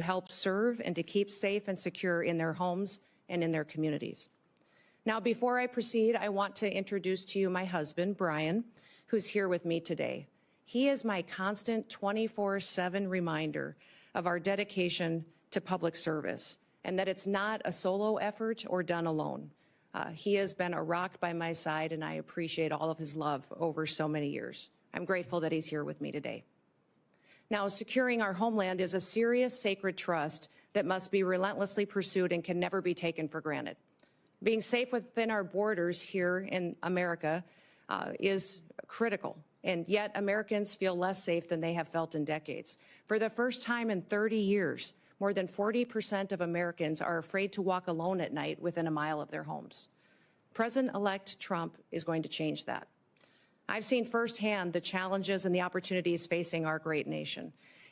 help serve and to keep safe and secure in their homes and in their communities. Now, before I proceed, I want to introduce to you my husband, Brian, who's here with me today. He is my constant 24/7 reminder of our dedication to public service and that it's not a solo effort or done alone. He has been a rock by my side, and I appreciate all of his love over so many years. I'm grateful that he's here with me today. Now, securing our homeland is a serious, sacred trust that must be relentlessly pursued and can never be taken for granted. Being safe within our borders here in America is critical, and yet Americans feel less safe than they have felt in decades. For the first time in 30 years, more than 40% of Americans are afraid to walk alone at night within a mile of their homes. President-elect Trump is going to change that. I've seen firsthand the challenges and the opportunities facing our great nation.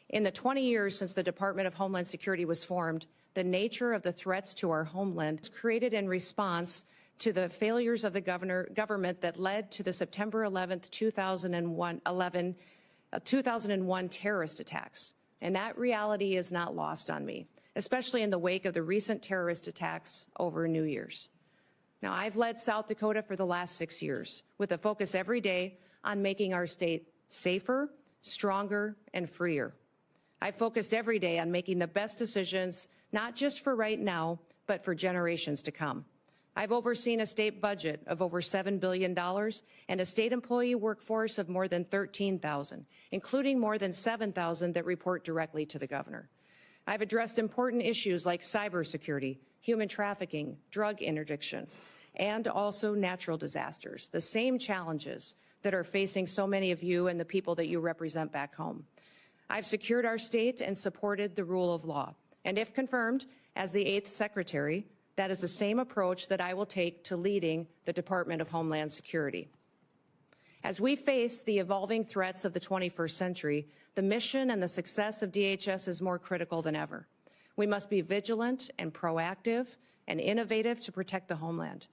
In the 20 years since the Department of Homeland Security was formed, the nature of the threats to our homeland was created in response to the failures of the government that led to the September 11th, 2001 terrorist attacks. And that reality is not lost on me, especially in the wake of the recent terrorist attacks over New Year's. Now, I've led South Dakota for the last 6 years with a focus every day on making our state safer, stronger, and freer. I've focused every day on making the best decisions, not just for right now, but for generations to come. I've overseen a state budget of over $7 billion and a state employee workforce of more than 13,000, including more than 7,000 that report directly to the governor. I've addressed important issues like cybersecurity, human trafficking, drug interdiction, and also natural disasters, the same challenges that are facing so many of you and the people that you represent back home. I've secured our state and supported the rule of law. And if confirmed as the 8th Secretary, that is the same approach that I will take to leading the Department of Homeland Security. As we face the evolving threats of the 21st century, the mission and the success of DHS is more critical than ever. We must be vigilant and proactive and innovative to protect the homeland.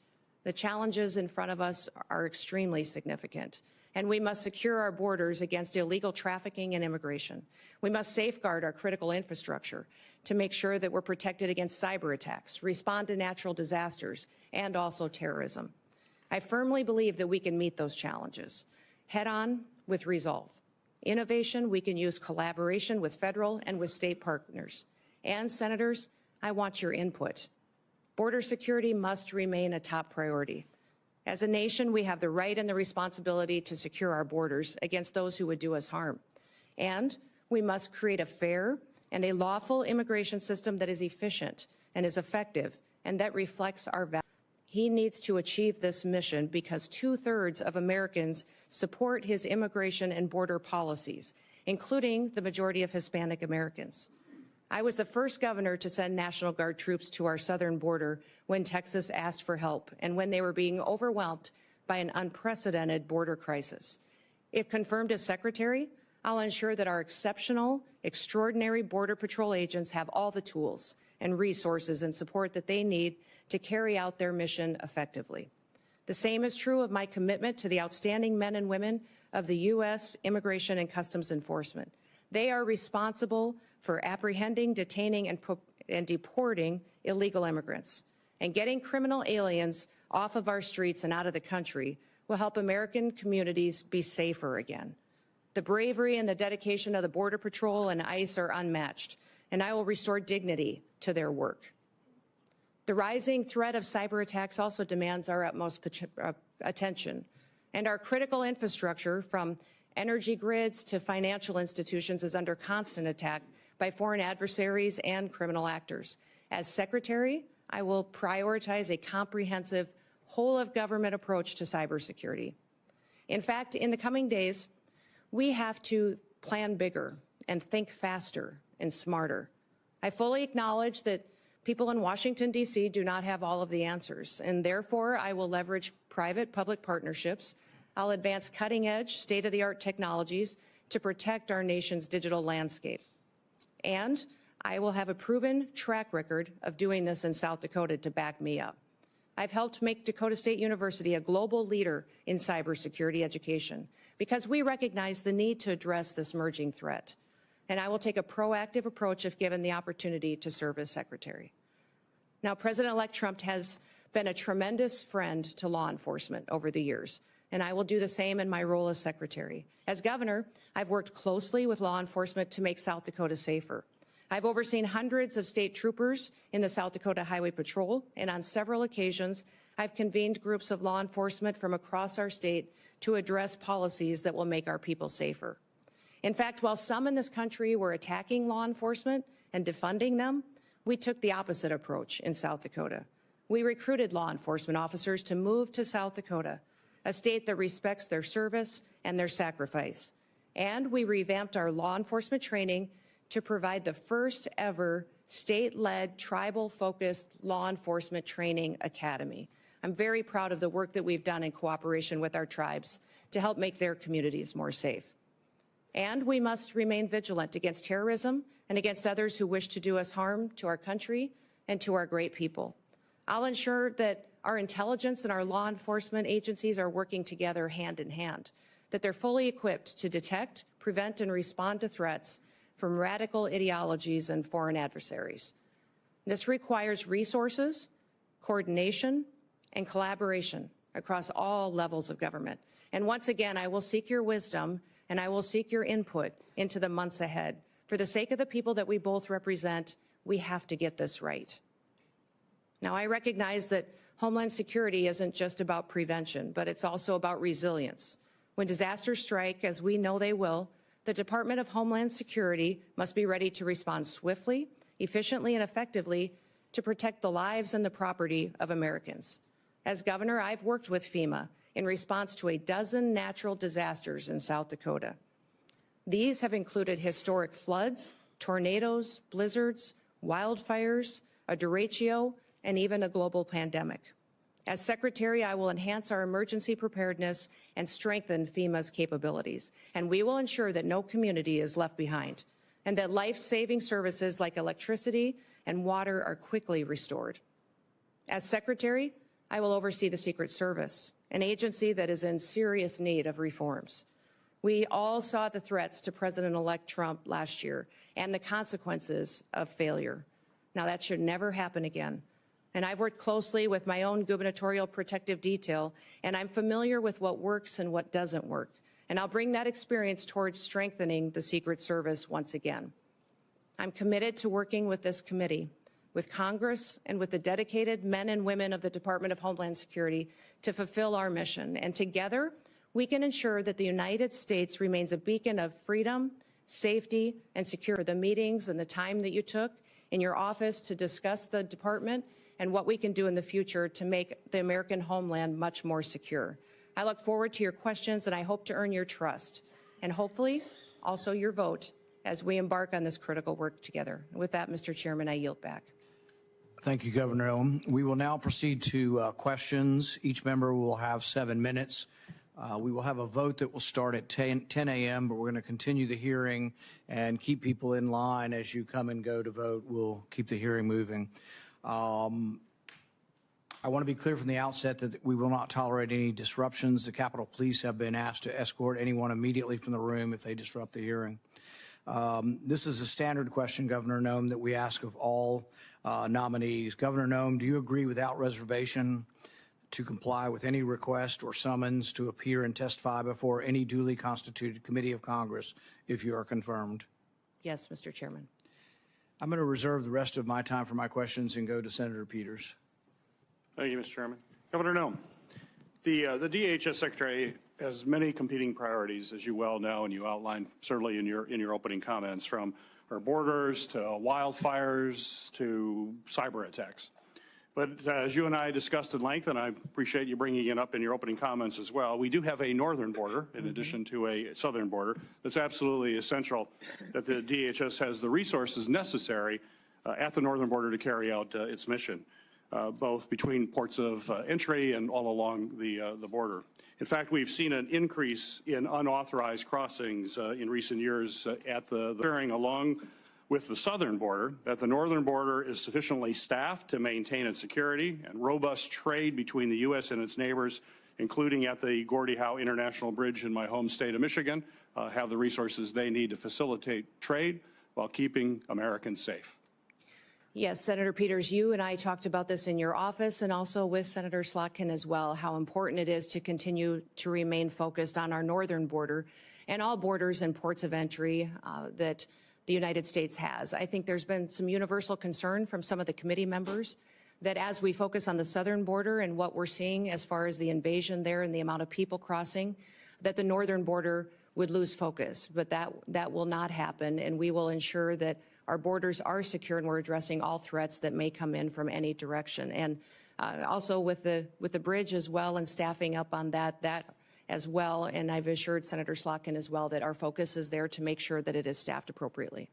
The challenges in front of us are extremely significant, and we must secure our borders against illegal trafficking and immigration. We must safeguard our critical infrastructure to make sure that we're protected against cyber attacks, respond to natural disasters, and also terrorism. I firmly believe that we can meet those challenges head-on with resolve. Innovation, we can use collaboration with federal and with state partners. And, Senators, I want your input. Border security must remain a top priority. As a nation, we have the right and the responsibility to secure our borders against those who would do us harm. And we must create a fair and a lawful immigration system that is efficient and is effective and that reflects our values. He needs to achieve this mission because 2/3 of Americans support his immigration and border policies, including the majority of Hispanic Americans. I was the first governor to send National Guard troops to our southern border when Texas asked for help and when they were being overwhelmed by an unprecedented border crisis. If confirmed as Secretary, I'll ensure that our exceptional, extraordinary Border Patrol agents have all the tools and resources and support that they need to carry out their mission effectively. The same is true of my commitment to the outstanding men and women of the U.S. Immigration and Customs Enforcement. They are responsible for apprehending, detaining, and deporting illegal immigrants. And getting criminal aliens off of our streets and out of the country will help American communities be safer again. The bravery and the dedication of the Border Patrol and ICE are unmatched, and I will restore dignity to their work. The rising threat of cyber attacks also demands our utmost attention, and our critical infrastructure, from energy grids to financial institutions, is under constant attack by foreign adversaries and criminal actors. As Secretary, I will prioritize a comprehensive, whole-of-government approach to cybersecurity. In fact, in the coming days, we have to plan bigger and think faster and smarter. I fully acknowledge that people in Washington, D.C. do not have all of the answers, and therefore I will leverage private-public partnerships. I'll advance cutting-edge, state-of-the-art technologies to protect our nation's digital landscape. And I will have a proven track record of doing this in South Dakota to back me up. I've helped make Dakota State University a global leader in cybersecurity education because we recognize the need to address this emerging threat. and I will take a proactive approach if given the opportunity to serve as Secretary. Now, President-elect Trump has been a tremendous friend to law enforcement over the years, and I will do the same in my role as Secretary. As Governor, I've worked closely with law enforcement to make South Dakota safer. I've overseen hundreds of state troopers in the South Dakota Highway Patrol, and on several occasions, I've convened groups of law enforcement from across our state to address policies that will make our people safer. In fact, while some in this country were attacking law enforcement and defunding them, we took the opposite approach in South Dakota. We recruited law enforcement officers to move to South Dakota, a state that respects their service and their sacrifice. And we revamped our law enforcement training to provide the first ever state-led, tribal-focused law enforcement training academy. I'm very proud of the work that we've done in cooperation with our tribes to help make their communities more safe. And we must remain vigilant against terrorism and against others who wish to do us harm to our country and to our great people. I'll ensure that our intelligence and our law enforcement agencies are working together hand in hand, that they're fully equipped to detect, prevent, and respond to threats from radical ideologies and foreign adversaries. This requires resources, coordination, and collaboration across all levels of government. And once again, I will seek your wisdom and I will seek your input into the months ahead. For the sake of the people that we both represent, we have to get this right. Now, I recognize that Homeland Security isn't just about prevention, but it's also about resilience. When disasters strike, as we know they will, the Department of Homeland Security must be ready to respond swiftly, efficiently, and effectively to protect the lives and the property of Americans. As governor, I've worked with FEMA in response to a dozen natural disasters in South Dakota. These have included historic floods, tornadoes, blizzards, wildfires, a derecho, and even a global pandemic. As Secretary, I will enhance our emergency preparedness and strengthen FEMA's capabilities. And we will ensure that no community is left behind and that life-saving services like electricity and water are quickly restored. As Secretary, I will oversee the Secret Service, an agency that is in serious need of reforms. We all saw the threats to President-elect Trump last year and the consequences of failure. Now, that should never happen again. And I've worked closely with my own gubernatorial protective detail, and I'm familiar with what works and what doesn't work. And I'll bring that experience towards strengthening the Secret Service once again. I'm committed to working with this committee, with Congress, and with the dedicated men and women of the Department of Homeland Security to fulfill our mission. And together, we can ensure that the United States remains a beacon of freedom, safety, and security. The meetings and the time that you took in your office to discuss the department and what we can do in the future to make the American homeland much more secure. I look forward to your questions, and I hope to earn your trust, and hopefully also your vote as we embark on this critical work together. With that, Mr. Chairman, I yield back. Thank you, Governor Noem. We will now proceed to questions. Each member will have 7 minutes. We will have a vote that will start at 10 a.m., but we're going to continue the hearing and keep people in line as you come and go to vote. We'll keep the hearing moving. I want to be clear from the outset that we will not tolerate any disruptions. The Capitol Police have been asked to escort anyone immediately from the room if they disrupt the hearing. This is a standard question, Governor Noem, that we ask of all nominees. Governor Noem, do you agree without reservation to comply with any request or summons to appear and testify before any duly constituted committee of Congress if you are confirmed? Yes, Mr. Chairman. I'm going to reserve the rest of my time for my questions and go to Senator Peters. Thank you, Mr. Chairman. Governor Noem, the DHS Secretary has many competing priorities, as you well know, and you outlined certainly in your opening comments, from our borders to wildfires to cyber attacks. But as you and I discussed at length, and I appreciate you bringing it up in your opening comments as well, we do have a northern border in addition to a southern border. That's absolutely essential that the DHS has the resources necessary at the northern border to carry out its mission, both between ports of entry and all along the border. In fact, we've seen an increase in unauthorized crossings in recent years at the bearing along with the southern border, that the northern border is sufficiently staffed to maintain its security and robust trade between the U.S. and its neighbors, including at the Gordie Howe International Bridge in my home state of Michigan, have the resources they need to facilitate trade while keeping Americans safe. Yes, Senator Peters, you and I talked about this in your office and also with Senator Slotkin as well, how important it is to continue to remain focused on our northern border and all borders and ports of entry that the United States has. I think there's been some universal concern from some of the committee members that as we focus on the southern border and what we're seeing as far as the invasion there and the amount of people crossing, that the northern border would lose focus. But that will not happen, and we will ensure that our borders are secure and we're addressing all threats that may come in from any direction. And also with the bridge as well and staffing up on that as well. And I've assured Senator Slotkin as well that our focus is there to make sure that it is staffed appropriately.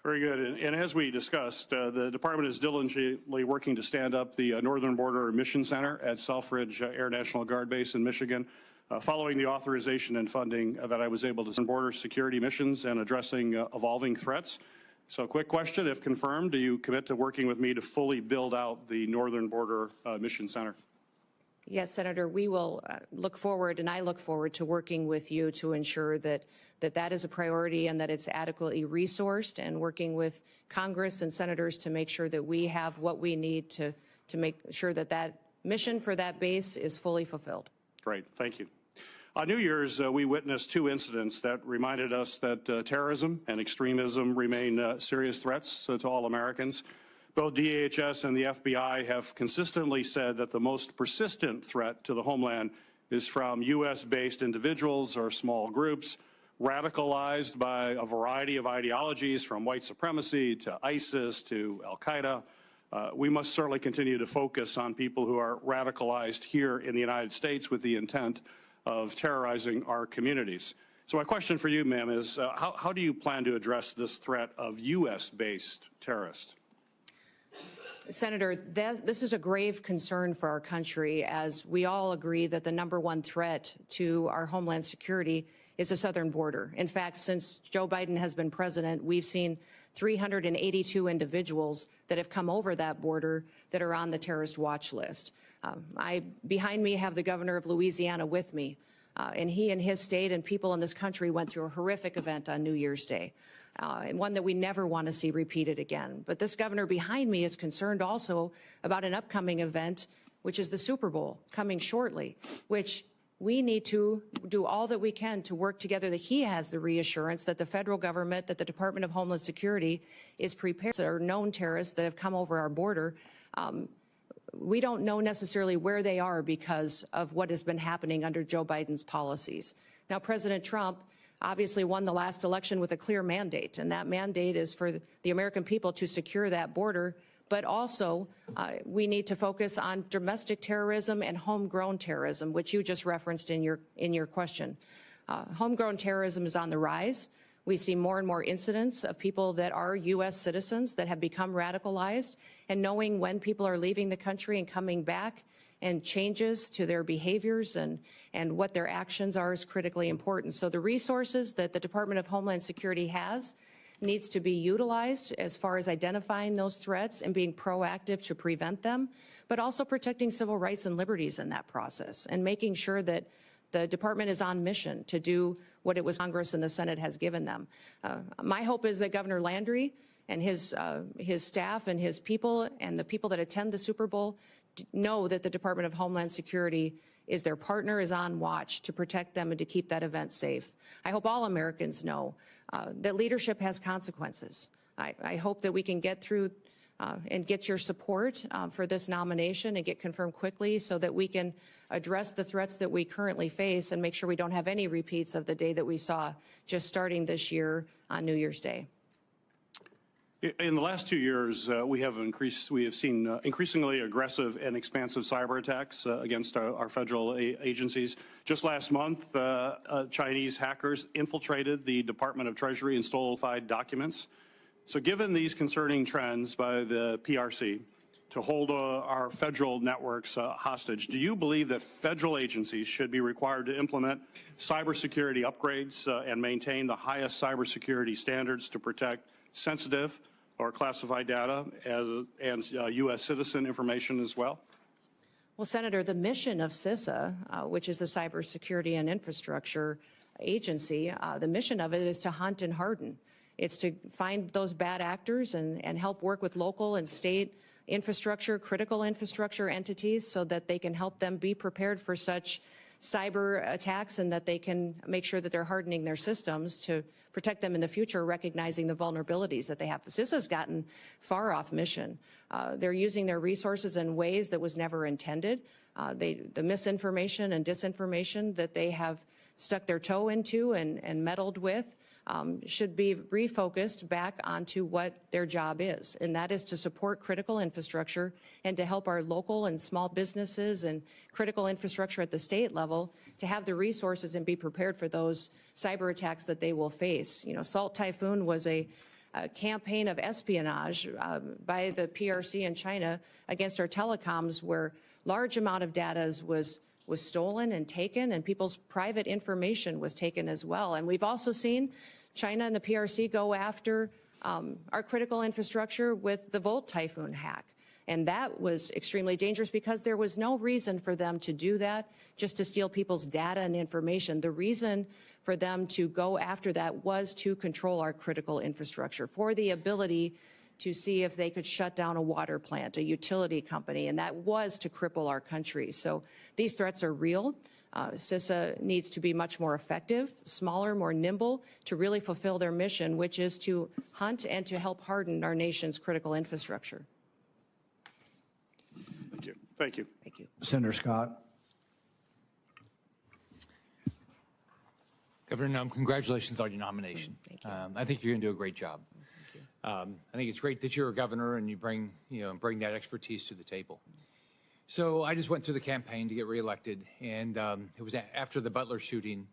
Very good. And as we discussed, the department is diligently working to stand up the Northern Border Mission Center at Selfridge Air National Guard Base in Michigan, following the authorization and funding that I was able to send border security missions and addressing evolving threats. So quick question, if confirmed, do you commit to working with me to fully build out the Northern Border Mission Center? Yes, Senator, we will look forward, and I look forward to working with you to ensure that that is a priority and that it's adequately resourced, and working with Congress and senators to make sure that we have what we need to make sure that that mission for that base is fully fulfilled. Great, thank you. On New Year's, we witnessed two incidents that reminded us that terrorism and extremism remain serious threats to all Americans. Both DHS and the FBI have consistently said that the most persistent threat to the homeland is from U.S.-based individuals or small groups radicalized by a variety of ideologies, from white supremacy to ISIS to al-Qaeda. We must certainly continue to focus on people who are radicalized here in the United States with the intent of terrorizing our communities. So my question for you, ma'am, is how do you plan to address this threat of U.S.-based terrorists? Senator, this is a grave concern for our country, as we all agree that the #1 threat to our homeland security is the southern border. In fact, since Joe Biden has been president, we've seen 382 individuals that have come over that border that are on the terrorist watch list. Behind me have the governor of Louisiana with me, and he and his state and people in this country went through a horrific event on New Year's Day, and one that we never want to see repeated again. But this governor behind me is concerned also about an upcoming event, which is the Super Bowl coming shortly, which we need to do all that we can to work together, that he has the reassurance that the federal government, that the Department of Homeland Security is prepared for known terrorists that have come over our border. We don't know necessarily where they are because of what has been happening under Joe Biden's policies. Now, President Trump obviously won the last election with a clear mandate, and that mandate is for the American people to secure that border. But also, we need to focus on domestic terrorism and homegrown terrorism, which you just referenced in your question. Homegrown terrorism is on the rise. We see more and more incidents of people that are U.S. citizens that have become radicalized, and knowing when people are leaving the country and coming back and changes to their behaviors and what their actions are is critically important. So the resources that the Department of Homeland Security has needs to be utilized as far as identifying those threats and being proactive to prevent them, but also protecting civil rights and liberties in that process, and making sure that the department is on mission to do what it was Congress and the Senate has given them. My hope is that Governor Landry and his staff and his people and the people that attend the Super Bowl know that the Department of Homeland Security is their partner, is on watch to protect them and to keep that event safe. I hope all Americans know that leadership has consequences. I hope that we can get through and get your support for this nomination and get confirmed quickly so that we can address the threats that we currently face and make sure we don't have any repeats of the day that we saw just starting this year on New Year's Day. In the last 2 years, we have seen increasingly aggressive and expansive cyber attacks against our federal agencies. Just last month, Chinese hackers infiltrated the Department of Treasury and stole classified documents. So given these concerning trends by the PRC to hold our federal networks hostage, do you believe that federal agencies should be required to implement cybersecurity upgrades and maintain the highest cybersecurity standards to protect sensitive or classified data and U.S. citizen information as well? Well, Senator, the mission of CISA, which is the Cybersecurity and Infrastructure agency, the mission of it is to hunt and harden. It's to find those bad actors and help work with local and state infrastructure, critical infrastructure entities, so that they can help them be prepared for such cyber attacks, and that they can make sure that they're hardening their systems to protect them in the future, recognizing the vulnerabilities that they have. CISA's gotten far off mission. They're using their resources in ways that was never intended. The misinformation and disinformation that they have stuck their toe into and meddled with should be refocused back onto what their job is, and that is to support critical infrastructure and to help our local and small businesses and critical infrastructure at the state level to have the resources and be prepared for those cyber attacks that they will face. You know, Salt Typhoon was a campaign of espionage by the PRC in China against our telecoms, where large amount of data was stolen and taken, and people's private information was taken as well. And we've also seen China and the PRC go after our critical infrastructure with the Volt Typhoon hack. And that was extremely dangerous because there was no reason for them to do that, just to steal people's data and information. The reason for them to go after that was to control our critical infrastructure, for the ability to see if they could shut down a water plant, a utility company, and that was to cripple our country. So these threats are real. CISA needs to be much more effective, smaller, more nimble, to really fulfill their mission, which is to hunt and to help harden our nation's critical infrastructure. Thank you. Thank you. Thank you. Senator Scott. Governor Noem, congratulations on your nomination. Thank you. I think you're going to do a great job. I think it's great that you're a governor and you bring that expertise to the table. So I just went through the campaign to get reelected, and it was after the Butler shooting.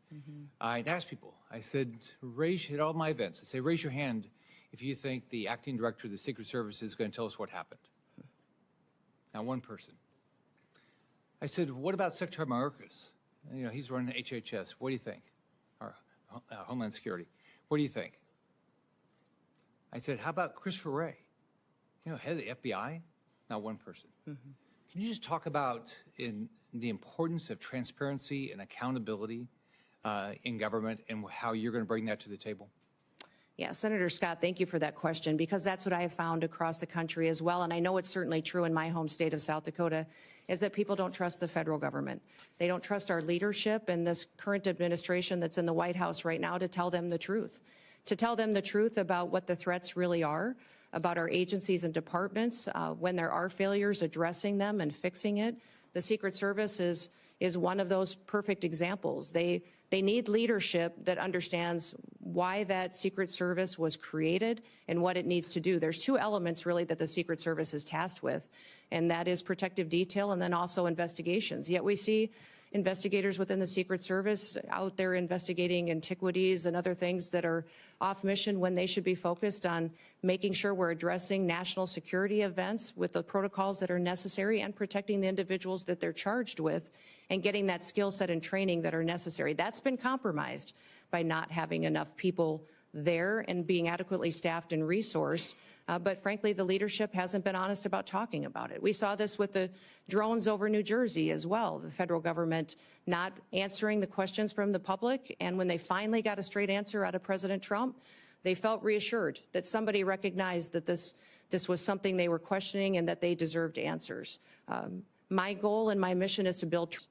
I'd asked people, I said, at all my events, I say, raise your hand if you think the acting director of the Secret Service is going to tell us what happened. Not one person. I said, what about Secretary Mayorkas? You know, he's running HHS. What do you think? Or Homeland Security. What do you think? I said, how about Christopher Wray? You know, head of the FBI? Not one person. Can you just talk about the importance of transparency and accountability in government and how you're going to bring that to the table? Yeah, Senator Scott, thank you for that question, because that's what I have found across the country as well. And I know it's certainly true in my home state of South Dakota, is that people don't trust the federal government. They don't trust our leadership and this current administration that's in the White House right now to tell them the truth. To tell them the truth about what the threats really are, about our agencies and departments, when there are failures, addressing them and fixing it. The Secret Service is one of those perfect examples. They need leadership that understands why that Secret Service was created and what it needs to do. There's two elements really that the Secret Service is tasked with, and that is protective detail and then also investigations. Yet we see investigators within the Secret Service out there investigating antiquities and other things that are off mission when they should be focused on making sure we're addressing national security events with the protocols that are necessary and protecting the individuals that they're charged with and getting that skill set and training that are necessary. That's been compromised by not having enough people there and being adequately staffed and resourced. But frankly, the leadership hasn't been honest about talking about it. We saw this with the drones over New Jersey as well, the federal government not answering the questions from the public. And when they finally got a straight answer out of President Trump, they felt reassured that somebody recognized that this was something they were questioning and that they deserved answers. My goal and my mission is to build trust.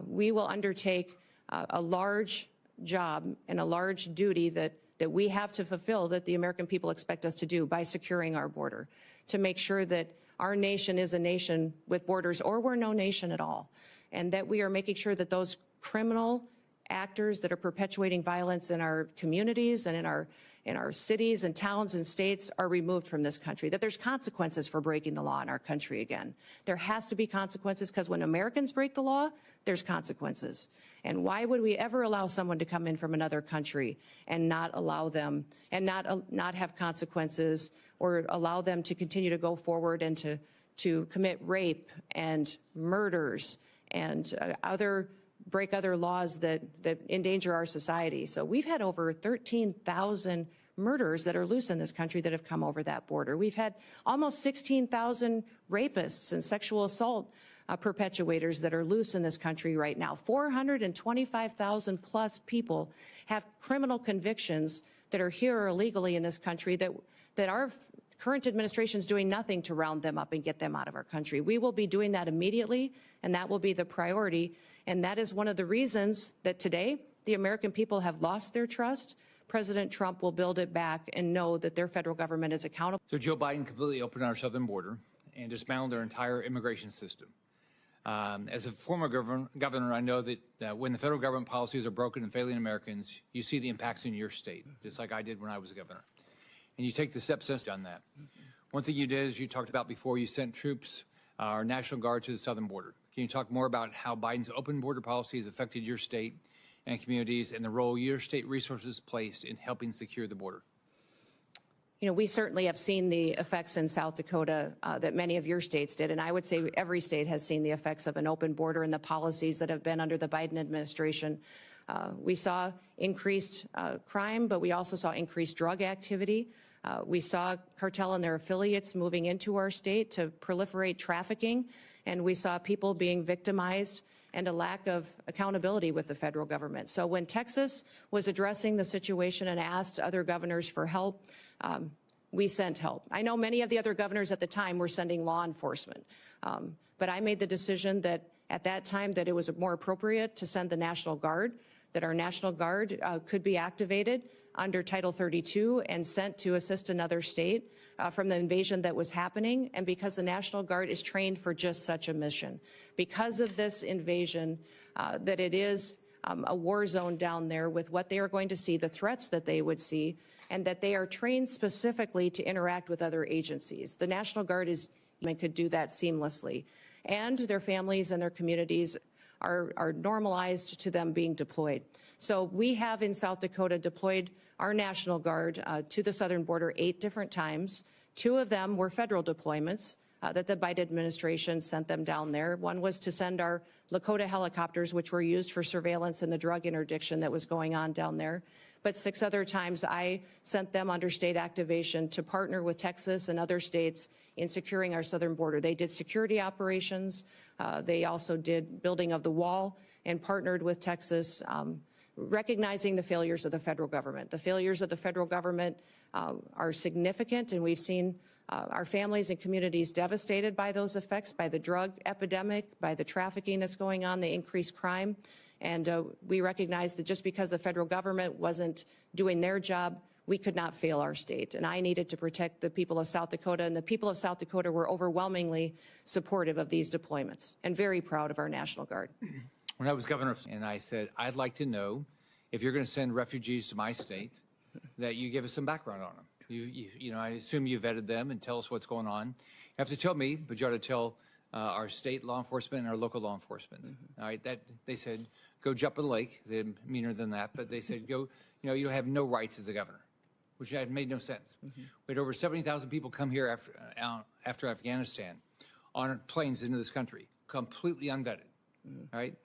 We will undertake a large job and a large duty that we have to fulfill, that the American people expect us to do, by securing our border, to make sure that our nation is a nation with borders, or we're no nation at all, and that we are making sure that those criminal actors that are perpetuating violence in our communities and in our cities and towns and states are removed from this country, that there's consequences for breaking the law in our country again. There has to be consequences, because when Americans break the law, there's consequences. And why would we ever allow someone to come in from another country and not allow them and not have consequences, or allow them to continue to go forward and to commit rape and murders and break other laws that endanger our society? So we've had over 13,000 murders that are loose in this country that have come over that border. We've had almost 16,000 rapists and sexual assault perpetuators that are loose in this country right now. 425,000 plus people have criminal convictions that are here illegally in this country that our current administration is doing nothing to round them up and get them out of our country. We will be doing that immediately, and that will be the priority. And that is one of the reasons that today the American people have lost their trust. President Trump will build it back and know that their federal government is accountable. So Joe Biden completely opened our southern border and dismantled our entire immigration system. As a former governor, I know that when the federal government policies are broken and failing Americans, you see the impacts in your state, just like I did when I was a governor. And you take the steps since done that. One thing you did is you talked about before, you sent troops, our National Guard, to the southern border. Can you talk more about how Biden's open border policy has affected your state and communities and the role your state resources placed in helping secure the border? You know, we certainly have seen the effects in South Dakota that many of your states did, and I would say every state has seen the effects of an open border and the policies that have been under the Biden administration. We saw increased crime, but we also saw increased drug activity. We saw cartel and their affiliates moving into our state to proliferate trafficking, and we saw people being victimized and a lack of accountability with the federal government. So when Texas was addressing the situation and asked other governors for help, we sent help. I know many of the other governors at the time were sending law enforcement, but I made the decision that at that time that it was more appropriate to send the National Guard, that our National Guard could be activated under Title 32 and sent to assist another state from the invasion that was happening, and because the National Guard is trained for just such a mission. Because of this invasion, that it is a war zone down there with what they are going to see, the threats that they would see, and that they are trained specifically to interact with other agencies. The National Guard could do that seamlessly, and their families and their communities are normalized to them being deployed. So we have in South Dakota deployed our National Guard to the southern border 8 different times. 2 of them were federal deployments that the Biden administration sent them down there. One was to send our Lakota helicopters, which were used for surveillance in the drug interdiction that was going on down there. But 6 other times I sent them under state activation to partner with Texas and other states in securing our southern border. They did security operations. They also did building of the wall and partnered with Texas, recognizing the failures of the federal government. The failures of the federal government are significant, and we've seen our families and communities devastated by those effects, by the drug epidemic, by the trafficking that's going on, the increased crime. And we recognize that just because the federal government wasn't doing their job, we could not fail our state. And I needed to protect the people of South Dakota, and the people of South Dakota were overwhelmingly supportive of these deployments and very proud of our National Guard. When I was governor, and I said, I'd like to know if you're going to send refugees to my state, that you give us some background on them. You know, I assume you vetted them and tell us what's going on. You have to tell me, but you ought to tell our state law enforcement and our local law enforcement. All right, that they said, go jump in the lake. They're meaner than that, but they said, go, you know, you have no rights as a governor, which had made no sense. We had over 70,000 people come here after Afghanistan on planes into this country, completely unvetted. All right,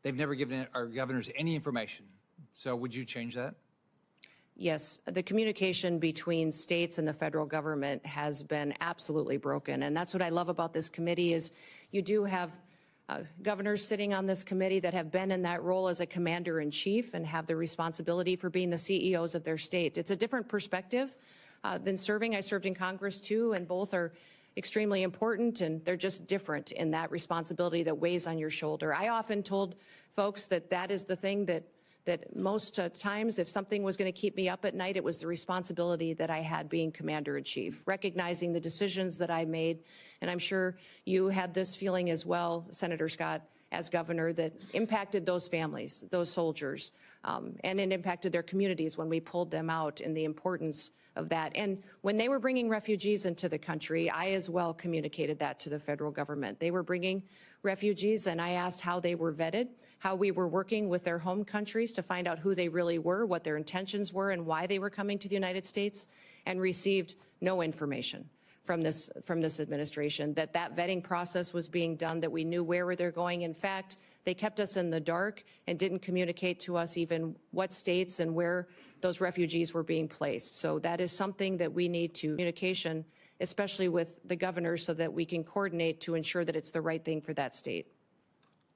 they've never given our governors any information. So would you change that? Yes, the communication between states and the federal government has been absolutely broken. And that's what I love about this committee is you do have governors sitting on this committee that have been in that role as a commander-in-chief and have the responsibility for being the CEOs of their state. It's a different perspective than serving. I served in Congress too, and both are extremely important, and they're just different in that responsibility that weighs on your shoulder. I often told folks that that is the thing that most times, if something was going to keep me up at night, it was the responsibility that I had being commander-in-chief, recognizing the decisions that I made. And I'm sure you had this feeling as well, Senator Scott, as governor, that impacted those families, those soldiers, and it impacted their communities when we pulled them out, and the importance of that. And when they were bringing refugees into the country, I as well communicated that to the federal government. They were bringing refugees, and I asked how they were vetted, how we were working with their home countries to find out who they really were, what their intentions were, and why they were coming to the United States, and received no information from this administration, that vetting process was being done, that we knew where they're going. In fact, they kept us in the dark and didn't communicate to us even what states and where those refugees were being placed. So that is something that we need to. Communication especially with the governor, so that we can coordinate to ensure that it's the right thing for that state.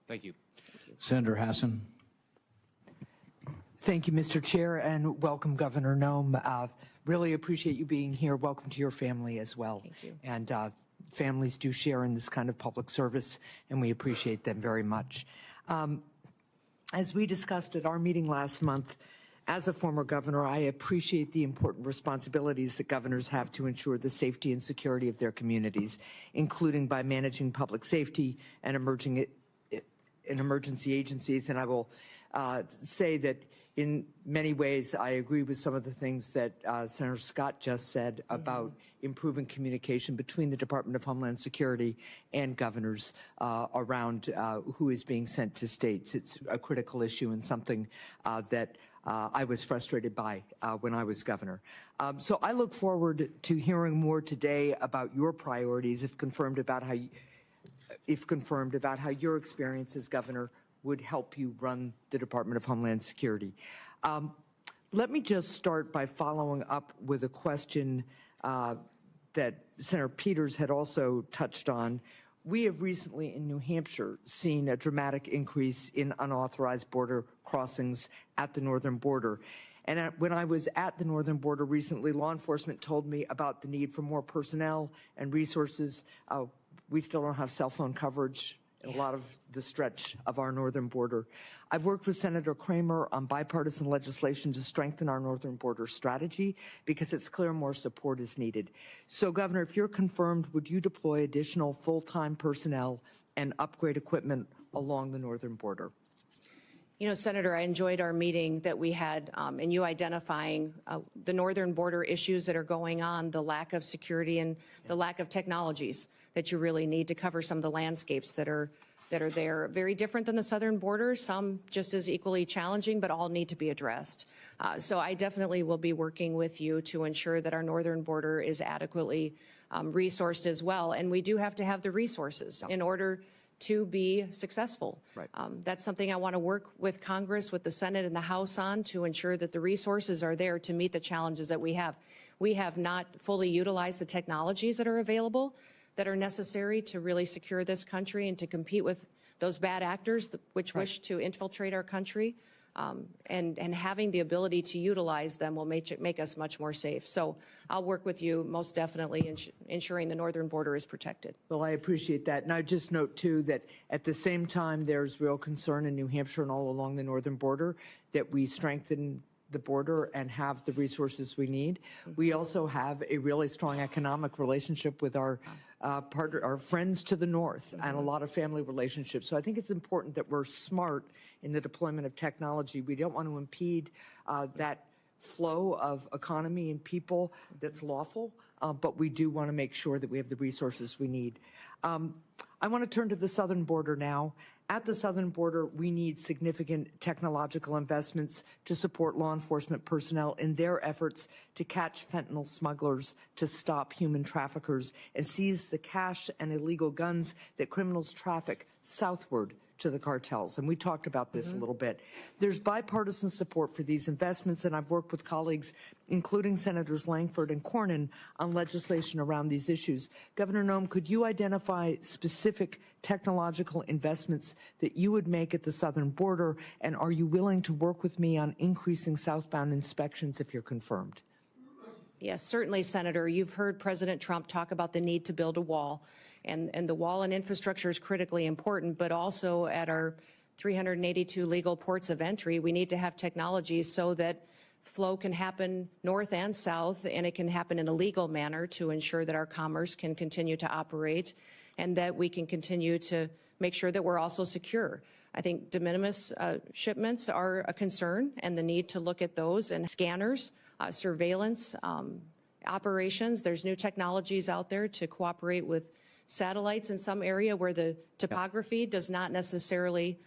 Thank you. Senator Hassan. Thank you, Mr. Chair, and welcome, Governor Noem. Really appreciate you being here. Welcome to your family as well. Thank you. And families do share in this kind of public service, and we appreciate them very much. As we discussed at our meeting last month, as a former governor, I appreciate the important responsibilities that governors have to ensure the safety and security of their communities, including by managing public safety and emergency agencies. And I will say that in many ways, I agree with some of the things that Senator Scott just said about improving communication between the Department of Homeland Security and governors around who is being sent to states. It's a critical issue and something that I was frustrated by when I was governor. So I look forward to hearing more today about your priorities, if confirmed, about how your experience as governor would help you run the Department of Homeland Security. Let me just start by following up with a question that Senator Peters had also touched on. We have recently in New Hampshire seen a dramatic increase in unauthorized border crossings at the northern border. And when I was at the northern border recently, law enforcement told me about the need for more personnel and resources. We still don't have cell phone coverage in a lot of the stretch of our northern border. I've worked with Senator Kramer on bipartisan legislation to strengthen our northern border strategy because it's clear more support is needed. So, Governor, if you're confirmed, would you deploy additional full-time personnel and upgrade equipment along the northern border? You know, Senator, I enjoyed our meeting that we had and you identifying the northern border issues that are going on, the lack of security and the lack of technologies that you really need to cover some of the landscapes that are there. Very different than the southern border, some just as equally challenging, but all need to be addressed. So I definitely will be working with you to ensure that our northern border is adequately resourced as well. And we do have to have the resources in order to be successful. Right. That's something I want to work with Congress, with the Senate and the House on to ensure that the resources are there to meet the challenges that we have. We have not fully utilized the technologies that are available that are necessary to really secure this country and to compete with those bad actors which wish to infiltrate our country. And having the ability to utilize them will make us much more safe. So I'll work with you most definitely in ensuring the northern border is protected. Well, I appreciate that. And I just note, too, that at the same time, there's real concern in New Hampshire and all along the northern border that we strengthen the border and have the resources we need. We also have a really strong economic relationship with our our friends to the north and a lot of family relationships. So I think it's important that we're smart in the deployment of technology. We don't want to impede that flow of economy and people that's lawful, but we do want to make sure that we have the resources we need. I want to turn to the southern border now. At the southern border, we need significant technological investments to support law enforcement personnel in their efforts to catch fentanyl smugglers, to stop human traffickers, and seize the cash and illegal guns that criminals traffic southward to the cartels. And we talked about this a little bit. There's bipartisan support for these investments, and I've worked with colleagues, including Senators Langford and Cornyn, on legislation around these issues. Governor Noem, could you identify specific technological investments that you would make at the southern border, and are you willing to work with me on increasing southbound inspections if you're confirmed? Yes, certainly, Senator. You've heard President Trump talk about the need to build a wall. And the wall and infrastructure is critically important, but also at our 382 legal ports of entry, we need to have technologies so that flow can happen north and south, and it can happen in a legal manner to ensure that our commerce can continue to operate and that we can continue to make sure that we're also secure. I think de minimis shipments are a concern, and the need to look at those, and scanners, surveillance operations. There's new technologies out there to cooperate with satellites in some area where the topography does not necessarily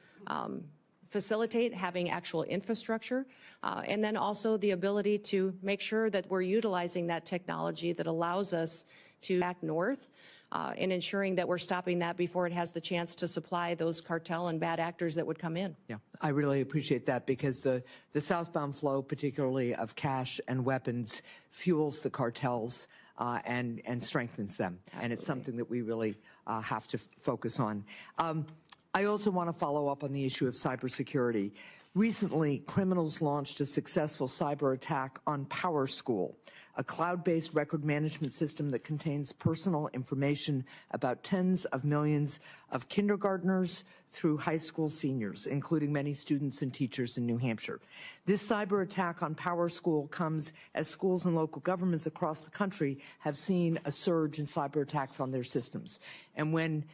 facilitate having actual infrastructure, and then also the ability to make sure that we're utilizing that technology that allows us to act north and ensuring that we're stopping that before it has the chance to supply those cartel and bad actors that would come in. Yeah, I really appreciate that, because the southbound flow, particularly of cash and weapons, fuels the cartels and strengthens them. Absolutely. And it's something that we really have to focus on. I also want to follow up on the issue of cybersecurity. Recently, criminals launched a successful cyber attack on PowerSchool, a cloud-based record management system that contains personal information about tens of millions of kindergartners through high school seniors, including many students and teachers in New Hampshire. This cyber attack on PowerSchool comes as schools and local governments across the country have seen a surge in cyber attacks on their systems. And when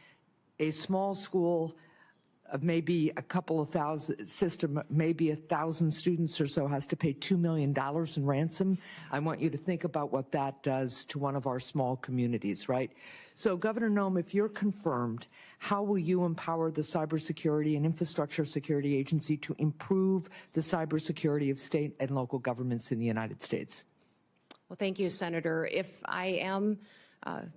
a small school of maybe a couple of thousand system, maybe 1,000 students or so has to pay $2 million in ransom. I want you to think about what that does to one of our small communities, right? So Governor Noem, if you're confirmed, how will you empower the Cybersecurity and Infrastructure Security Agency to improve the cybersecurity of state and local governments in the United States? Well, thank you, Senator. If I am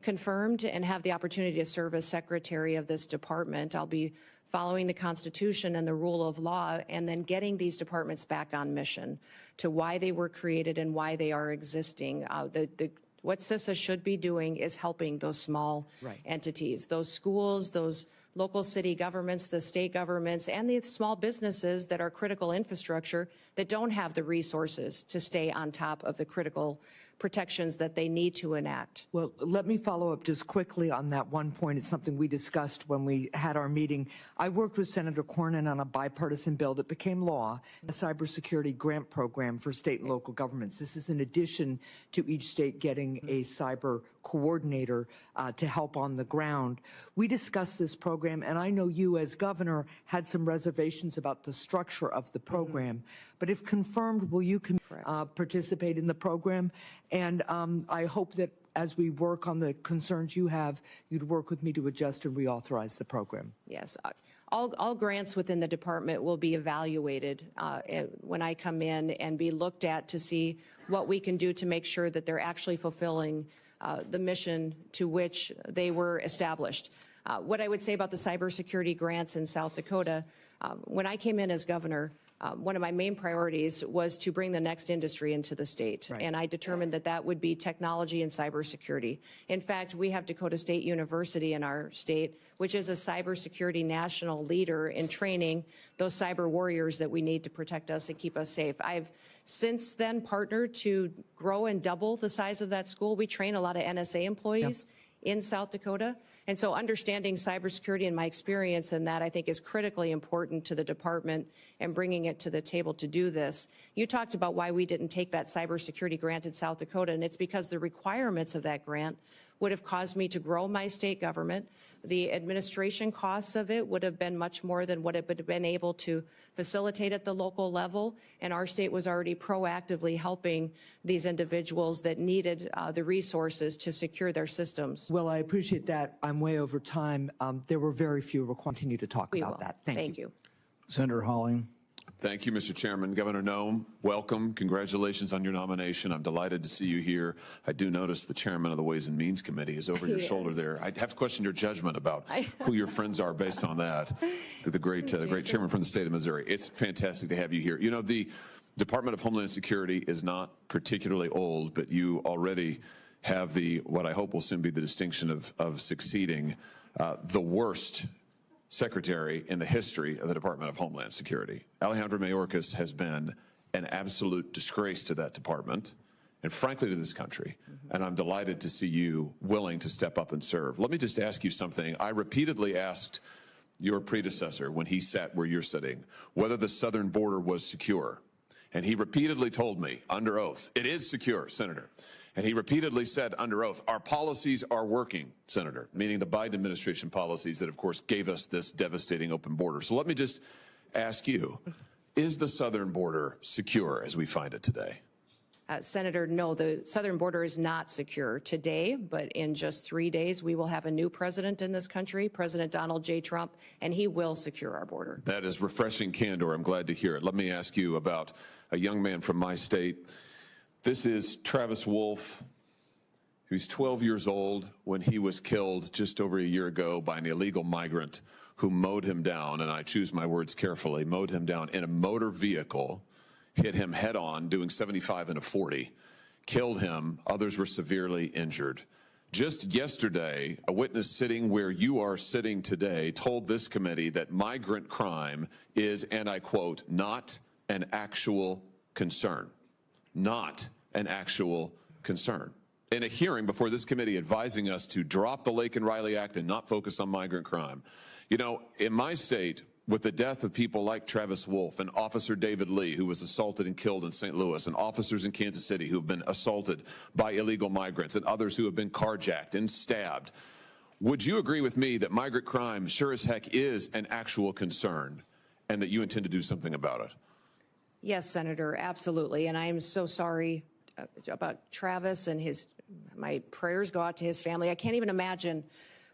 confirmed and have the opportunity to serve as secretary of this department, I'll be following the Constitution and the rule of law, and then getting these departments back on mission to why they were created and why they are existing. What CISA should be doing is helping those small entities, those schools, those local city governments, the state governments, and the small businesses that are critical infrastructure that don't have the resources to stay on top of the critical protections that they need to enact. Well, let me follow up just quickly on that one point. It's something we discussed when we had our meeting. I worked with Senator Cornyn on a bipartisan bill that became law, a cybersecurity grant program for state and local governments. This is in addition to each state getting a cyber coordinator to help on the ground. We discussed this program, and I know you as governor had some reservations about the structure of the program. But if confirmed, will you participate in the program? And I hope that as we work on the concerns you have, you'd work with me to adjust and reauthorize the program. Yes. All grants within the department will be evaluated when I come in and be looked at to see what we can do to make sure that they're actually fulfilling the mission to which they were established. What I would say about the cybersecurity grants in South Dakota, when I came in as governor, one of my main priorities was to bring the next industry into the state. Right. And I determined that that would be technology and cybersecurity. In fact, we have Dakota State University in our state, which is a cybersecurity national leader in training those cyber warriors that we need to protect us and keep us safe. I've since then partnered to grow and double the size of that school. We train a lot of NSA employees in South Dakota. And so understanding cybersecurity and my experience in that, I think, is critically important to the department and bringing it to the table to do this. You talked about why we didn't take that cybersecurity grant in South Dakota, and it's because the requirements of that grant would have caused me to grow my state government. The administration costs of it would have been much more than what it would have been able to facilitate at the local level. And our state was already proactively helping these individuals that needed the resources to secure their systems. Well, I appreciate that. I'm way over time. There were very few. We'll continue to talk about that. Thank you. Senator Hawley. Thank you, Mr. Chairman. Governor Noem, welcome. Congratulations on your nomination. I'm delighted to see you here. I do notice the chairman of the Ways and Means Committee is over your shoulder there. I'd have to question your judgment about who your friends are based on that. The great chairman from the state of Missouri. It's fantastic to have you here. You know, the Department of Homeland Security is not particularly old, but you already have what I hope will soon be the distinction of succeeding the worst secretary in the history of the Department of Homeland Security. Alejandro Mayorkas has been an absolute disgrace to that department and frankly to this country. And I'm delighted to see you willing to step up and serve. Let me just ask you something. I repeatedly asked your predecessor when he sat where you're sitting whether the southern border was secure. And he repeatedly told me under oath, it is secure, Senator. And he repeatedly said under oath, our policies are working, Senator, meaning the Biden administration policies that, of course, gave us this devastating open border. So let me just ask you, is the southern border secure as we find it today? Senator, no, the southern border is not secure today, but in just 3 days, we will have a new president in this country, President Donald J. Trump, and he will secure our border. That is refreshing candor. I'm glad to hear it. Let me ask you about a young man from my state. This is Travis Wolf. He was 12 years old when he was killed just over a year ago by an illegal migrant who mowed him down, and I choose my words carefully, mowed him down in a motor vehicle, hit him head on, doing 75 in a 40. killed him. Others were severely injured. Just yesterday, a witness sitting where you are sitting today told this committee that migrant crime is, and I quote, not an actual concern. Not an actual concern. In a hearing before this committee advising us to drop the Lake and Riley Act and not focus on migrant crime. You know, in my state, with the death of people like Travis Wolf and Officer David Lee, who was assaulted and killed in St. Louis, and officers in Kansas City who have been assaulted by illegal migrants, and others who have been carjacked and stabbed, would you agree with me that migrant crime sure as heck is an actual concern and that you intend to do something about it? Yes, Senator, absolutely. And I am so sorry about Travis and my prayers go out to his family. I can't even imagine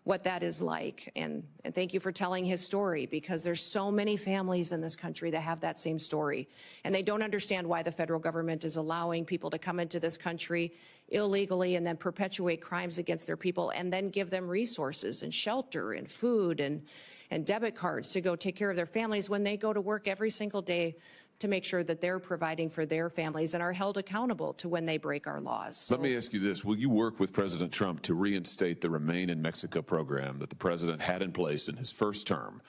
what that is like. And thank you for telling his story, because there's so many families in this country that have that same story. And they don't understand why the federal government is allowing people to come into this country illegally and then perpetuate crimes against their people and then give them resources and shelter and food and debit cards to go take care of their families when they go to work every single day to make sure that they're providing for their families and are held accountable to when they break our laws. So, let me ask you this. Will you work with President Trump to reinstate the Remain in Mexico program that the president had in place in his first term,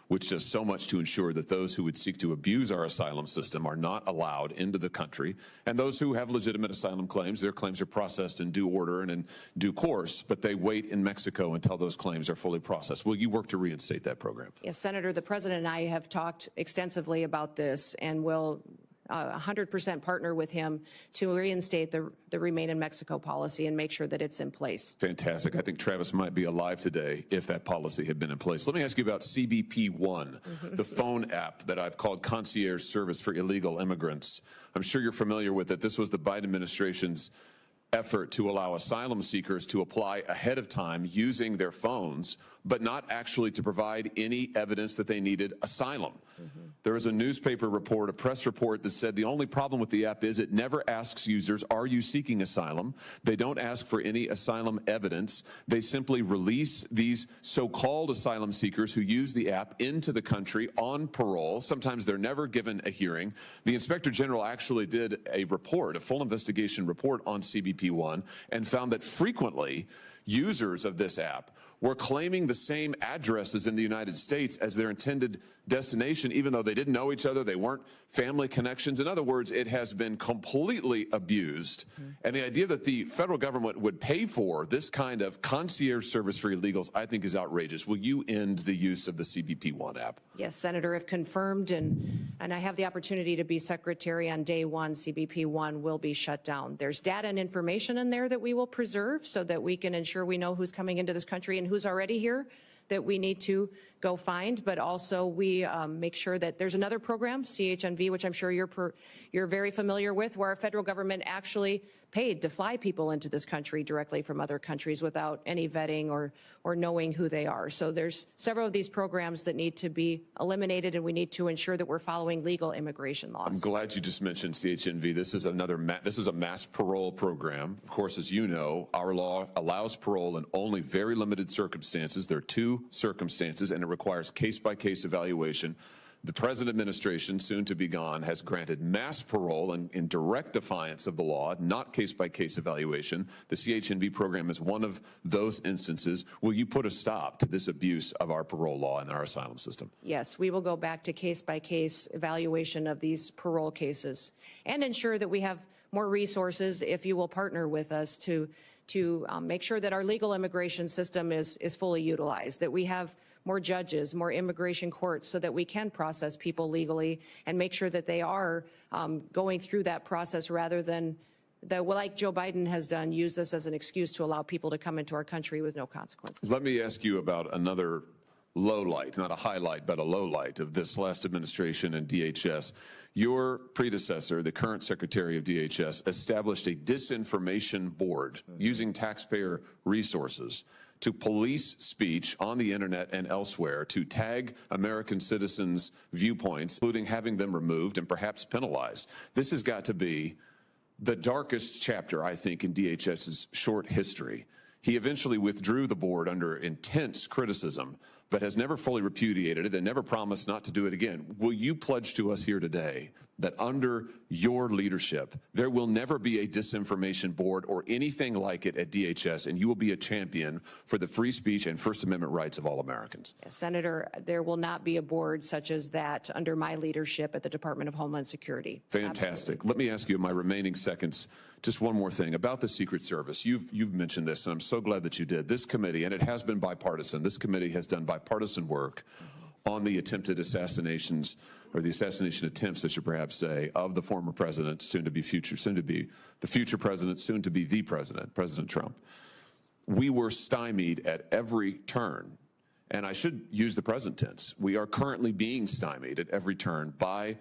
which does so much to ensure that those who would seek to abuse our asylum system are not allowed into the country, and those who have legitimate asylum claims, their claims are processed in due order and in due course, but they wait in Mexico until those claims are fully processed? Will you work to reinstate that program? yes, Senator, the president and I have talked extensively about this and will 100% partner with him to reinstate the Remain in Mexico policy and make sure that it's in place. Fantastic. I think Travis might be alive today if that policy had been in place. Let me ask you about CBP One, the phone app that I've called Concierge Service for Illegal Immigrants. I'm sure you're familiar with it. This was the Biden administration's effort to allow asylum seekers to apply ahead of time using their phones, but not actually to provide any evidence that they needed asylum. There was a newspaper report, a press report that said the only problem with the app is it never asks users, are you seeking asylum? They don't ask for any asylum evidence. They simply release these so-called asylum seekers who use the app into the country on parole. Sometimes they're never given a hearing. The Inspector General actually did a report, a full investigation report on CBP One, and found that frequently users of this app were claiming the same addresses in the United States as their intended destination, even though they didn't know each other, they weren't family connections. In other words, it has been completely abused. And the idea that the federal government would pay for this kind of concierge service for illegals, I think, is outrageous. Will you end the use of the CBP One app? Yes, Senator, if confirmed, and I have the opportunity to be secretary on day one, CBP One will be shut down. There's data and information in there that we will preserve so that we can ensure we know who's coming into this country and who's already here that we need to go find, but also we make sure that there's another program, CHNV, which I'm sure you're very familiar with, where our federal government actually paid to fly people into this country directly from other countries without any vetting or knowing who they are. So there's several of these programs that need to be eliminated, and we need to ensure that we're following legal immigration laws. I'm glad you just mentioned CHNV. This is a mass parole program. Of course, as you know, our law allows parole in only very limited circumstances. There are two circumstances, and it requires case-by-case evaluation. The present administration, soon to be gone, has granted mass parole in direct defiance of the law, not case-by-case evaluation. The CHNV program is one of those instances. Will you put a stop to this abuse of our parole law and our asylum system? Yes, we will go back to case-by-case evaluation of these parole cases and ensure that we have more resources if you will partner with us to make sure that our legal immigration system is fully utilized, that we have more judges, more immigration courts, so that we can process people legally and make sure that they are going through that process rather than, like Joe Biden has done, use this as an excuse to allow people to come into our country with no consequences. Let me ask you about another low light, not a highlight, but a low light of this last administration and DHS. Your predecessor, the current Secretary of DHS, established a disinformation board using taxpayer resources to police speech on the internet and elsewhere, to tag American citizens' viewpoints, including having them removed and perhaps penalized. This has got to be the darkest chapter, I think, in DHS's short history. He eventually withdrew the board under intense criticism, but has never fully repudiated it and never promised not to do it again. Will you pledge to us here today that under your leadership, there will never be a disinformation board or anything like it at DHS, and you will be a champion for the free speech and First Amendment rights of all Americans? Senator, there will not be a board such as that under my leadership at the Department of Homeland Security. Fantastic. Absolutely. Let me ask you in my remaining seconds, just one more thing about the Secret Service. You've mentioned this, and I'm so glad that you did. This committee, and it has been bipartisan, this committee has done bipartisan work on the attempted assassinations, or the assassination attempts, I should perhaps say, of the former president, soon to be the future president, soon to be the president, President Trump. We were stymied at every turn. And I should use the present tense. We are currently being stymied at every turn by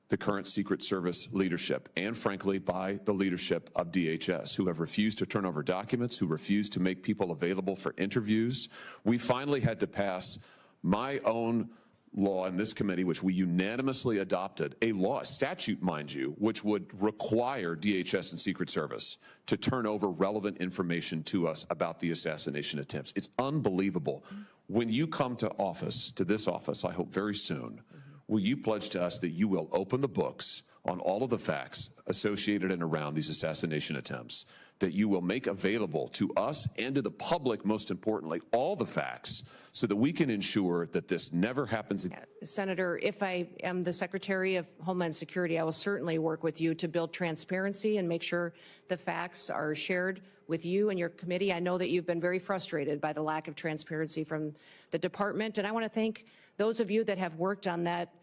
the current Secret Service leadership and, frankly, by the leadership of DHS, who have refused to turn over documents, who refused to make people available for interviews. We finally had to pass my own law in this committee, which we unanimously adopted, a law, a statute, mind you, which would require DHS and Secret Service to turn over relevant information to us about the assassination attempts. It's unbelievable. When you come to office, to this office, I hope very soon, will you pledge to us that you will open the books on all of the facts associated and around these assassination attempts, that you will make available to us and to the public, most importantly, all the facts so that we can ensure that this never happens again? Senator, if I am the Secretary of Homeland Security, I will certainly work with you to build transparency and make sure the facts are shared with you and your committee. I know that you've been very frustrated by the lack of transparency from the department, and I want to thank those of you that have worked on that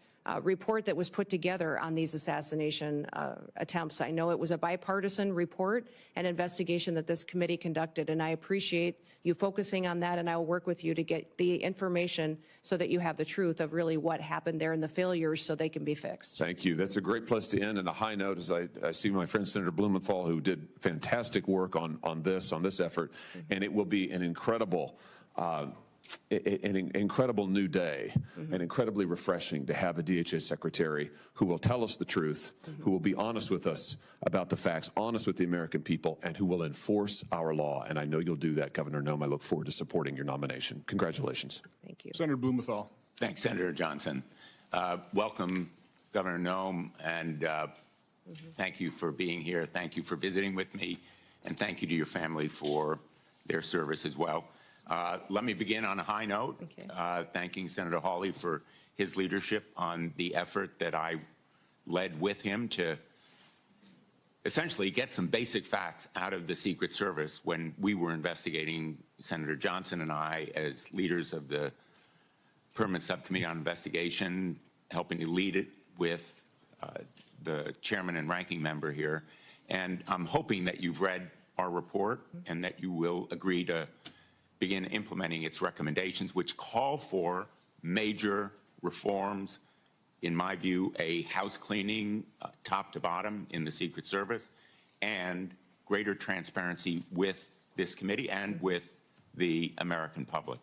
report that was put together on these assassination attempts. I know it was a bipartisan report and investigation that this committee conducted, and I appreciate you focusing on that, and I will work with you to get the information so that you have the truth of really what happened there and the failures so they can be fixed. Thank you. That's a great place to end. And a high note, as I see my friend Senator Blumenthal, who did fantastic work on this effort, and it will be an incredible an incredible new day, and incredibly refreshing to have a DHS secretary who will tell us the truth, who will be honest with us about the facts, honest with the American people, and who will enforce our law. And I know you'll do that, Governor Noem. I look forward to supporting your nomination. Congratulations. Thank you. Senator Blumenthal. Thanks, Senator Johnson. Welcome, Governor Noem, and thank you for being here. Thank you for visiting with me, and thank you to your family for their service as well. Let me begin on a high note, thanking Senator Hawley for his leadership on the effort that I led with him to essentially get some basic facts out of the Secret Service when we were investigating, Senator Johnson and I, as leaders of the Permanent Subcommittee on Investigation, helping to lead it with the chairman and ranking member here. And I'm hoping that you've read our report and that you will agree to begin implementing its recommendations, which call for major reforms, in my view, a house cleaning top to bottom in the Secret Service, and greater transparency with this committee and with the American public.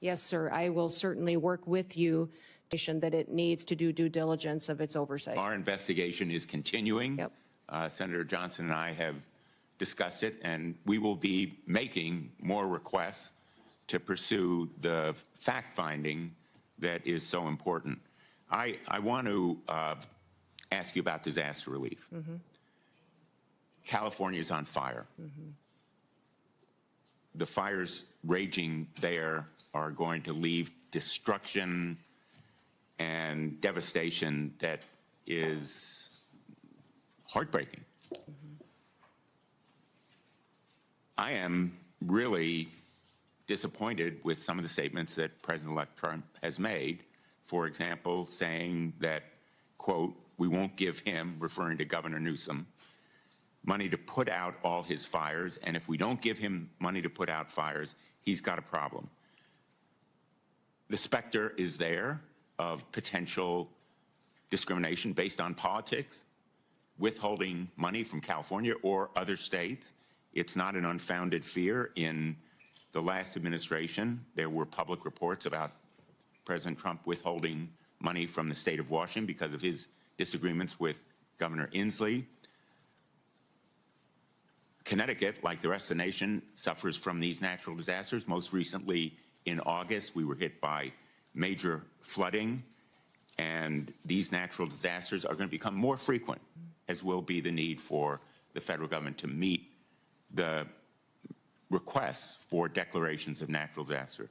Yes, sir. I will certainly work with you that it needs to do due diligence of its oversight. Our investigation is continuing. Yep. Senator Johnson and I have discussed it, and we will be making more requests to pursue the fact-finding that is so important. I want to ask you about disaster relief. California is on fire. The fires raging there are going to leave destruction and devastation that is heartbreaking. I am really disappointed with some of the statements that President-elect Trump has made. For example, saying that, quote, we won't give him, referring to Governor Newsom, money to put out all his fires, and if we don't give him money to put out fires, he's got a problem. The specter is there of potential discrimination based on politics, withholding money from California or other states. It's not an unfounded fear. In the last administration, there were public reports about President Trump withholding money from the state of Washington because of his disagreements with Governor Inslee. Connecticut, like the rest of the nation, suffers from these natural disasters. Most recently, in August, we were hit by major flooding, and these natural disasters are going to become more frequent, as will be the need for the federal government to meet the requests for declarations of natural disaster.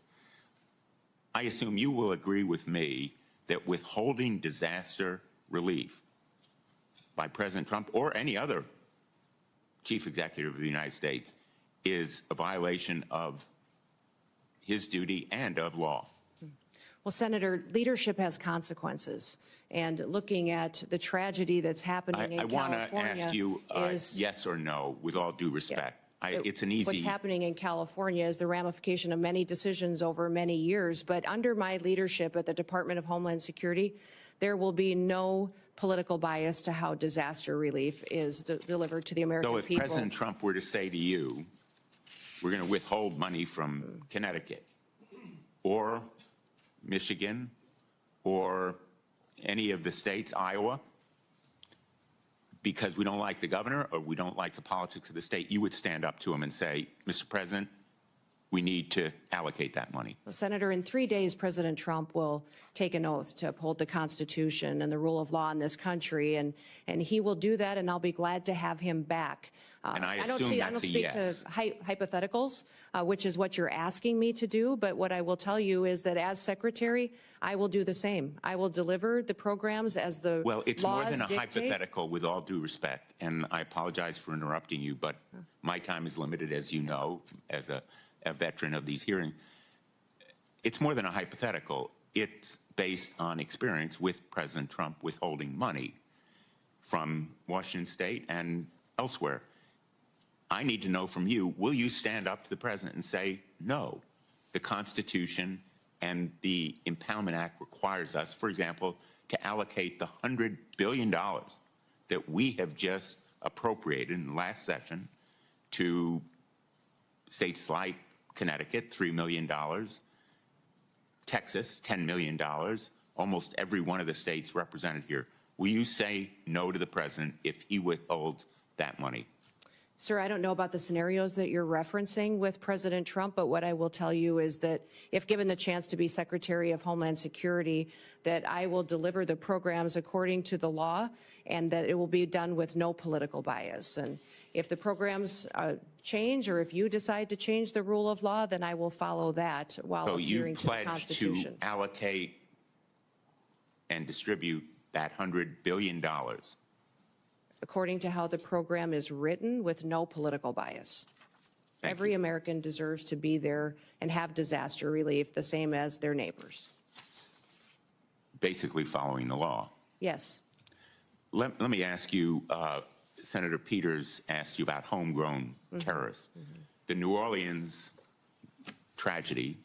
I assume you will agree with me that withholding disaster relief by President Trump or any other chief executive of the United States is a violation of his duty and of law. Well, Senator, leadership has consequences. And looking at the tragedy that's happening in I want to California ask you yes or no, with all due respect. It's an easy... What's happening in California is the ramification of many decisions over many years. But under my leadership at the Department of Homeland Security, there will be no political bias to how disaster relief is delivered to the American people. So if President Trump were to say to you, we're going to withhold money from Connecticut or Michigan or any of the states, Iowa, because we don't like the governor or we don't like the politics of the state, you would stand up to him and say, Mr. President, we need to allocate that money. Well, Senator, in 3 days, President Trump will take an oath to uphold the Constitution and the rule of law in this country, and he will do that, and I'll be glad to have him back. And I don't assume that's a speak yes. to hypotheticals, which is what you're asking me to do, but what I will tell you is that as Secretary, I will do the same. I will deliver the programs as the Well, it's laws more than a dictate. hypothetical, with all due respect, and I apologize for interrupting you, but my time is limited, as you know, as a veteran of these hearings. It's more than a hypothetical. It's based on experience with President Trump withholding money from Washington State and elsewhere. I need to know from you, will you stand up to the President and say, no, the Constitution and the Impoundment Act requires us, for example, to allocate the $100 billion that we have just appropriated in the last session to states like Connecticut, $3 million, Texas, $10 million, almost every one of the states represented here. Will you say no to the President if he withholds that money? Sir, I don't know about the scenarios that you're referencing with President Trump, but what I will tell you is that if given the chance to be Secretary of Homeland Security, that I will deliver the programs according to the law and that it will be done with no political bias. And if the programs change or if you decide to change the rule of law, then I will follow that while adhering to the Constitution. So you pledge to allocate and distribute that $100 billion according to how the program is written, with no political bias. Every American deserves to be there and have disaster relief the same as their neighbors. Basically following the law. Yes. Let me ask you, Senator Peters asked you about homegrown terrorists. The New Orleans tragedy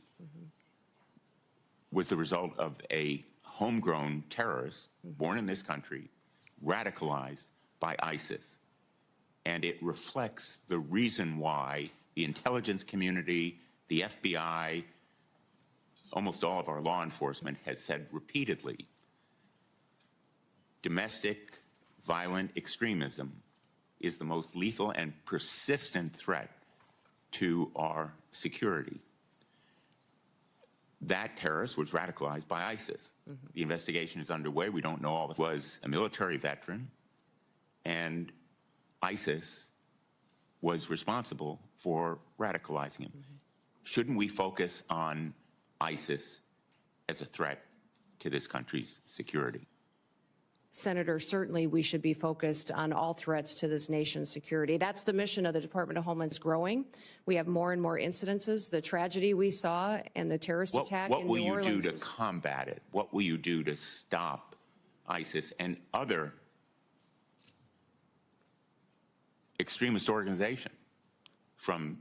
was the result of a homegrown terrorist born in this country, radicalized by ISIS. And it reflects the reason why the intelligence community, the FBI, almost all of our law enforcement has said repeatedly, domestic violent extremism is the most lethal and persistent threat to our security. That terrorist was radicalized by ISIS. The investigation is underway. We don't know all. It was a military veteran, and ISIS was responsible for radicalizing him. Shouldn't we focus on ISIS as a threat to this country's security? Senator, certainly we should be focused on all threats to this nation's security. That's the mission of the Department of Homeland Security. Growing. We have more and more incidences. The tragedy we saw and the terrorist attack in New Orleans. What will you do to combat it? What will you do to stop ISIS and other extremist organizations from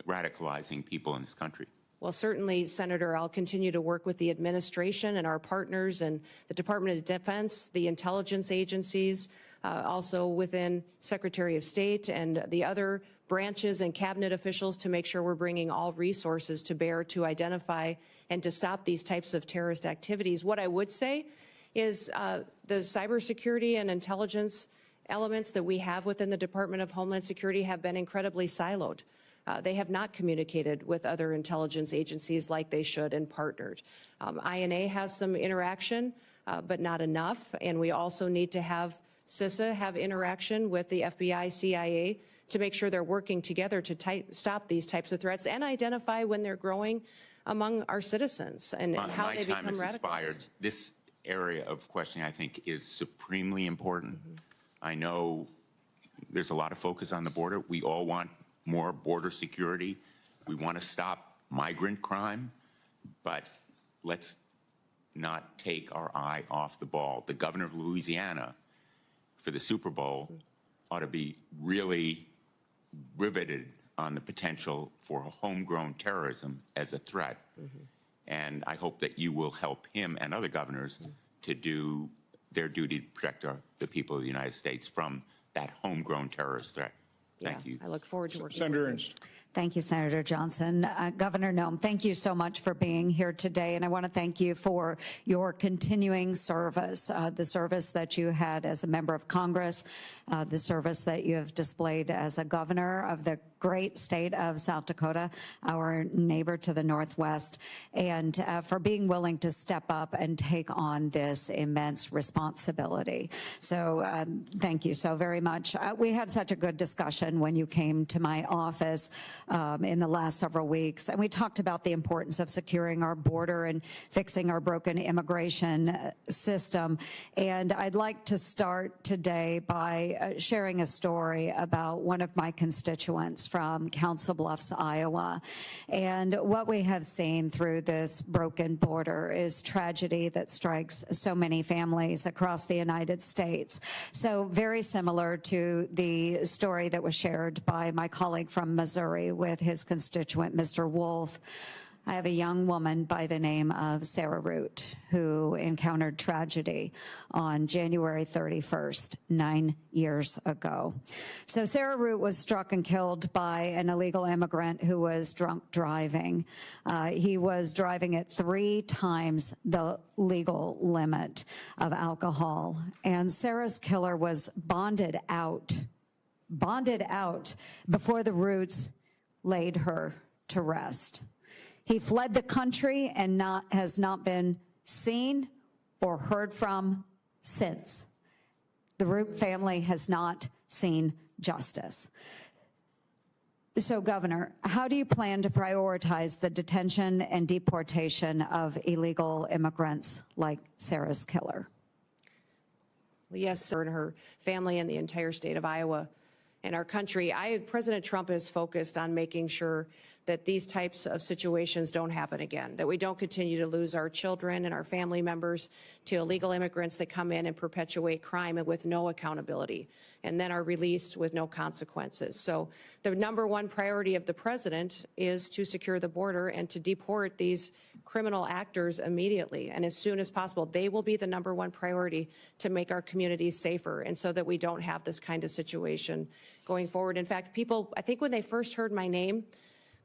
radicalizing people in this country? Well, certainly, Senator, I'll continue to work with the administration and our partners and the Department of Defense, the intelligence agencies, also within Secretary of State and the other branches and cabinet officials to make sure we're bringing all resources to bear to identify and to stop these types of terrorist activities. What I would say is the cybersecurity and intelligence elements that we have within the Department of Homeland Security have been incredibly siloed. They have not communicated with other intelligence agencies like they should and partnered. INA has some interaction, but not enough. And we also need to have CISA have interaction with the FBI, CIA to make sure they're working together to stop these types of threats and identify when they're growing among our citizens and how they become radicalized. Expired. This area of questioning, I think, is supremely important. I know there's a lot of focus on the border. We all want more border security. We want to stop migrant crime, but let's not take our eye off the ball. The governor of Louisiana for the Super Bowl ought to be really riveted on the potential for homegrown terrorism as a threat. And I hope that you will help him and other governors to do their duty to protect the people of the United States from that homegrown terrorist threat. Thank you. I look forward to working Senator with you. Ernst. Thank you, Senator Johnson. Governor Noem, thank you so much for being here today. And I want to thank you for your continuing service, the service that you had as a member of Congress, the service that you have displayed as a governor of the great state of South Dakota, our neighbor to the northwest, and for being willing to step up and take on this immense responsibility. So thank you so very much. We had such a good discussion when you came to my office in the last several weeks, and we talked about the importance of securing our border and fixing our broken immigration system. And I'd like to start today by sharing a story about one of my constituents from Council Bluffs, Iowa. And what we have seen through this broken border is tragedy that strikes so many families across the United States. So very similar to the story that was shared by my colleague from Missouri with his constituent, Mr. Wolf. I have a young woman by the name of Sarah Root who encountered tragedy on January 31st, 9 years ago. So Sarah Root was struck and killed by an illegal immigrant who was drunk driving. He was driving at 3 times the legal limit of alcohol. And Sarah's killer was bonded out before the Roots laid her to rest. He fled the country and has not been seen or heard from since. The Root family has not seen justice. So, Governor, how do you plan to prioritize the detention and deportation of illegal immigrants like Sarah's killer? Well, yes, her and her family and the entire state of Iowa and our country. President Trump is focused on making sure that these types of situations don't happen again, that we don't continue to lose our children and our family members to illegal immigrants that come in and perpetuate crime and with no accountability, and then are released with no consequences. So the number one priority of the president is to secure the border and to deport these criminal actors immediately and as soon as possible. They will be the number one priority to make our communities safer and so that we don't have this kind of situation going forward. In fact, people, I think when they first heard my name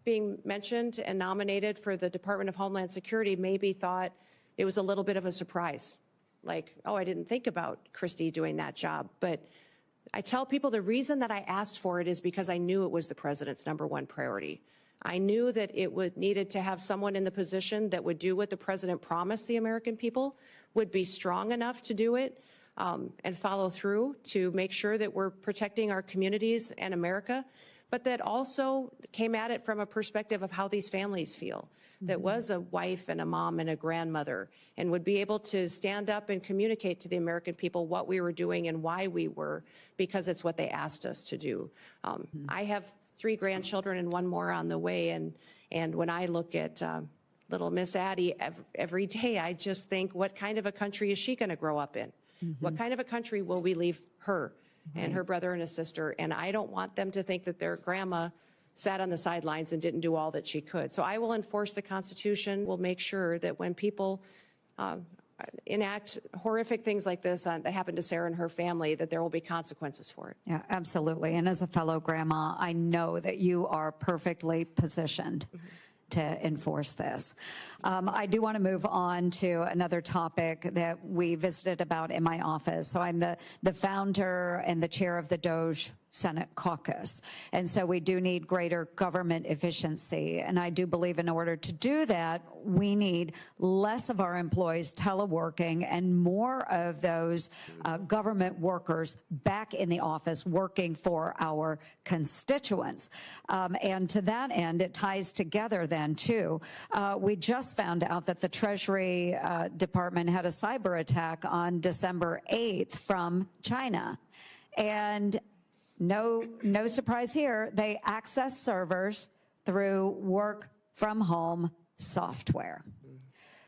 being mentioned and nominated for the Department of Homeland Security, maybe thought it was a little bit of a surprise. Like, oh, I didn't think about Kristi doing that job. But I tell people the reason that I asked for it is because I knew it was the president's number one priority. I knew that it needed to have someone in the position that would do what the president promised the American people, would be strong enough to do it, and follow through to make sure that we're protecting our communities and America, but that also came at it from a perspective of how these families feel, that was a wife and a mom and a grandmother, and would be able to stand up and communicate to the American people what we were doing and why we were, because it's what they asked us to do. I have 3 grandchildren and 1 more on the way, and when I look at little Miss Addie every day, I just think, what kind of a country is she going to grow up in? What kind of a country will we leave her and her brother and his sister? And I don't want them to think that their grandma sat on the sidelines and didn't do all that she could. So I will enforce the Constitution. We'll make sure that when people enact horrific things like this that happened to Sarah and her family, that there will be consequences for it. Yeah, absolutely. And as a fellow grandma, I know that you are perfectly positioned to enforce this. I do want to move on to another topic that we visited about in my office. So I'm the founder and the chair of the DOJ Senate caucus. And so we do need greater government efficiency. And I do believe in order to do that, we need less of our employees teleworking and more of those government workers back in the office working for our constituents. And to that end, it ties together then too. We just found out that the Treasury Department had a cyber attack on December 8th from China. And no surprise here, they access servers through work from home software.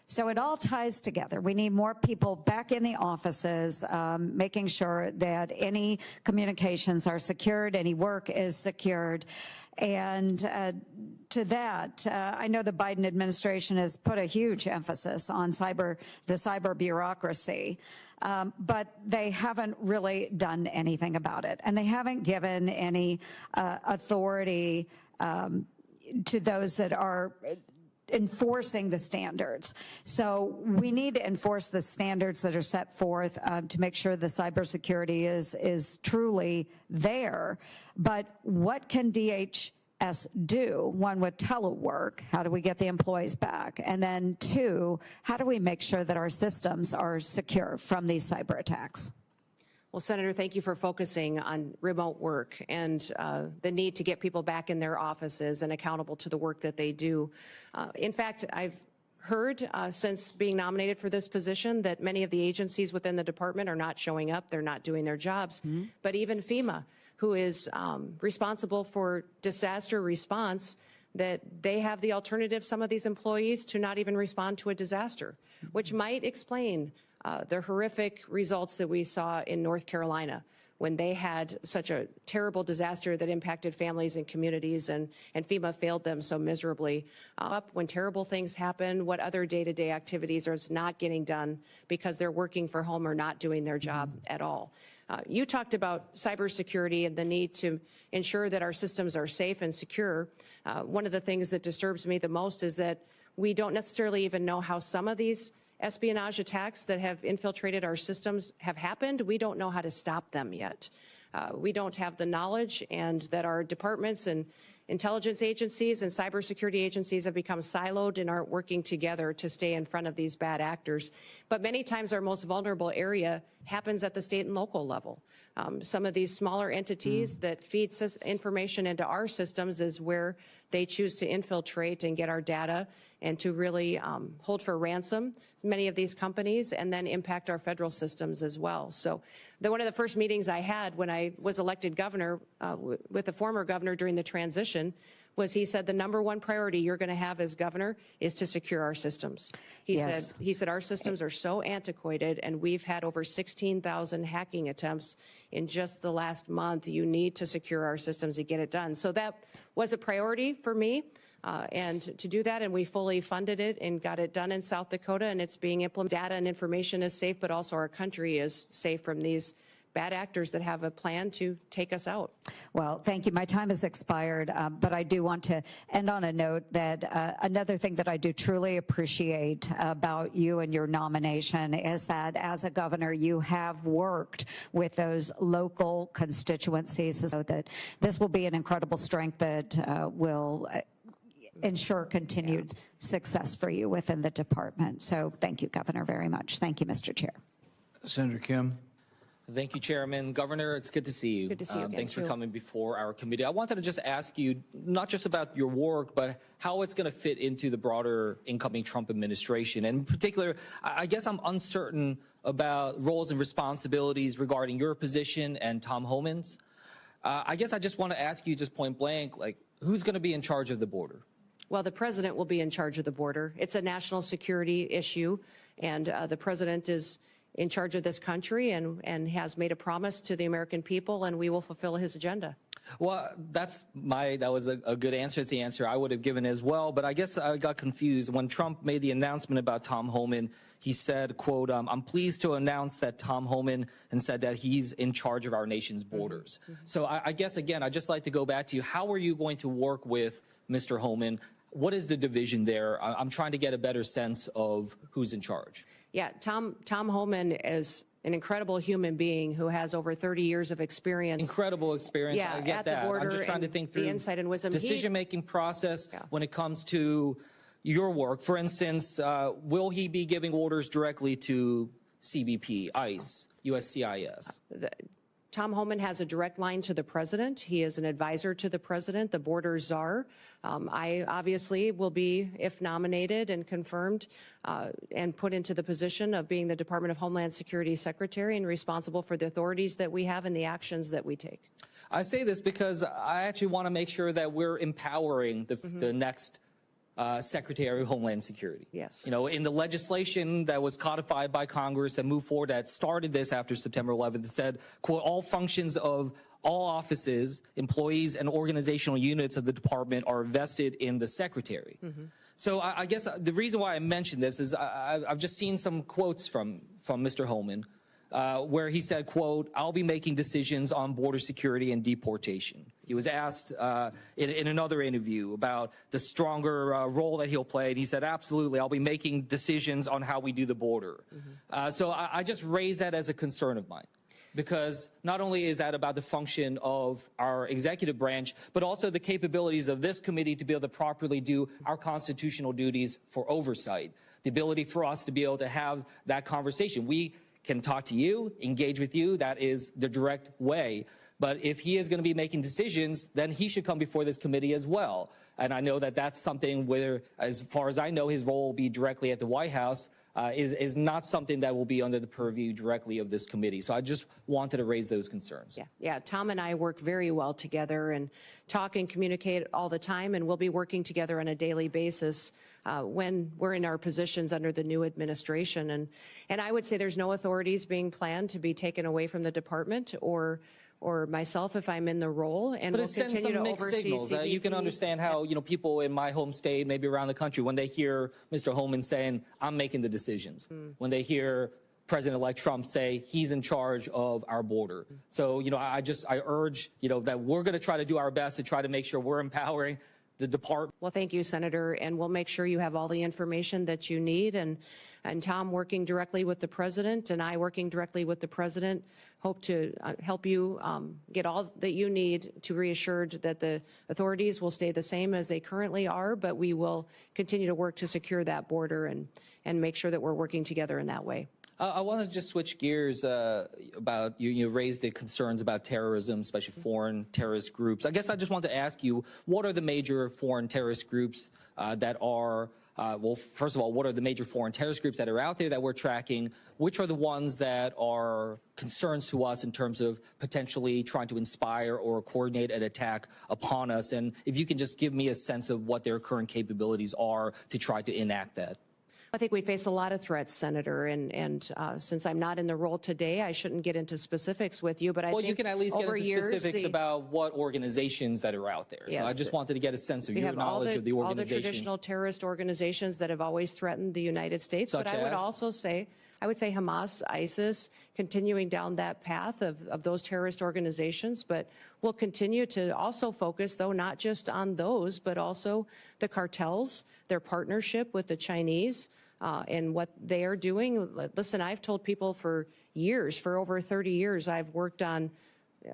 So it all ties together. We need more people back in the offices, making sure that any communications are secured, any work is secured. And to that, I know the Biden administration has put a huge emphasis on the cyber bureaucracy, but they haven't really done anything about it. And they haven't given any authority to those that are enforcing the standards. So we need to enforce the standards that are set forth to make sure the cybersecurity is truly there. But what can DHS do? One, with telework, how do we get the employees back? And then two, how do we make sure that our systems are secure from these cyber attacks? Well, Senator, thank you for focusing on remote work and the need to get people back in their offices and accountable to the work that they do. In fact, I've heard since being nominated for this position that many of the agencies within the department are not showing up. They're not doing their jobs. But even FEMA, who is responsible for disaster response, that they have the alternative, some of these employees, to not even respond to a disaster, which might explain the horrific results that we saw in North Carolina when they had such a terrible disaster that impacted families and communities, and FEMA failed them so miserably. When terrible things happen, what other day-to-day activities are not getting done because they're working for home or not doing their job at all. You talked about cybersecurity and the need to ensure that our systems are safe and secure. One of the things that disturbs me the most is that we don't necessarily even know how some of these espionage attacks that have infiltrated our systems have happened. We don't know how to stop them yet. We don't have the knowledge, and that our departments and intelligence agencies and cybersecurity agencies have become siloed and aren't working together to stay in front of these bad actors. But many times our most vulnerable area happens at the state and local level. Some of these smaller entities that feed information into our systems is where they choose to infiltrate and get our data and to really hold for ransom many of these companies and then impact our federal systems as well. So one of the first meetings I had when I was elected governor with the former governor during the transition was he said the #1 priority you're going to have as governor is to secure our systems. He said our systems are so antiquated, and we've had over 16,000 hacking attempts in just the last month. You need to secure our systems to get it done. So that was a priority for me. And to do that, and we fully funded it and got it done in South Dakota, and it's being implemented. Data and information is safe, but also our country is safe from these bad actors that have a plan to take us out. Well, thank you. My time has expired, but I do want to end on a note that another thing that I do truly appreciate about you and your nomination is that as a governor, you have worked with those local constituencies, so that this will be an incredible strength that will ensure continued success for you within the department. So thank you, Governor, very much. Thank you, Mr. Chair. Senator Kim. Thank you, Chairman. Governor, it's good to see you. Good to see you again, thanks for too. coming before our committee. I wanted to just ask you, not just about your work, but how it's going to fit into the broader incoming Trump administration. And in particular, I guess I'm uncertain about roles and responsibilities regarding your position and Tom Homan's. I guess I just want to ask you just point blank, like, who's going to be in charge of the border? Well, the president will be in charge of the border. It's a national security issue, and the president is in charge of this country and has made a promise to the American people, and we will fulfill his agenda. Well, that was a good answer. It's the answer I would have given as well. But I guess I got confused. When Trump made the announcement about Tom Homan, he said, quote, I'm pleased to announce that Tom Homan, and said that he's in charge of our nation's borders. So I guess, again, I'd just like to go back to you. How are you going to work with Mr. Homan? What is the division there? I'm trying to get a better sense of who's in charge. Yeah, Tom Homan is an incredible human being who has over 30 years of experience. Incredible experience. Yeah, I get at that. the border I'm just trying to think through the insight and wisdom. Decision-making process when it comes to your work. For instance, will he be giving orders directly to CBP, ICE, USCIS? Tom Homan has a direct line to the president. He is an advisor to the president, the border czar. I obviously will be, if nominated and confirmed, and put into the position of being the Department of Homeland Security Secretary and responsible for the authorities that we have and the actions that we take. I say this because I actually want to make sure that we're empowering the next Secretary of Homeland Security. Yes. You know, in the legislation that was codified by Congress and moved forward that started this after September 11th, it said, quote, all functions of all offices, employees, and organizational units of the department are vested in the Secretary. So I guess the reason why I mentioned this is I've just seen some quotes from Mr. Homan where he said, quote, I'll be making decisions on border security and deportation. He was asked in another interview about the stronger role that he'll play, and he said, absolutely, I'll be making decisions on how we do the border. So I just raise that as a concern of mine, because not only is that about the function of our executive branch, but also the capabilities of this committee to be able to properly do our constitutional duties for oversight, the ability for us to be able to have that conversation. We can talk to you, engage with you. That is the direct way. But if he is going to be making decisions, then he should come before this committee as well. And I know that that's something where, as far as I know, his role will be directly at the White House, is not something that will be under the purview directly of this committee. So I just wanted to raise those concerns. Yeah, Tom and I work very well together and talk and communicate all the time, and we'll be working together on a daily basis when we're in our positions under the new administration. And I would say there's no authorities being planned to be taken away from the department or myself if I'm in the role, and but we'll it sends continue some to mixed oversee signals. CBP. You can understand how people in my home state, maybe around the country, when they hear Mr. Homan saying, I'm making the decisions, when they hear President-elect Trump say he's in charge of our border. So, I urge, that we're going to try to do our best to try to make sure we're empowering the department. Well, thank you, Senator, and we'll make sure you have all the information that you need. And Tom working directly with the president and I working directly with the president hope to help you get all that you need to reassured that the authorities will stay the same as they currently are, but we will continue to work to secure that border and make sure that we're working together in that way. I want to just switch gears about you raised the concerns about terrorism, especially foreign terrorist groups. I guess I just want to ask you, what are the major foreign terrorist groups that are, well, first of all, what are the major foreign terrorist groups that are out there that we're tracking? Which are the ones that are concerns to us in terms of potentially trying to inspire or coordinate an attack upon us? And if you can just give me a sense of what their current capabilities are to try to enact that. I think we face a lot of threats, Senator, and since I'm not in the role today, I shouldn't get into specifics with you, but I think you can at least get into specifics about what organizations that are out there. Yes, so I just wanted to get a sense of your knowledge of the organizations. All the traditional terrorist organizations that have always threatened the United States, but I would also say, Hamas, ISIS, continuing down that path of those terrorist organizations, but we'll continue to also focus, though, not just on those, but also the cartels, their partnership with the Chinese, and what they are doing. Listen, I've told people for years, for over 30 years, I've worked on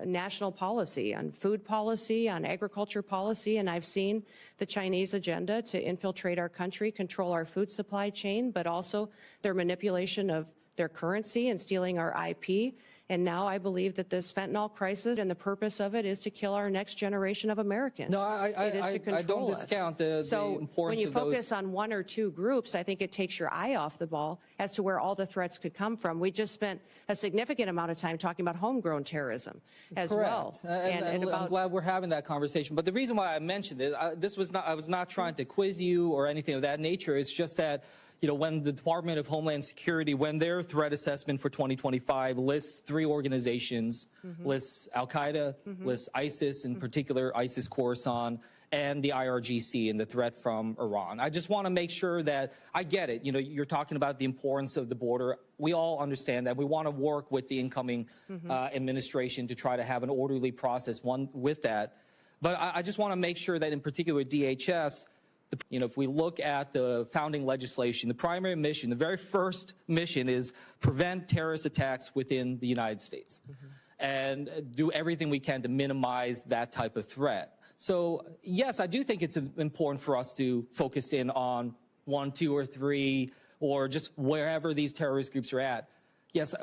national policy, on food policy, on agriculture policy, and I've seen the Chinese agenda to infiltrate our country, control our food supply chain, but also their manipulation of their currency and stealing our IP. And now I believe that this fentanyl crisis and the purpose of it is to kill our next generation of Americans. No, I don't discount the importance of those. When you focus on one or two groups, I think it takes your eye off the ball as to where all the threats could come from. We just spent a significant amount of time talking about homegrown terrorism as well. And I'm glad we're having that conversation. But the reason why I mentioned it, I was not trying to quiz you or anything of that nature. It's just that, when the Department of Homeland Security, when their threat assessment for 2025 lists 3 organizations, lists Al-Qaeda, lists ISIS, in particular ISIS Khorasan, and the IRGC and the threat from Iran. I just want to make sure that I get it. You're talking about the importance of the border. We all understand that. We want to work with the incoming administration to try to have an orderly process with that. But I just want to make sure that in particular DHS, If we look at the founding legislation, the primary mission, the very first mission is prevent terrorist attacks within the United States and do everything we can to minimize that type of threat. So, yes, I do think it's important for us to focus in on 1, 2, or 3, or just wherever these terrorist groups are at. Yes,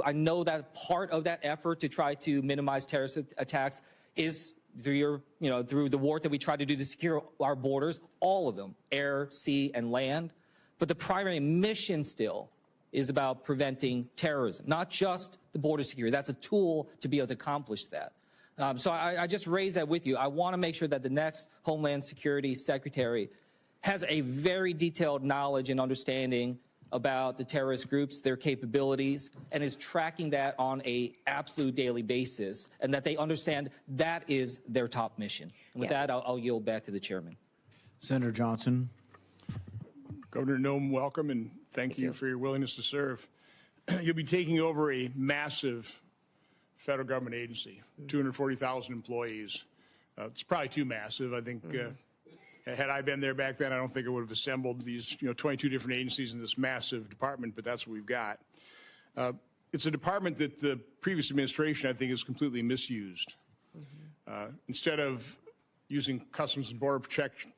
I know that part of that effort to try to minimize terrorist attacks is through through the work that we try to do to secure our borders, all of them, air, sea, and land. But the primary mission still is about preventing terrorism, not just the border security. That's a tool to be able to accomplish that. So I just raise that with you. I want to make sure that the next Homeland Security Secretary has a very detailed knowledge and understanding about the terrorist groups, their capabilities, and is tracking that on an absolute daily basis, and that they understand that is their top mission. And with that, I'll yield back to the chairman. Senator Johnson. Governor Noem, welcome, and thank you for your willingness to serve. You'll be taking over a massive federal government agency, 240,000 employees. It's probably too massive. I think had I been there back then, I don't think I would have assembled these 22 different agencies in this massive department, but that's what we've got. It's a department that the previous administration, I think, has completely misused. Instead of using Customs and Border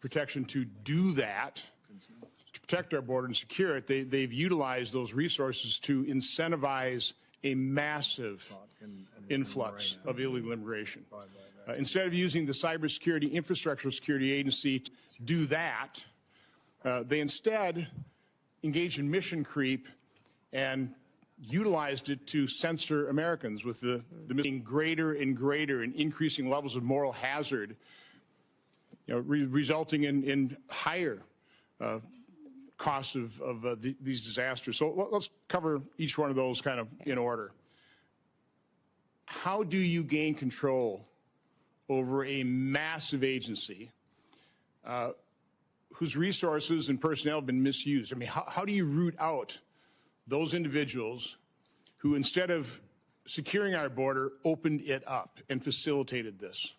Protection to do that, to protect our border and secure it, they've utilized those resources to incentivize a massive influx of illegal immigration. Instead of using the Cybersecurity Infrastructure Security Agency to do that, they instead engaged in mission creep and utilized it to censor Americans with the being greater and greater and increasing levels of moral hazard, resulting in higher costs of these disasters. So let's cover each one of those kind of in order. How do you gain control over a massive agency whose resources and personnel have been misused? I mean, how do you root out those individuals who, instead of securing our border, opened it up and facilitated this?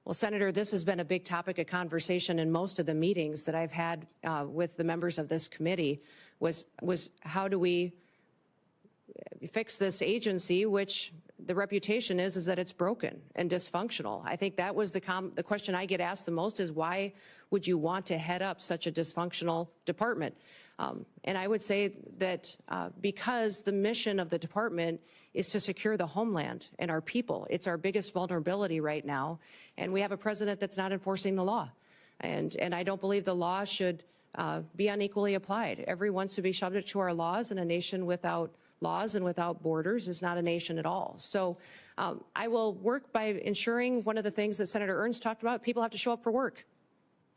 Well, Senator, this has been a big topic of conversation in most of the meetings that I've had with the members of this committee was how do we fix this agency, which the reputation is that it's broken and dysfunctional. I think that was the question I get asked the most is why would you want to head up such a dysfunctional department? And I would say that because the mission of the department is to secure the homeland and our people. It's our biggest vulnerability right now. And we have a president that's not enforcing the law. And I don't believe the law should be unequally applied. Everyone wants to be subject to our laws, and a nation without laws and without borders is not a nation at all. So I will work by ensuring one of the things that Senator Ernst talked about, people have to show up for work.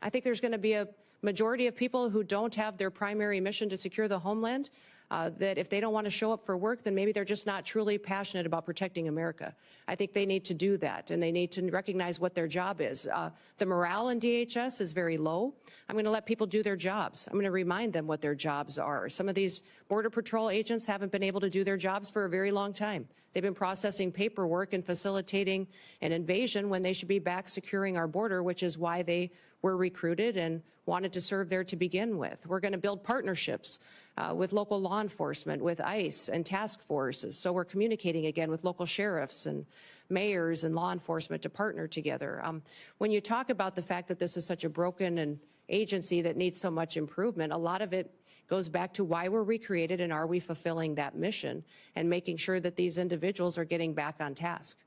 I think there's going to be a majority of people who don't have their primary mission to secure the homeland, that if they don't want to show up for work, then maybe they're just not truly passionate about protecting America. I think they need to do that, and they need to recognize what their job is. The morale in DHS is very low. I'm going to let people do their jobs. I'm going to remind them what their jobs are. Some of these Border Patrol agents haven't been able to do their jobs for a very long time. They've been processing paperwork and facilitating an invasion when they should be back securing our border, which is why they were recruited and wanted to serve there to begin with. We're going to build partnerships with local law enforcement, with ICE and task forces. So we're communicating again with local sheriffs and mayors and law enforcement to partner together. When you talk about the fact that this is such a broken agency that needs so much improvement, a lot of it goes back to why we're recreated and are we fulfilling that mission and making sure that these individuals are getting back on task.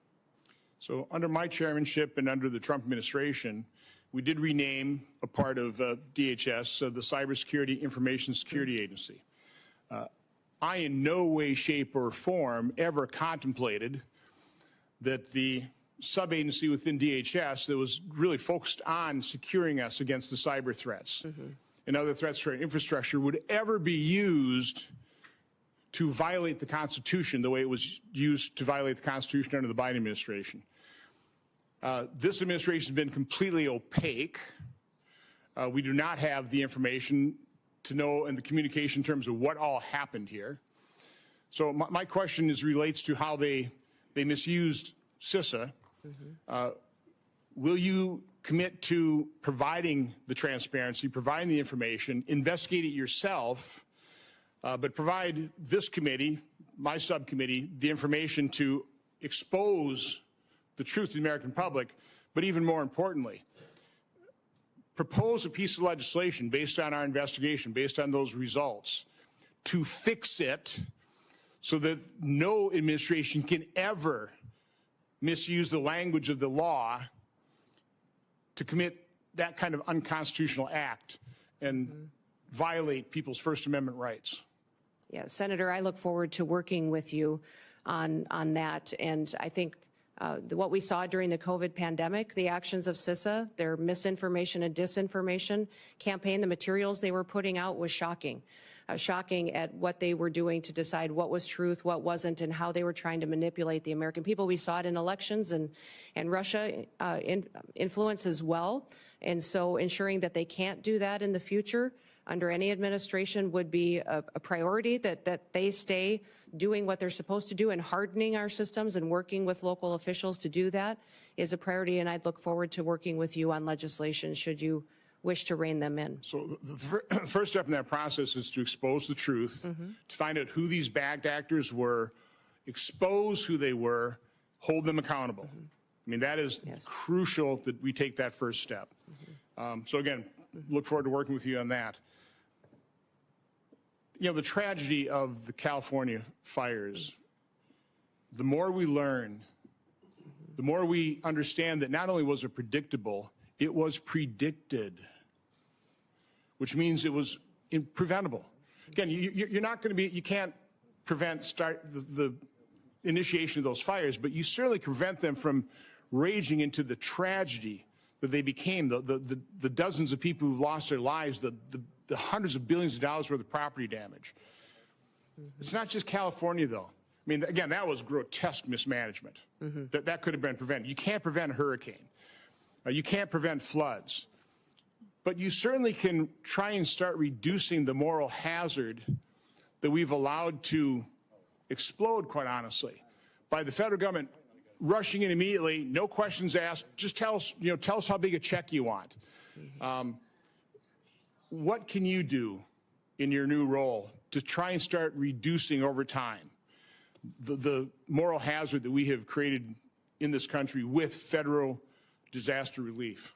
So under my chairmanship and under the Trump administration, we did rename a part of DHS, the Cybersecurity Information Security Agency. I in no way, shape, or form ever contemplated that the sub-agency within DHS that was really focused on securing us against the cyber threats and other threats to our infrastructure would ever be used to violate the Constitution the way it was used to violate the Constitution under the Biden administration. This administration has been completely opaque. We do not have the information to know and the communication in terms of what all happened here. So my question relates to how they misused CISA. Will you commit to providing the transparency, providing the information, investigate it yourself, but provide this committee, my subcommittee, the information to expose the truth to the American public, but even more importantly, propose a piece of legislation based on our investigation, based on those results, to fix it so that no administration can ever misuse the language of the law to commit that kind of unconstitutional act and violate people's First Amendment rights. Yeah, Senator, I look forward to working with you on that. And I think what we saw during the COVID pandemic, the actions of CISA, their misinformation and disinformation campaign, the materials they were putting out was shocking. Shocking at what they were doing to decide what was truth, what wasn't, and how they were trying to manipulate the American people. We saw it in elections, and Russia influence as well. And so ensuring that they can't do that in the future under any administration would be a priority, that they stay doing what they're supposed to do, and hardening our systems and working with local officials to do that is a priority. And I'd look forward to working with you on legislation should you wish to rein them in. So the first step in that process is to expose the truth, to find out who these bad actors were, expose who they were, hold them accountable. I mean, that is crucial that we take that first step. So again, look forward to working with you on that. You know, the tragedy of the California fires, the more we learn, the more we understand that not only was it predictable, it was predicted, which means it was preventable. Again, you're not going to be, you can't prevent the initiation of those fires, but you certainly can prevent them from raging into the tragedy that they became, the dozens of people who've lost their lives, the hundreds of billions of dollars worth of property damage. It's not just California, though. I mean, again, that was grotesque mismanagement. That could have been prevented. You can't prevent a hurricane. You can't prevent floods. But you certainly can try and start reducing the moral hazard that we've allowed to explode, quite honestly, by the federal government rushing in immediately, no questions asked, just tell us how big a check you want. What can you do in your new role to try and start reducing over time the moral hazard that we have created in this country with federal disaster relief?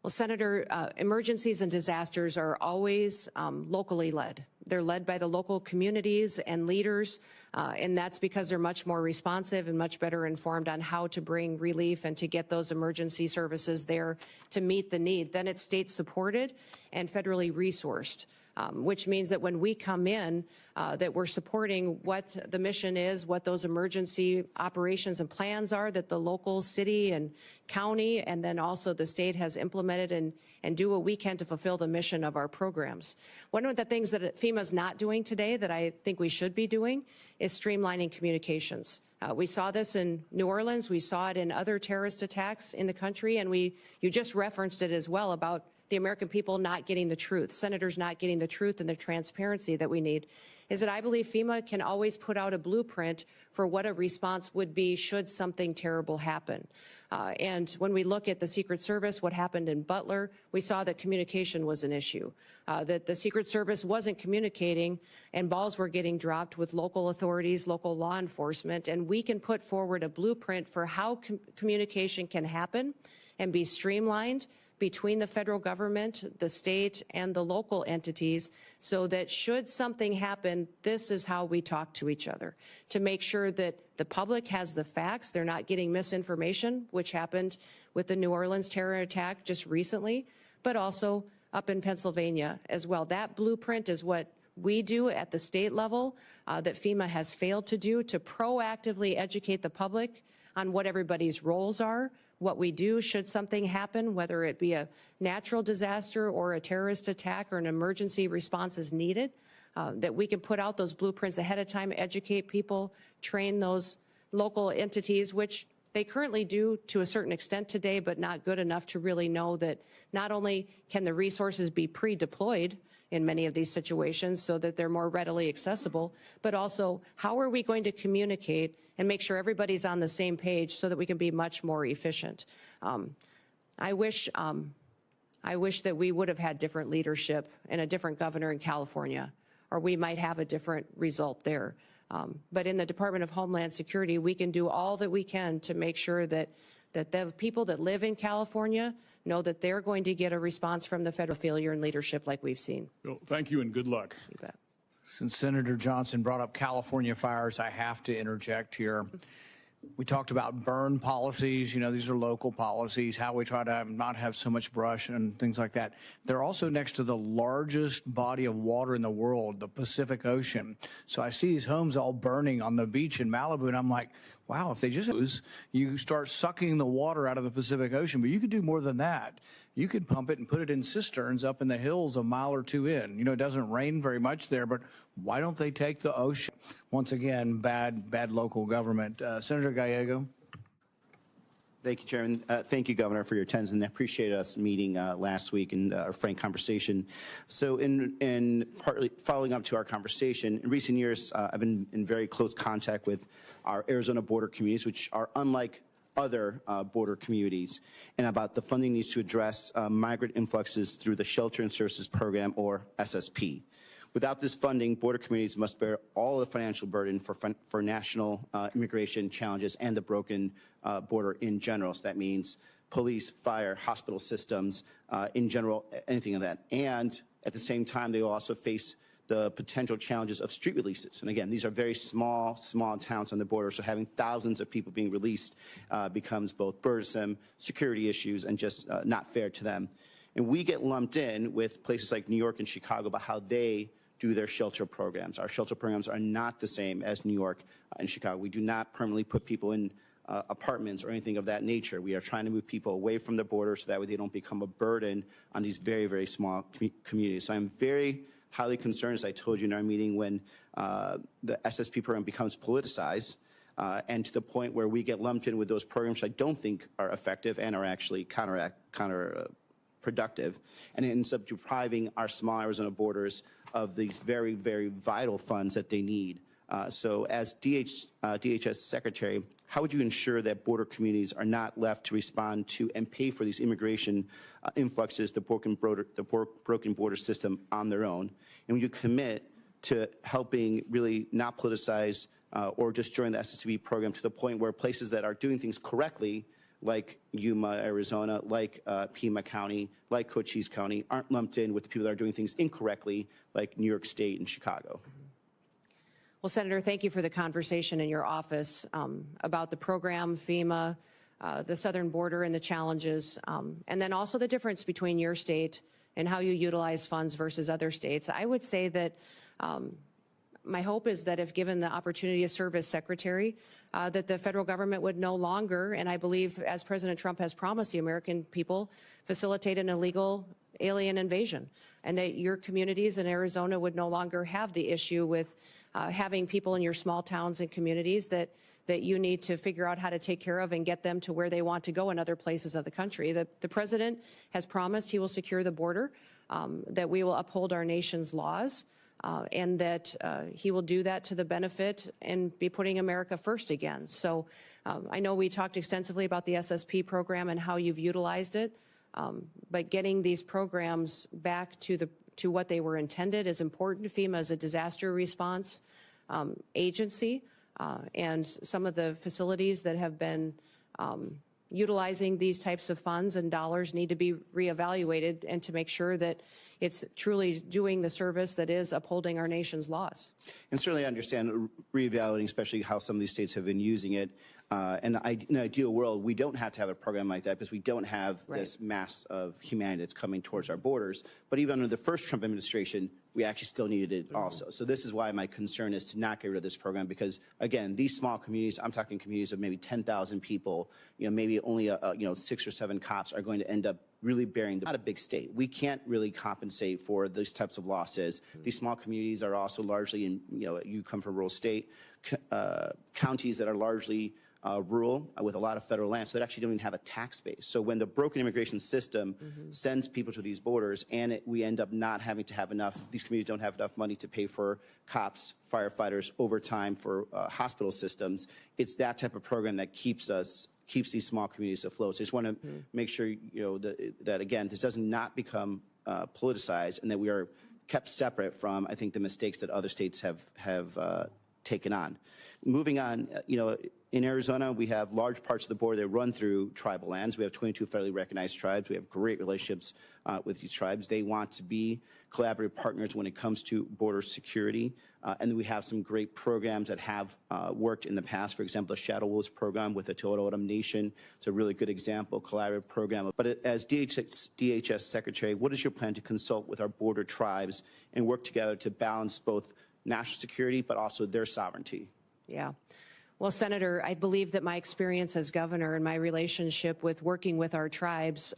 Well, Senator, emergencies and disasters are always locally led. They're led by the local communities and leaders, and that's because they're much more responsive and much better informed on how to bring relief and to get those emergency services there to meet the need. Then it's state supported and federally resourced. Which means that when we come in, that we're supporting what the mission is, what those emergency operations and plans are that the local city and county and then also the state has implemented and do what we can to fulfill the mission of our programs. One of the things that FEMA is not doing today that I think we should be doing is streamlining communications. We saw this in New Orleans. We saw it in other terrorist attacks in the country. And you just referenced it as well about the American people not getting the truth, senators not getting the truth and the transparency that we need, is that I believe FEMA can always put out a blueprint for what a response would be should something terrible happen. And when we look at the Secret Service, what happened in Butler, we saw that communication was an issue, that the Secret Service wasn't communicating and balls were getting dropped with local authorities, local law enforcement, and we can put forward a blueprint for how communication can happen and be streamlined between the federal government, the state, and the local entities, so that should something happen, this is how we talk to each other, to make sure that the public has the facts, they're not getting misinformation, which happened with the New Orleans terror attack just recently, but also up in Pennsylvania as well. That blueprint is what we do at the state level that FEMA has failed to do, to proactively educate the public on what everybody's roles are, what we do should something happen, whether it be a natural disaster or a terrorist attack or an emergency response is needed, that we can put out those blueprints ahead of time, educate people, train those local entities, which they currently do to a certain extent today, but not good enough to really know that not only can the resources be pre-deployed in many of these situations so that they're more readily accessible, but also how are we going to communicate and make sure everybody's on the same page so that we can be much more efficient. I wish that we would have had different leadership and a different governor in California, or we might have a different result there. But in the Department of Homeland Security, we can do all that we can to make sure that the people that live in California know that they're going to get a response from the federal failure and leadership like we've seen. Well, thank you and good luck. You bet. Since Senator Johnson brought up California fires, I have to interject here. We talked about burn policies. You know, these are local policies, how we try to not have so much brush and things like that. They're also next to the largest body of water in the world, the Pacific Ocean. So I see these homes all burning on the beach in Malibu, and I'm like, wow, if they just, you start sucking the water out of the Pacific Ocean, but you could do more than that. You could pump it and put it in cisterns up in the hills a mile or two in. You know, it doesn't rain very much there, but why don't they take the ocean? Once again, bad local government. Senator Gallego. Thank you, Chairman. Thank you, Governor, for your attendance, and I appreciate us meeting last week and our frank conversation. So in partly following up to our conversation, in recent years, I've been in very close contact with our Arizona border communities, which are unlike other border communities, and about the funding needs to address migrant influxes through the Shelter and Services Program, or SSP. Without this funding, border communities must bear all the financial burden for national immigration challenges and the broken border in general. So that means police, fire, hospital systems, in general, anything of that. And at the same time, they will also face the potential challenges of street releases. And again, these are very small towns on the border, so having thousands of people being released becomes both burdensome, security issues, and just not fair to them. And we get lumped in with places like New York and Chicago about how they do their shelter programs. Our shelter programs are not the same as New York and Chicago. We do not permanently put people in apartments or anything of that nature. We are trying to move people away from the border so that way they don't become a burden on these very, very small communities. So I'm very highly concerned, as I told you in our meeting, when the SSP program becomes politicized and to the point where we get lumped in with those programs I don't think are effective and are actually counterproductive, and it ends up depriving our small Arizona borders of these very, very vital funds that they need. So as DHS Secretary, how would you ensure that border communities are not left to respond to and pay for these immigration influxes, the broken border system on their own? And would you commit to helping really not politicize or destroying the SSB program to the point where places that are doing things correctly, like Yuma, Arizona, like Pima County, like Cochise County, aren't lumped in with the people that are doing things incorrectly, like New York State and Chicago? Well, Senator, thank you for the conversation in your office about the program, FEMA, the southern border and the challenges, and then also the difference between your state and how you utilize funds versus other states. I would say that my hope is that if given the opportunity to serve as secretary, that the federal government would no longer, and I believe as President Trump has promised the American people, facilitate an illegal alien invasion, and that your communities in Arizona would no longer have the issue with having people in your small towns and communities that you need to figure out how to take care of and get them to where they want to go in other places of the country. The president has promised he will secure the border, that we will uphold our nation's laws, and that he will do that to the benefit and be putting America first again. So I know we talked extensively about the SSP program and how you've utilized it, but getting these programs back to what they were intended is important. FEMA is a disaster response agency, and some of the facilities that have been utilizing these types of funds and dollars need to be reevaluated and to make sure that it's truly doing the service that is upholding our nation's laws. And certainly I understand reevaluating, especially how some of these states have been using it. And in an ideal world, we don't have to have a program like that because we don't have this mass of humanity that's coming towards our borders. But even under the first Trump administration, we actually still needed it also. So this is why my concern is to not get rid of this program because, again, these small communities, I'm talking communities of maybe 10,000 people, maybe only 6 or 7 cops are going to end up really bearing not a big state. We can't really compensate for those types of losses. These small communities are also largely in, you come from a rural state, counties that are largely rural with a lot of federal land, so they actually don't even have a tax base. So when the broken immigration system sends people to these borders and we end up not having to have enough, these communities don't have enough money to pay for cops, firefighters, overtime for hospital systems, it's that type of program that keeps us keeps these small communities afloat. So I just want to make sure, you know, that again, this does not become politicized, and that we are kept separate from, I think, the mistakes that other states have taken on. Moving on, you know, in Arizona, we have large parts of the border that run through tribal lands. We have 22 federally recognized tribes. We have great relationships with these tribes. They want to be collaborative partners when it comes to border security. And then we have some great programs that have worked in the past. For example, the Shadow Wolves program with the Tohono O'odham Nation. It's a really good example, collaborative program. But as DHS Secretary, what is your plan to consult with our border tribes and work together to balance both national security but also their sovereignty? Yeah. Well, Senator, I believe that my experience as governor and my relationship with working with our tribes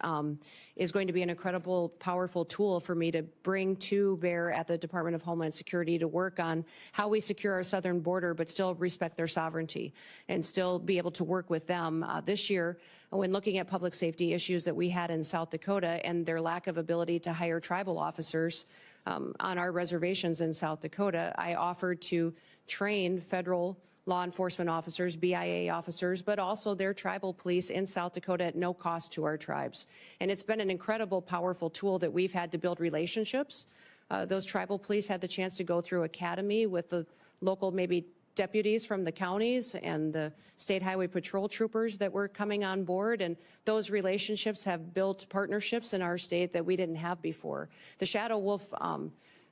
is going to be an incredible, powerful tool for me to bring to bear at the Department of Homeland Security to work on how we secure our southern border, but still respect their sovereignty and still be able to work with them. This year, when looking at public safety issues that we had in South Dakota and their lack of ability to hire tribal officers on our reservations in South Dakota, I offered to train federal law enforcement officers, BIA officers, but also their tribal police in South Dakota at no cost to our tribes. And it's been an incredible, powerful tool that we've had to build relationships. Those tribal police had the chance to go through academy with the local maybe deputies from the counties and the state highway patrol troopers that were coming on board. And those relationships have built partnerships in our state that we didn't have before. The Shadow Wolf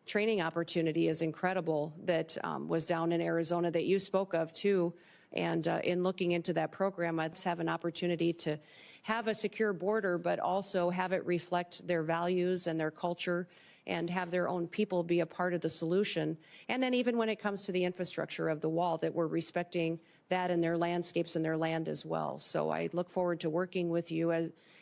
training opportunity is incredible that was down in Arizona that you spoke of too. And in looking into that program, I have an opportunity to have a secure border, but also have it reflect their values and their culture and have their own people be a part of the solution. And then even when it comes to the infrastructure of the wall, that we're respecting that and their landscapes and their land as well. So I look forward to working with you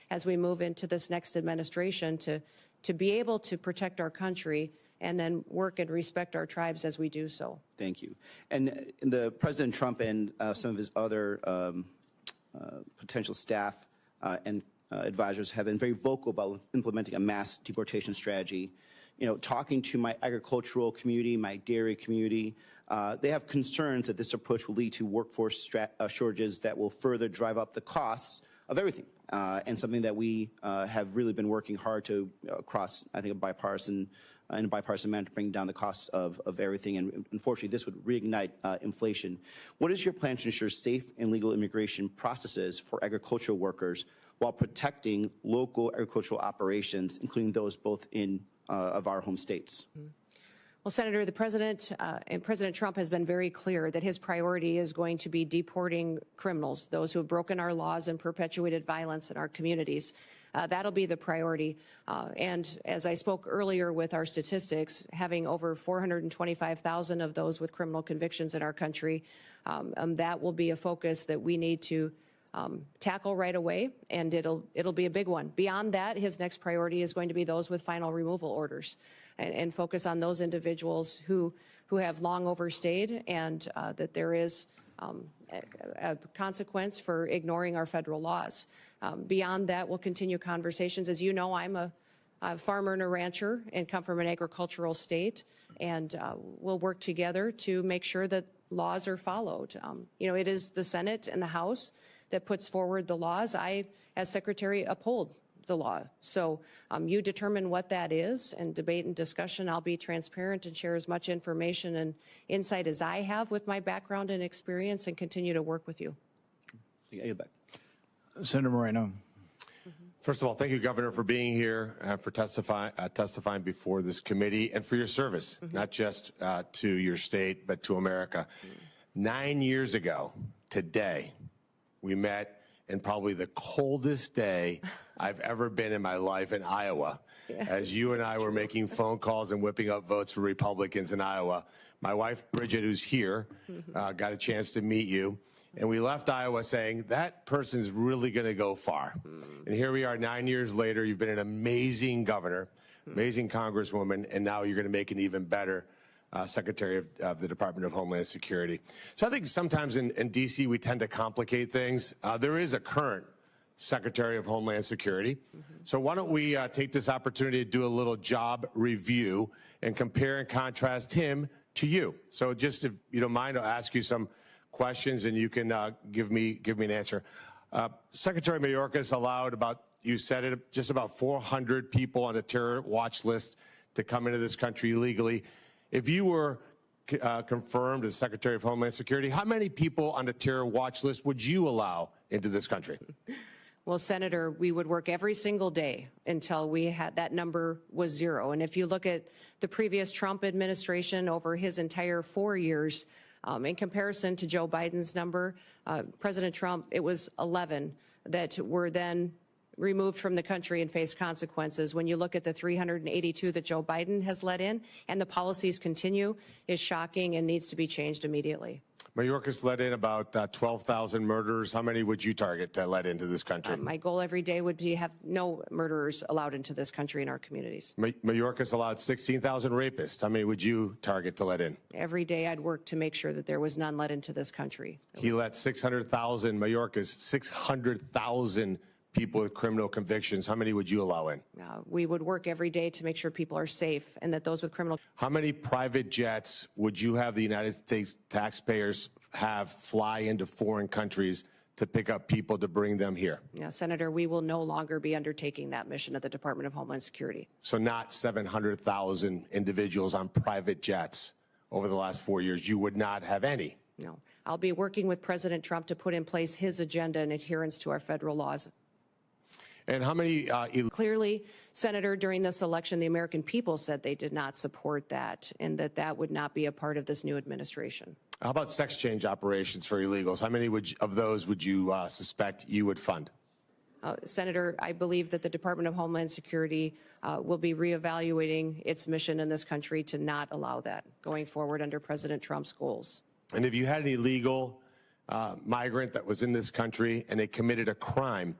as we move into this next administration to be able to protect our country and then work and respect our tribes as we do so. Thank you. And the President Trump and some of his other potential staff and advisors have been very vocal about implementing a mass deportation strategy. You know, talking to my agricultural community, my dairy community, they have concerns that this approach will lead to workforce shortages that will further drive up the costs of everything. And something that we have really been working hard to across, I think, a bipartisan manner to bring down the costs of everything. And unfortunately, this would reignite inflation. What is your plan to ensure safe and legal immigration processes for agricultural workers while protecting local agricultural operations, including those both in of our home states? Well, Senator, the President and President Trump has been very clear that his priority is going to be deporting criminals, those who have broken our laws and perpetuated violence in our communities. That'll be the priority. And as I spoke earlier with our statistics, having over 425,000 of those with criminal convictions in our country, that will be a focus that we need to tackle right away, and it'll be a big one. Beyond that, his next priority is going to be those with final removal orders and focus on those individuals who have long overstayed and that there is a consequence for ignoring our federal laws. Beyond that, we'll continue conversations. As you know, I'm a farmer and a rancher and come from an agricultural state, and we'll work together to make sure that laws are followed. You know, it is the Senate and the House that puts forward the laws. I, as Secretary, uphold the law. So you determine what that is, and debate and discussion. I'll be transparent and share as much information and insight as I have with my background and experience, and continue to work with you. Senator Moreno. First of all, thank you, Governor, for being here, for testifying before this committee, and for your service, not just to your state, but to America. 9 years ago today, we met in probably the coldest day I've ever been in my life in Iowa, as you and I were making phone calls and whipping up votes for Republicans in Iowa. My wife, Bridget, who's here, got a chance to meet you. And we left Iowa saying, that person's really going to go far. And here we are 9 years later. You've been an amazing governor, amazing congresswoman, and now you're going to make an even better Secretary of the Department of Homeland Security. So I think sometimes in D.C. we tend to complicate things. There is a current Secretary of Homeland Security. So why don't we take this opportunity to do a little job review and compare and contrast him to you. So just if you don't mind, I'll ask you some questions and you can give me an answer. Secretary Mayorkas allowed about, you said it, just about 400 people on a terror watch list to come into this country illegally. If you were confirmed as Secretary of Homeland Security, how many people on the terror watch list would you allow into this country? Well, Senator, we would work every single day until we had that number was zero. And if you look at the previous Trump administration over his entire 4 years, in comparison to Joe Biden's number, President Trump, it was 11 that were then removed from the country and face consequences. When you look at the 382 that Joe Biden has let in and the policies continue, is shocking and needs to be changed immediately. Mayorkas let in about 12,000 murderers. How many would you target to let into this country? My goal every day would be to have no murderers allowed into this country and our communities. Mayorkas allowed 16,000 rapists. How many would you target to let in? Every day I'd work to make sure that there was none let into this country. He let 600,000, Mayorkas, 600,000 people with criminal convictions. How many would you allow in? We would work every day to make sure people are safe and that those with criminal. How many private jets would you have the United States taxpayers have fly into foreign countries to pick up people to bring them here? Senator, we will no longer be undertaking that mission at the Department of Homeland Security. So not 700,000 individuals on private jets over the last 4 years. You would not have any. No. I'll be working with President Trump to put in place his agenda in adherence to our federal laws. And how many Clearly, Senator, during this election, the American people said they did not support that and that that would not be a part of this new administration. How about sex change operations for illegals? How many of those would you suspect you would fund? Senator, I believe that the Department of Homeland Security will be reevaluating its mission in this country to not allow that going forward under President Trump's goals. And if you had an illegal migrant that was in this country and they committed a crime,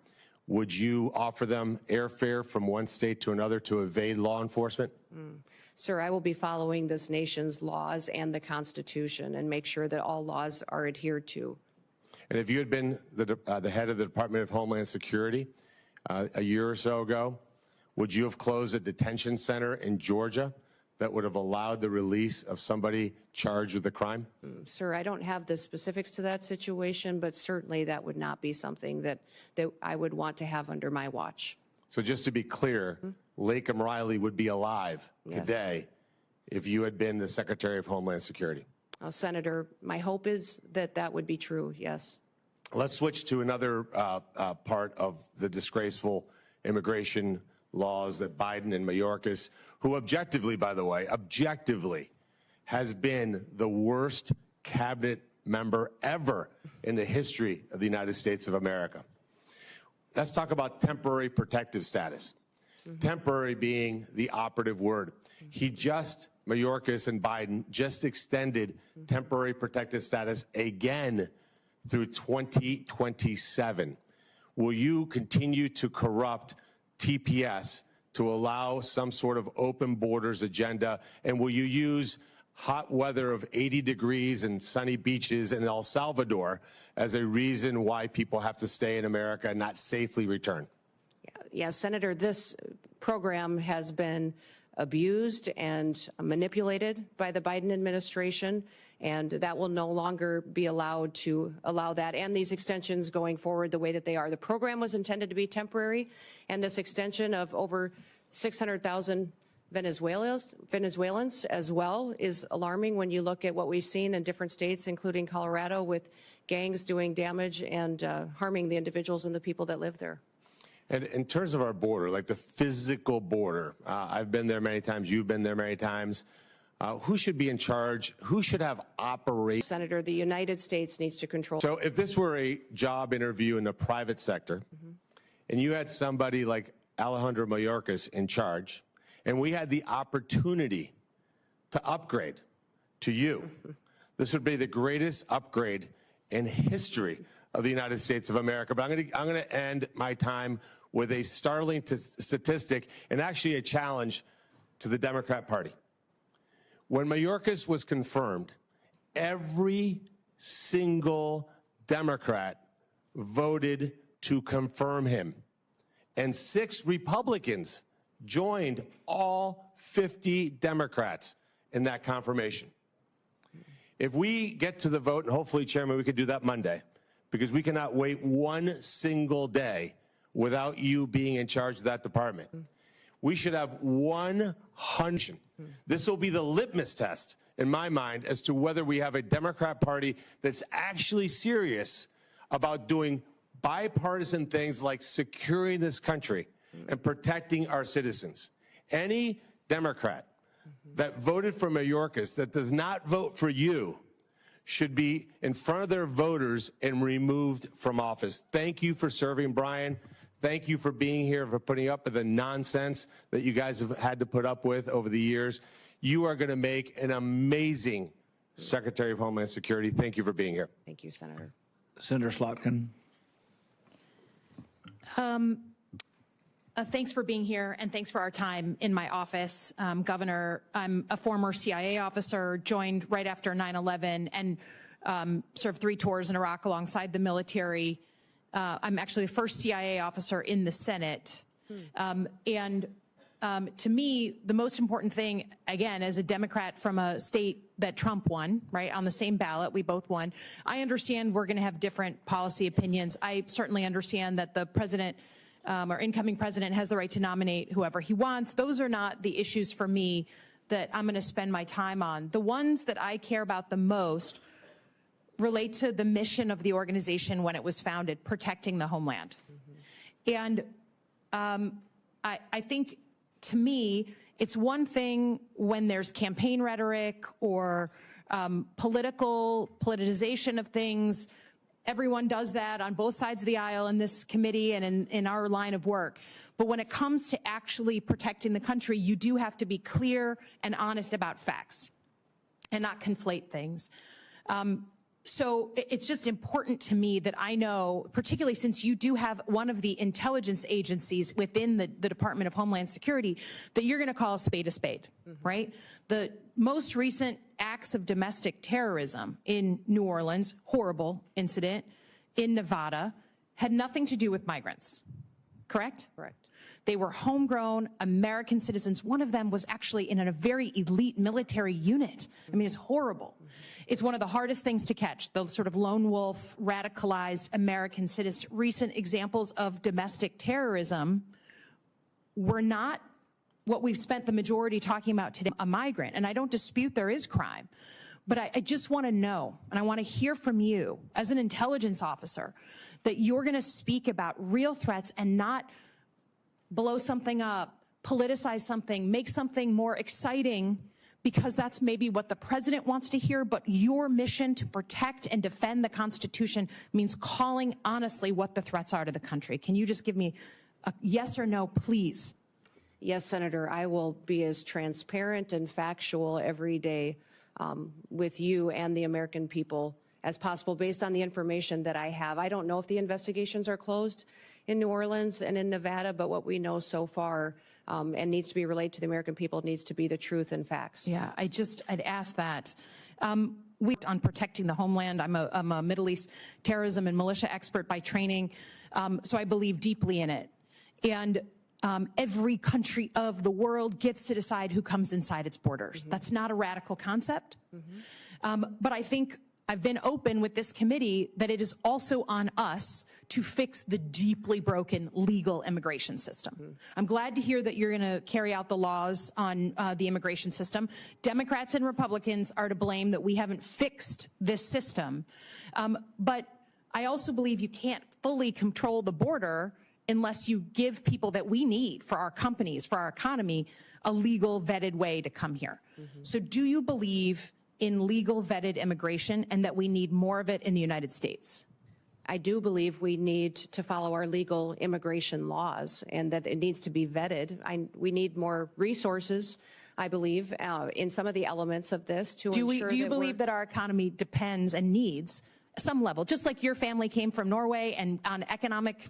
would you offer them airfare from one state to another to evade law enforcement? Sir, I will be following this nation's laws and the Constitution and make sure that all laws are adhered to. And if you had been the head of the Department of Homeland Security a year or so ago, would you have closed a detention center in Georgia that would have allowed the release of somebody charged with a crime? Sir, I don't have the specifics to that situation, but certainly that would not be something that I would want to have under my watch. So just to be clear, Lakem Riley would be alive today if you had been the Secretary of Homeland Security. Senator, my hope is that that would be true, yes. Let's switch to another part of the disgraceful immigration laws that Biden and Mayorkas, who objectively, by the way, objectively has been the worst cabinet member ever in the history of the United States of America. Let's talk about temporary protective status. Temporary being the operative word. Mayorkas and Biden just extended temporary protective status again through 2027. Will you continue to corrupt TPS to allow some sort of open borders agenda? And will you use hot weather of 80 degrees and sunny beaches in El Salvador as a reason why people have to stay in America and not safely return? Yeah, Senator, this program has been abused and manipulated by the Biden administration, and that will no longer be allowed to allow that and these extensions going forward the way that they are. The program was intended to be temporary, and this extension of over 600,000 Venezuelans as well is alarming when you look at what we've seen in different states, including Colorado, with gangs doing damage and harming the individuals and the people that live there. And in terms of our border, like the physical border, I've been there many times, you've been there many times. Who should be in charge? Who should have operation? Senator, the United States needs to control. So if this were a job interview in the private sector, and you had somebody like Alejandro Mayorkas in charge, and we had the opportunity to upgrade to you, this would be the greatest upgrade in history of the United States of America. But I'm going to end my time with a startling statistic and actually a challenge to the Democrat Party. When Mayorkas was confirmed, every single Democrat voted to confirm him. And 6 Republicans joined all 50 Democrats in that confirmation. If we get to the vote, and hopefully, Chairman, we could do that Monday, because we cannot wait one single day without you being in charge of that department. We should have 100. This will be the litmus test, in my mind, as to whether we have a Democrat Party that's actually serious about doing bipartisan things like securing this country and protecting our citizens. Any Democrat that voted for Mayorkas that does not vote for you should be in front of their voters and removed from office. Thank you for serving, Brian. Thank you for being here, for putting up with the nonsense that you guys have had to put up with over the years. You are going to make an amazing Secretary of Homeland Security. Thank you for being here. Thank you, Senator. Senator Slotkin. Thanks for being here, and thanks for our time in my office. Governor, I'm a former CIA officer, joined right after 9/11, and served 3 tours in Iraq alongside the military. I'm actually the first CIA officer in the Senate. To me, the most important thing, again, as a Democrat from a state that Trump won, right, on the same ballot, we both won. I understand we're going to have different policy opinions. I certainly understand that the president or incoming president has the right to nominate whoever he wants. Those are not the issues for me that I'm going to spend my time on. The ones that I care about the most relate to the mission of the organization when it was founded, protecting the homeland. And I think, to me, it's one thing when there's campaign rhetoric or politicization of things. Everyone does that on both sides of the aisle in this committee and in our line of work. But when it comes to actually protecting the country, you do have to be clear and honest about facts and not conflate things. So it's just important to me that I know, particularly since you do have one of the intelligence agencies within the Department of Homeland Security, that you're going to call a spade, right? The most recent acts of domestic terrorism in New Orleans, horrible incident, in Nevada, had nothing to do with migrants, correct? Correct. They were homegrown American citizens. One of them was actually in a very elite military unit. I mean, it's horrible. It's one of the hardest things to catch, the sort of lone wolf, radicalized American citizen. Recent examples of domestic terrorism were not what we've spent the majority talking about today, a migrant. And I don't dispute there is crime. But I just want to know, and I want to hear from you as an intelligence officer, that you're going to speak about real threats and not blow something up, politicize something, make something more exciting, because that's maybe what the president wants to hear. But your mission to protect and defend the Constitution means calling honestly what the threats are to the country. Can you just give me a yes or no, please? Yes, Senator, I will be as transparent and factual every day with you and the American people as possible based on the information that I have. I don't know if the investigations are closed in New Orleans and in Nevada, but what we know so far and needs to be relayed to the American people needs to be the truth and facts. Yeah, I'd ask that. We on protecting the homeland. I'm a Middle East terrorism and militia expert by training, so I believe deeply in it. And every country of the world gets to decide who comes inside its borders. That's not a radical concept. But I think I've been open with this committee that it is also on us to fix the deeply broken legal immigration system. I'm glad to hear that you're going to carry out the laws on the immigration system. Democrats and Republicans are to blame that we haven't fixed this system. But I also believe you can't fully control the border unless you give people that we need for our companies, for our economy, a legal vetted way to come here. So do you believe in legal vetted immigration and that we need more of it in the United States? I do believe we need to follow our legal immigration laws and that it needs to be vetted. We need more resources, I believe, in some of the elements of this to ensure. Do you believe that our economy depends and needs some level, just like your family came from Norway and on economic,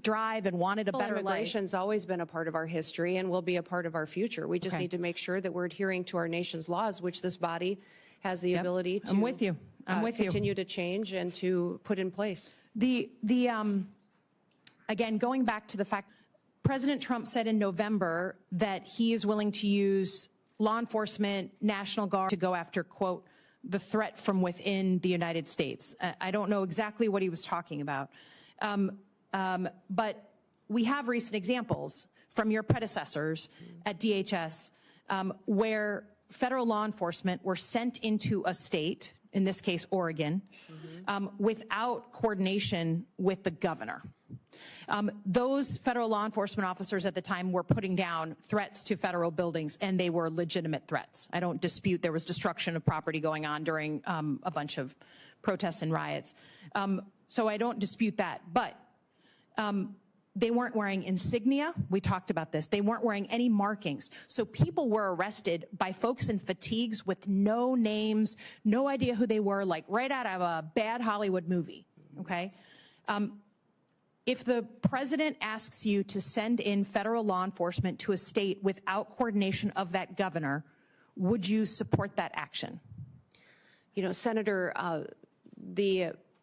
drive and wanted a better life? Immigration's always been a part of our history and will be a part of our future. We just need to make sure that we're adhering to our nation's laws, which this body has the ability to. I'm with you. Continue to change and to put in place. Again, going back to the fact, President Trump said in November that he is willing to use law enforcement, National Guard to go after, quote, the threat from within the United States. I don't know exactly what he was talking about. But we have recent examples from your predecessors at DHS where federal law enforcement were sent into a state, in this case Oregon, without coordination with the governor. Those federal law enforcement officers at the time were putting down threats to federal buildings, and they were legitimate threats. I don't dispute there was destruction of property going on during a bunch of protests and riots. So I don't dispute that, but they weren't wearing insignia. We talked about this. They weren't wearing any markings. So people were arrested by folks in fatigues with no names, no idea who they were, like right out of a bad Hollywood movie, okay? If the president asks you to send in federal law enforcement to a state without coordination of that governor, would you support that action? You know, Senator,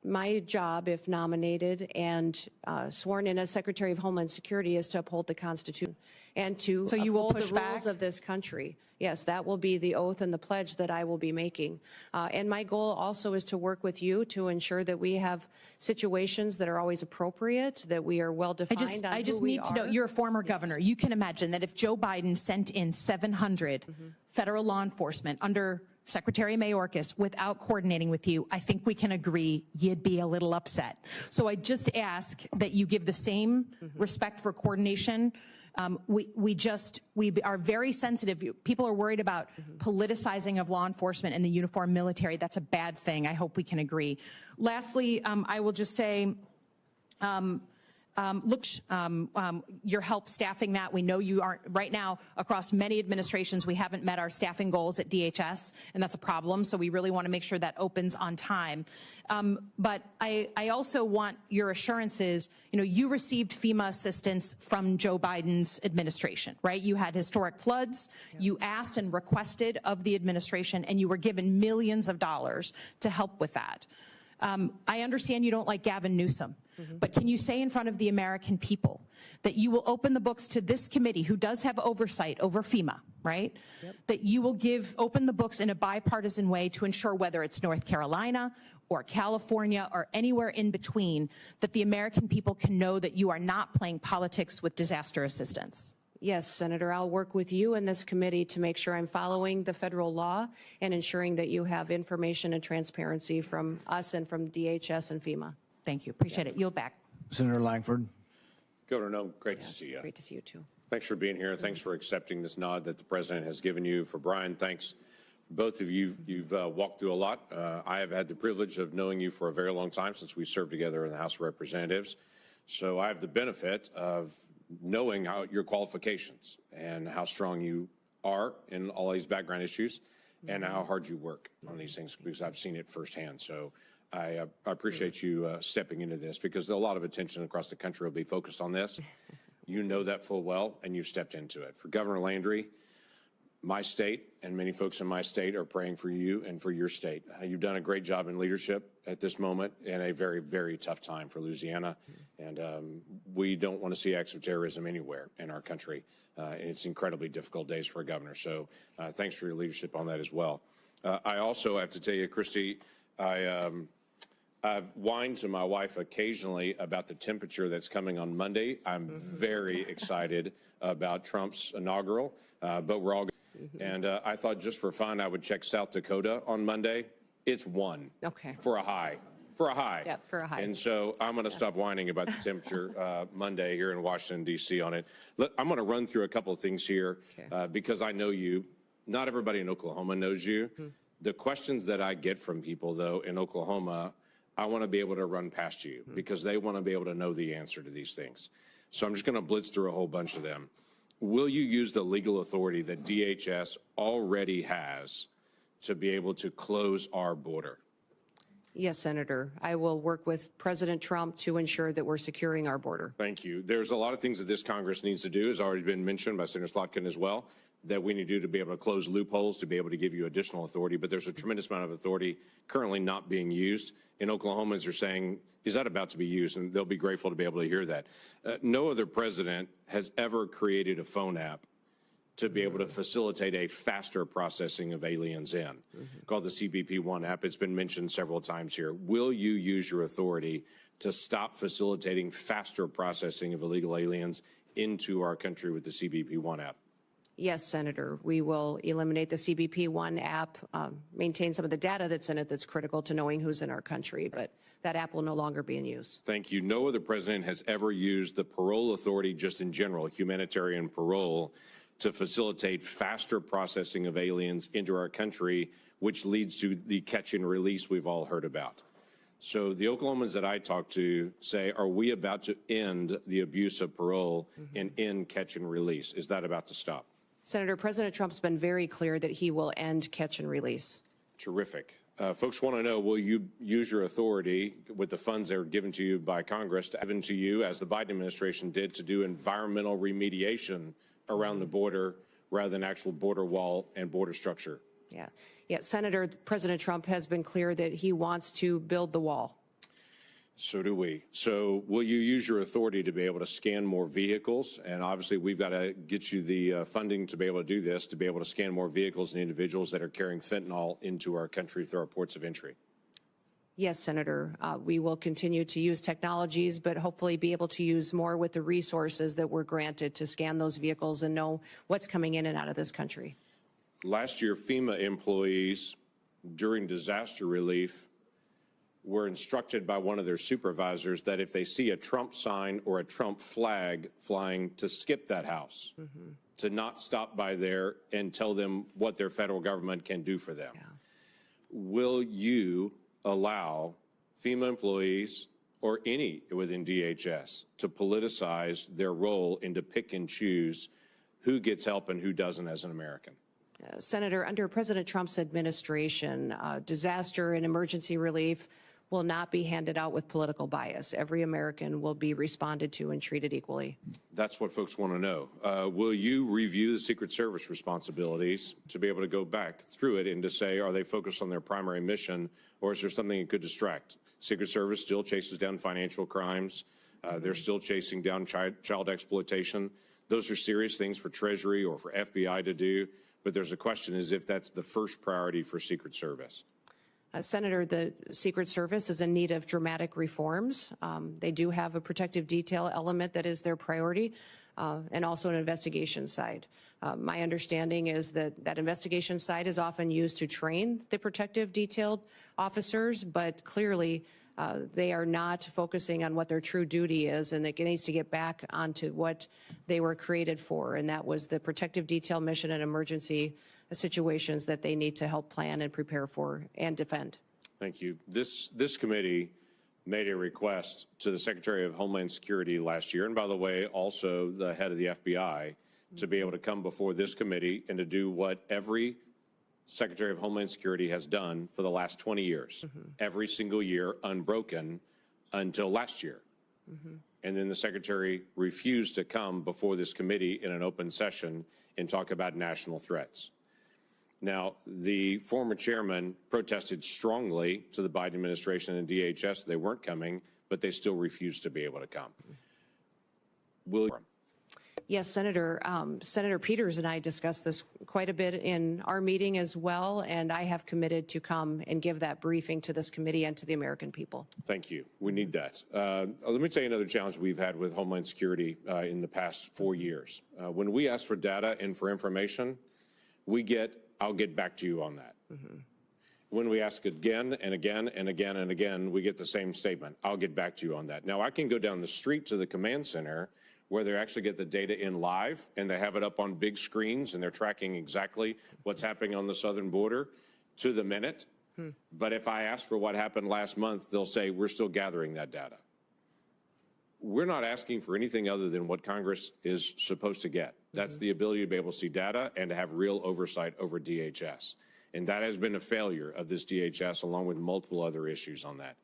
my job, if nominated and sworn in as Secretary of Homeland Security, is to uphold the Constitution and to uphold the rules of this country. Yes, that will be the oath and the pledge that I will be making. And my goal also is to work with you to ensure that we have situations that are always appropriate, that we are well defined. I just need to know, you're a former governor. You can imagine that if Joe Biden sent in 700 federal law enforcement under Secretary Mayorkas without coordinating with you, I think we can agree you'd be a little upset. So I just ask that you give the same respect for coordination. We are very sensitive. People are worried about politicizing of law enforcement and the uniformed military. That's a bad thing. I hope we can agree. Lastly, I will just say, your help staffing that. We know you aren't, right now, across many administrations, we haven't met our staffing goals at DHS, and that's a problem, so we really want to make sure that opens on time. But I also want your assurances, you know, you received FEMA assistance from Joe Biden's administration, right? You had historic floods, you asked and requested of the administration, and you were given millions of dollars to help with that. I understand you don't like Gavin Newsom, but can you say in front of the American people that you will open the books to this committee, who does have oversight over FEMA, right? That you will open the books in a bipartisan way to ensure, whether it's North Carolina or California or anywhere in between, that the American people can know that you are not playing politics with disaster assistance? Yes, Senator, I'll work with you and this committee to make sure I'm following the federal law and ensuring that you have information and transparency from us and from DHS and FEMA. Thank you. Appreciate it. Yield back. Senator Langford. Governor Noem, great to see you. Great to see you, too. Thanks for being here. Thanks for accepting this nod that the president has given you. For Brian, thanks. Both of you, you've walked through a lot. I have had the privilege of knowing you for a very long time, since we served together in the House of Representatives. So I have the benefit of knowing your qualifications and how strong you are in all these background issues and how hard you work on these things, because I've seen it firsthand. So I appreciate you stepping into this, because a lot of attention across the country will be focused on this. You know that full well, and you've stepped into it. For Governor Landry, my state and many folks in my state are praying for you and for your state. You've done a great job in leadership at this moment in a very, very tough time for Louisiana. And we don't want to see acts of terrorism anywhere in our country. It's incredibly difficult days for a governor. So thanks for your leadership on that as well. I also have to tell you, Kristi, I've whined to my wife occasionally about the temperature that's coming on Monday. I'm very excited about Trump's inaugural, but we're all. And I thought, just for fun, I would check South Dakota on Monday. It's 1. Okay. For a high. For a high. Yeah, for a high. And so I'm going to stop whining about the temperature Monday here in Washington, D.C. on it. I'm going to run through a couple of things here because I know you. Not everybody in Oklahoma knows you. The questions that I get from people, though, in Oklahoma, I want to be able to run past you because they want to be able to know the answer to these things. So I'm just going to blitz through a whole bunch of them. Will you use the legal authority that DHS already has to be able to close our border? Yes, Senator. I will work with President Trump to ensure that we're securing our border. Thank you. There's a lot of things that this Congress needs to do, has already been mentioned by Senator Slotkin as well, that we need to do to be able to close loopholes, to be able to give you additional authority. But there's a tremendous amount of authority currently not being used. And Oklahomans are saying, is that about to be used? And they'll be grateful to be able to hear that. No other president has ever created a phone app to be able to facilitate a faster processing of aliens in, called the CBP-1 app. It's been mentioned several times here. Will you use your authority to stop facilitating faster processing of illegal aliens into our country with the CBP-1 app? Yes, Senator. We will eliminate the CBP-1 app, maintain some of the data that's in it that's critical to knowing who's in our country, but that app will no longer be in use. Thank you. No other president has ever used the parole authority just in general, humanitarian parole, to facilitate faster processing of aliens into our country, which leads to the catch and release we've all heard about. So the Oklahomans that I talk to say, are we about to end the abuse of parole and end catch and release? Is that about to stop? Senator, President Trump's been very clear that he will end catch and release. Terrific. Folks want to know, will you use your authority with the funds that are given to you by Congress, given to you, as the Biden administration did, to do environmental remediation around the border rather than actual border wall and border structure? Yeah, Senator, President Trump has been clear that he wants to build the wall. So do we. So will you use your authority to be able to scan more vehicles? And obviously, we've got to get you the funding to be able to do this, to be able to scan more vehicles and individuals that are carrying fentanyl into our country through our ports of entry. Yes, Senator, we will continue to use technologies, but hopefully be able to use more with the resources that we're granted to scan those vehicles and know what's coming in and out of this country. Last year, FEMA employees during disaster relief were instructed by one of their supervisors that if they see a Trump sign or a Trump flag flying, to skip that house, to not stop by there and tell them what their federal government can do for them. Will you allow FEMA employees or any within DHS to politicize their role and to pick and choose who gets help and who doesn't as an American? Senator, under President Trump's administration, disaster and emergency relief will not be handed out with political bias. Every American will be responded to and treated equally. That's what folks want to know. Will you review the Secret Service responsibilities to be able to go back through it and to say, are they focused on their primary mission, or is there something that could distract? Secret Service still chases down financial crimes. They're still chasing down child exploitation. Those are serious things for Treasury or for FBI to do. But there's a question is if that's the first priority for Secret Service. Senator, the Secret Service is in need of dramatic reforms. They do have a protective detail element that is their priority, and also an investigation side. My understanding is that that investigation side is often used to train the protective detailed officers, but clearly they are not focusing on what their true duty is, and it needs to get back onto what they were created for, and that was the protective detail mission and emergency situations that they need to help plan and prepare for and defend. Thank you. This committee made a request to the Secretary of Homeland Security last year, and by the way, also the head of the FBI, to be able to come before this committee and to do what every Secretary of Homeland Security has done for the last 20 years, every single year, unbroken until last year. And then the Secretary refused to come before this committee in an open session and talk about national threats. Now, the former chairman protested strongly to the Biden administration and DHS. They weren't coming, but they still refused to be able to come. Yes, Senator. Senator Peters and I discussed this quite a bit in our meeting as well, and I have committed to come and give that briefing to this committee and to the American people. Thank you. We need that. Let me tell you another challenge we've had with Homeland Security in the past 4 years. When we ask for data and for information, we get, I'll get back to you on that. When we ask again and again and again and again, we get the same statement. I'll get back to you on that. Now, I can go down the street to the command center where they actually get the data in live and they have it up on big screens and they're tracking exactly what's happening on the southern border to the minute. But if I ask for what happened last month, they'll say, we're still gathering that data. We're not asking for anything other than what Congress is supposed to get. That's the ability to be able to see data and to have real oversight over DHS. And that has been a failure of this DHS, along with multiple other issues on that.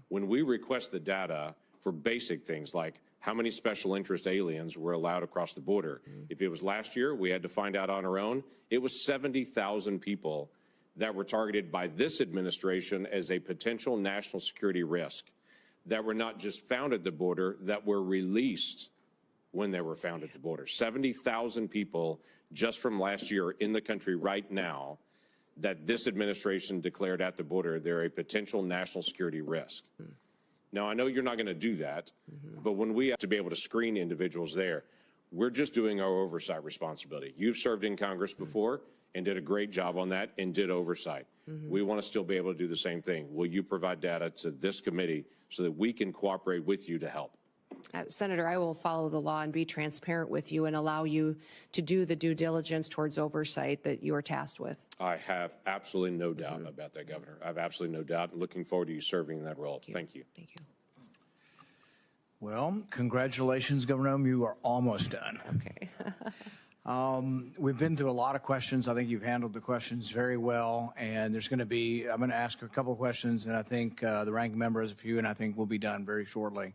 When we request the data for basic things like how many special interest aliens were allowed across the border, if it was last year, we had to find out on our own. It was 70,000 people that were targeted by this administration as a potential national security risk, that were not just found at the border, that were released when they were found at the border. 70,000 people just from last year in the country right now that this administration declared at the border they're a potential national security risk. Now, I know you're not going to do that, but when we have to be able to screen individuals there, we're just doing our oversight responsibility. You've served in Congress before and did a great job on that and did oversight. We want to still be able to do the same thing. Will you provide data to this committee so that we can cooperate with you to help? Senator, I will follow the law and be transparent with you and allow you to do the due diligence towards oversight that you are tasked with. I have absolutely no doubt about that, Governor. I have absolutely no doubt. Looking forward to you serving in that role. Thank you. Thank you. Well, congratulations, Governor Noem. You are almost done. Okay. We've been through a lot of questions. I think you've handled the questions very well. And there's going to be, I'm going to ask a couple of questions, and I think the ranking member has a few, and I think we'll be done very shortly.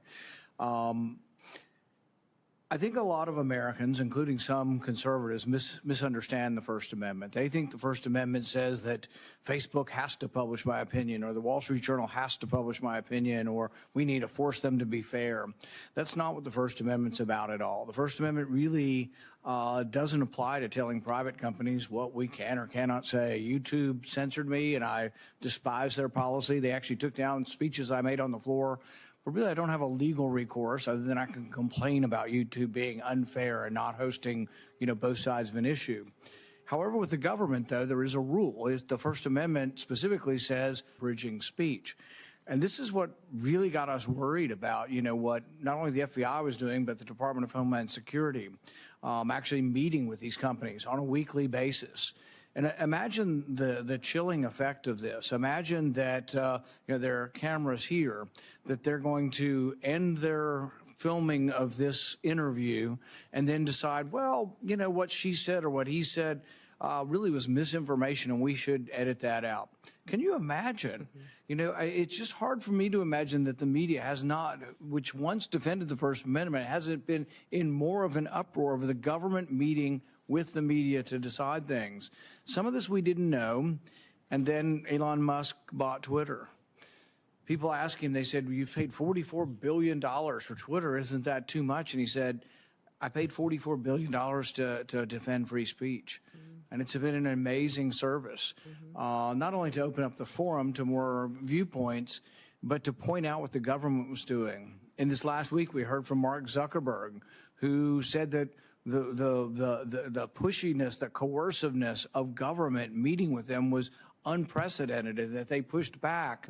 I think a lot of Americans, including some conservatives, misunderstand the First Amendment. They think the First Amendment says that Facebook has to publish my opinion, or the Wall Street Journal has to publish my opinion, or we need to force them to be fair. That's not what the First Amendment's about at all. The First Amendment really doesn't apply to telling private companies what we can or cannot say. YouTube censored me, and I despise their policy. They actually took down speeches I made on the floor. But really, I don't have a legal recourse other than I can complain about YouTube being unfair and not hosting, both sides of an issue. However, with the government, though, there is a rule. The First Amendment specifically says bridging speech. And this is what really got us worried about, what not only the FBI was doing, but the Department of Homeland Security, actually meeting with these companies on a weekly basis. And imagine the chilling effect of this. Imagine that there are cameras here, that they're going to end their filming of this interview and then decide, well, what she said or what he said really was misinformation and we should edit that out. Can you imagine? It's just hard for me to imagine that the media has not, which once defended the First Amendment, hasn't been in more of an uproar over the government meeting with the media to decide things. Some of this we didn't know, and then Elon Musk bought Twitter. People asked him, they said, well, you paid $44 billion for Twitter. Isn't that too much? And he said, I paid $44 billion to defend free speech. And it's been an amazing service, not only to open up the forum to more viewpoints, but to point out what the government was doing. In this last week, we heard from Mark Zuckerberg, who said that the pushiness, the coerciveness of government meeting with them was unprecedented, and that they pushed back.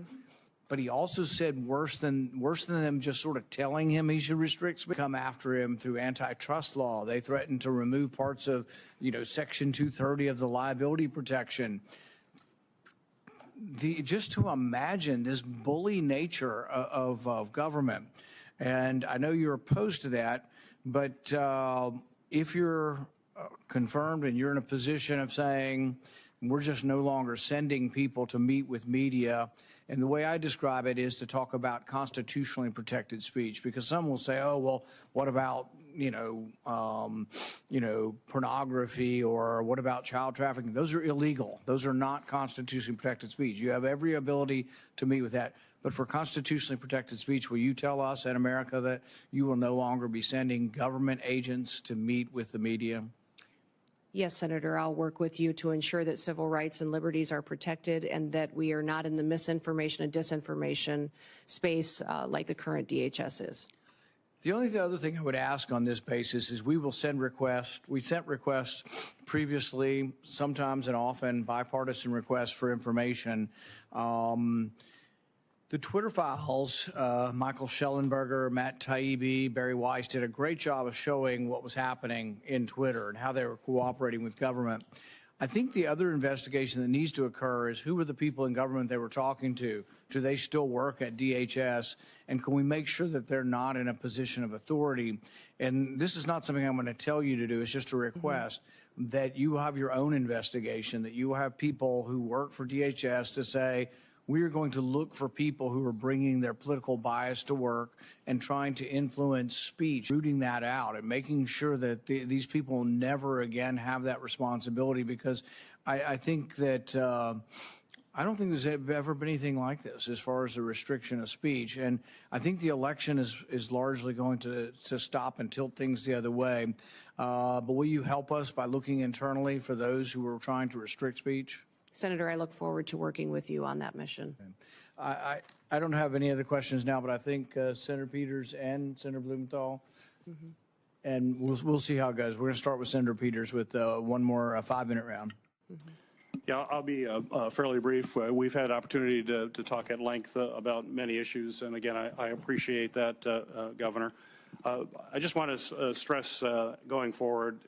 But he also said worse than them just sort of telling him he should restrict speech, come after him through antitrust law. They threatened to remove parts of, Section 230 of the liability protection. Just to imagine this bully nature of government. And I know you're opposed to that, but if you're confirmed and you're in a position of saying, we're just no longer sending people to meet with media, and the way I describe it is to talk about constitutionally protected speech, because some will say, oh, well, what about, pornography, or what about child trafficking? Those are illegal. Those are not constitutionally protected speech. You have every ability to meet with that. But for constitutionally protected speech, will you tell us in America that you will no longer be sending government agents to meet with the media? Yes, Senator, I'll work with you to ensure that civil rights and liberties are protected and that we are not in the misinformation and disinformation space like the current DHS is. The only other thing I would ask on this basis is we will send requests. We sent requests previously, sometimes and often bipartisan requests for information. The Twitter files, Michael Schellenberger, Matt Taibbi, Barry Weiss did a great job of showing what was happening in Twitter and how they were cooperating with government. I think the other investigation that needs to occur is who were the people in government they were talking to? Do they still work at DHS? And can we make sure that they're not in a position of authority? And this is not something I'm going to tell you to do. It's just a request that you have your own investigation, that you have people who work for DHS to say, we are going to look for people who are bringing their political bias to work and trying to influence speech, rooting that out and making sure that these people never again have that responsibility, because I think that I don't think there's ever been anything like this as far as the restriction of speech. And I think the election is largely going to stop and tilt things the other way. But will you help us by looking internally for those who are trying to restrict speech? Senator, I look forward to working with you on that mission. I don't have any other questions now, but I think Senator Peters and Senator Blumenthal. And we'll see how it goes. We're going to start with Senator Peters with one more 5-minute round. Yeah, I'll be fairly brief. We've had opportunity to talk at length about many issues, and again, I appreciate that, Governor. I just want to stress going forward,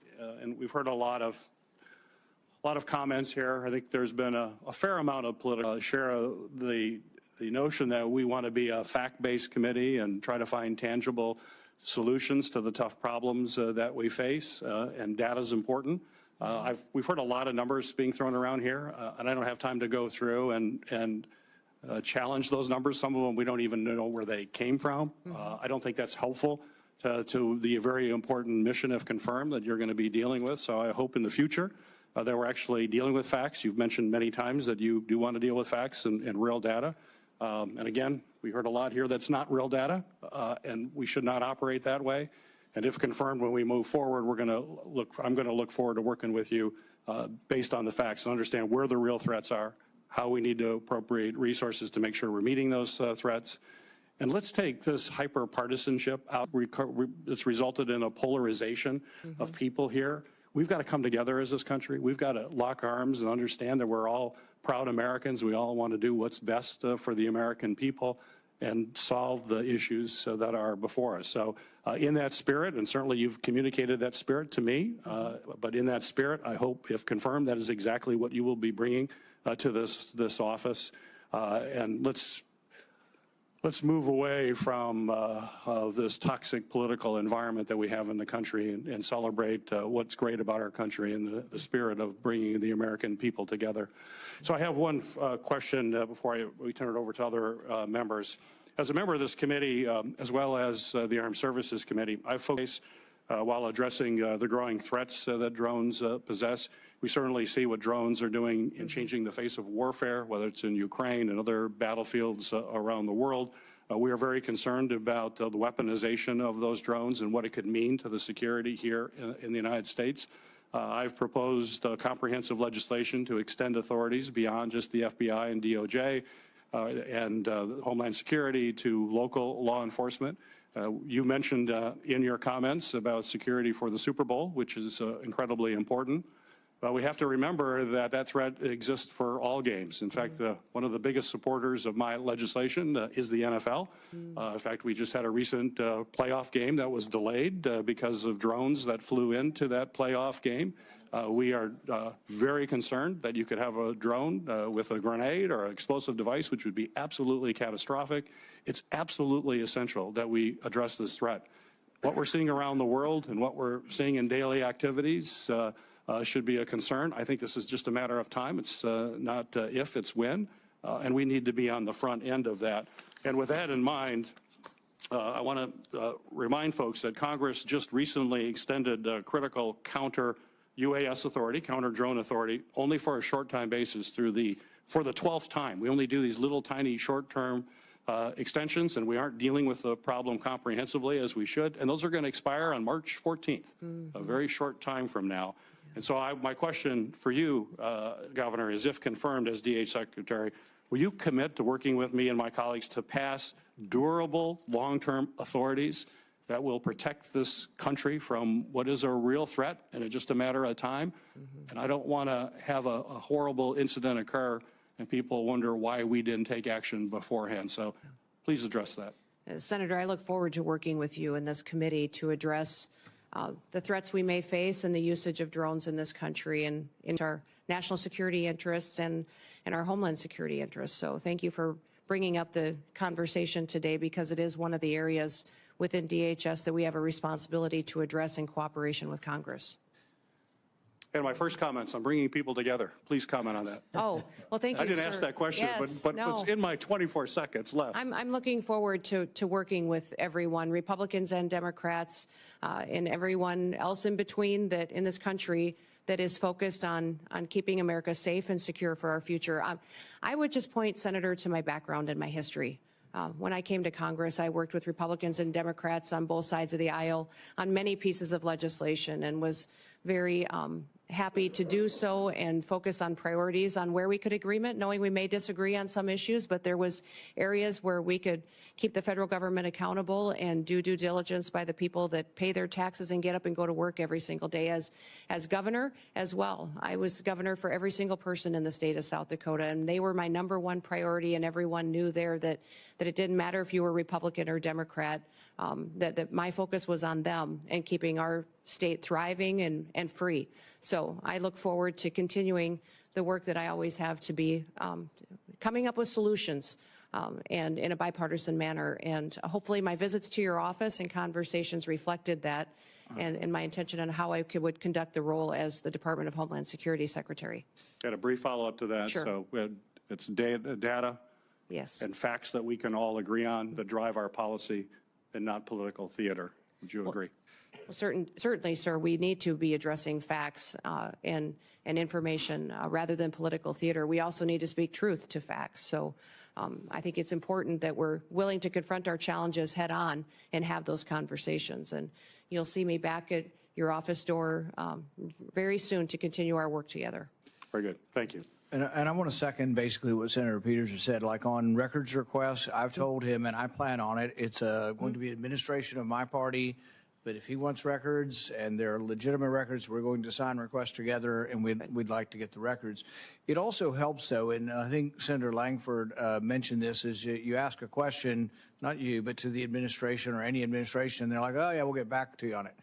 and we've heard a lot of comments here. I think there's been a fair amount of political share the notion that we want to be a fact-based committee and try to find tangible solutions to the tough problems that we face, and data is important. We've heard a lot of numbers being thrown around here, and I don't have time to go through and challenge those numbers. Some of them we don't even know where they came from. I don't think that's helpful to the very important mission, if confirmed, that you're going to be dealing with. So I hope in the future that we're actually dealing with facts. You've mentioned many times that you do want to deal with facts and real data. And again, we heard a lot here that's not real data, and we should not operate that way. And if confirmed, when we move forward, I'm going to look forward to working with you based on the facts and understand where the real threats are, how we need to appropriate resources to make sure we're meeting those threats. And let's take this hyper-partisanship out. It's resulted in a polarization of people here. We've got to come together as this country. We've got to lock arms and understand that we're all proud Americans. We all want to do what's best for the American people and solve the issues that are before us. So in that spirit, and certainly you've communicated that spirit to me, but in that spirit, I hope, if confirmed, that is exactly what you will be bringing to this office. And let's move away from this toxic political environment that we have in the country and celebrate what's great about our country and the spirit of bringing the American people together. So I have one question before we turn it over to other members. As a member of this committee, as well as the Armed Services Committee, I focus while addressing the growing threats that drones possess. We certainly see what drones are doing in changing the face of warfare, whether it's in Ukraine and other battlefields around the world. We are very concerned about the weaponization of those drones and what it could mean to the security here in the United States. I've proposed comprehensive legislation to extend authorities beyond just the FBI and DOJ and Homeland Security to local law enforcement. You mentioned in your comments about security for the Super Bowl, which is incredibly important. But we have to remember that that threat exists for all games. In fact, one of the biggest supporters of my legislation is the NFL. In fact, we just had a recent playoff game that was delayed because of drones that flew into that playoff game. We are very concerned that you could have a drone with a grenade or an explosive device, which would be absolutely catastrophic. It's absolutely essential that we address this threat. What we're seeing around the world and what we're seeing in daily activities should be a concern. I think this is just a matter of time. It's not if, it's when, and we need to be on the front end of that. And with that in mind, I want to remind folks that Congress just recently extended critical counter-UAS authority, counter-drone authority, only for a short-time basis for the 12th time. We only do these little tiny short-term extensions, and we aren't dealing with the problem comprehensively as we should. And those are going to expire on March 14th, a very short time from now. And so my question for you, Governor, is if confirmed as DH Secretary, will you commit to working with me and my colleagues to pass durable, long-term authorities that will protect this country from what is a real threat and it's just a matter of time? And I don't want to have a horrible incident occur and people wonder why we didn't take action beforehand. So please address that. Senator, I look forward to working with you in this committee to address the threats we may face and the usage of drones in this country and in our national security interests and our homeland security interests. So thank you for bringing up the conversation today, because it is one of the areas within DHS that we have a responsibility to address in cooperation with Congress. And my first comments on bringing people together. Please comment on that. Oh, well, thank you, I didn't sir. ask that question, yes, but no. it's in my 24 seconds left. I'm looking forward to working with everyone, Republicans and Democrats, and everyone else in between that in this country that is focused on keeping America safe and secure for our future. I would just point, Senator, to my background and my history. When I came to Congress, I worked with Republicans and Democrats on both sides of the aisle on many pieces of legislation and was very happy to do so and focus on priorities on where we could agreement, knowing we may disagree on some issues, but there was areas where we could keep the federal government accountable and do due diligence by the people that pay their taxes and get up and go to work every single day. As governor as well, I was governor for every single person in the state of South Dakota, and they were my #1 priority, and everyone knew there that it didn't matter if you were Republican or Democrat, that my focus was on them and keeping our state thriving and free. So I look forward to continuing the work that I always have to be coming up with solutions and in a bipartisan manner. And hopefully my visits to your office and conversations reflected that and my intention on how I would conduct the role as the Department of Homeland Security Secretary. Got a brief follow-up to that. Sure. So it's data Yes. and facts that we can all agree on that drive our policy and not political theater. Would you agree? Well, certainly, sir, we need to be addressing facts and information rather than political theater. We also need to speak truth to facts. So I think it's important that we're willing to confront our challenges head on and have those conversations. And you'll see me back at your office door very soon to continue our work together. Very good. Thank you. And I want to second basically what Senator Peters has said. Like on records requests, I've told him, and I plan on it, it's going to be administration of my party. But if he wants records and they're legitimate records, we're going to sign requests together, and we'd like to get the records. It also helps, though, and I think Senator Langford mentioned this, is you ask a question, not you, but to the administration or any administration, and they're like, oh, yeah, we'll get back to you on it.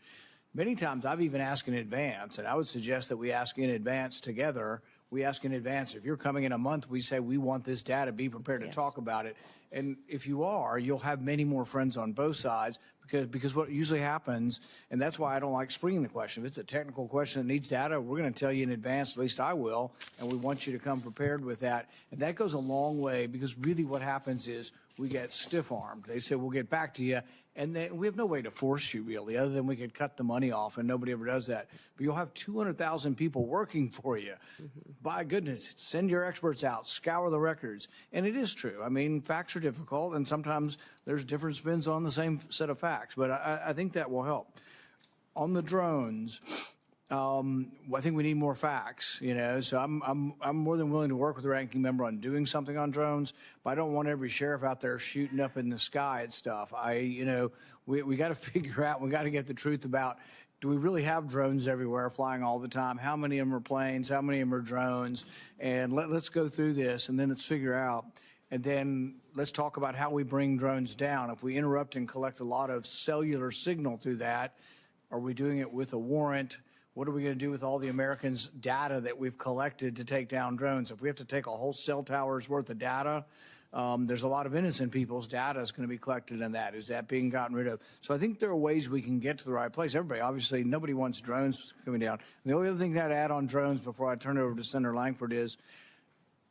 Many times I've even asked in advance, and I would suggest that we ask in advance together. We ask in advance. If you're coming in a month, we say we want this data, be prepared to talk about it. And if you are, you'll have many more friends on both sides because what usually happens, and that's why I don't like springing the question. If it's a technical question that needs data, we're going to tell you in advance, at least I will, and we want you to come prepared with that. And that goes a long way because really what happens is we get stiff-armed. They say, we'll get back to you. And then we have no way to force you, really, other than we could cut the money off, and nobody ever does that. But you'll have 200,000 people working for you. By goodness, send your experts out, scour the records. And it is true. I mean, facts are difficult, and sometimes there's different spins on the same set of facts. But I think that will help. On the drones, I think we need more facts, you know, so I'm more than willing to work with the ranking member on doing something on drones, but I don't want every sheriff out there shooting up in the sky at stuff. We got to figure out, we got to get the truth about, do we really have drones everywhere flying all the time? How many of them are planes? How many of them are drones? And let's go through this, and then let's figure out. And then let's talk about how we bring drones down. If we interrupt and collect a lot of cellular signal through that, are we doing it with a warrant? What are we going to do with all the Americans' data that we've collected to take down drones? If we have to take a whole cell tower's worth of data, there's a lot of innocent people's data is going to be collected in that. Is that being gotten rid of? So I think there are ways we can get to the right place. Everybody, obviously, nobody wants drones coming down. And the only other thing that I'd add on drones before I turn it over to Senator Langford is,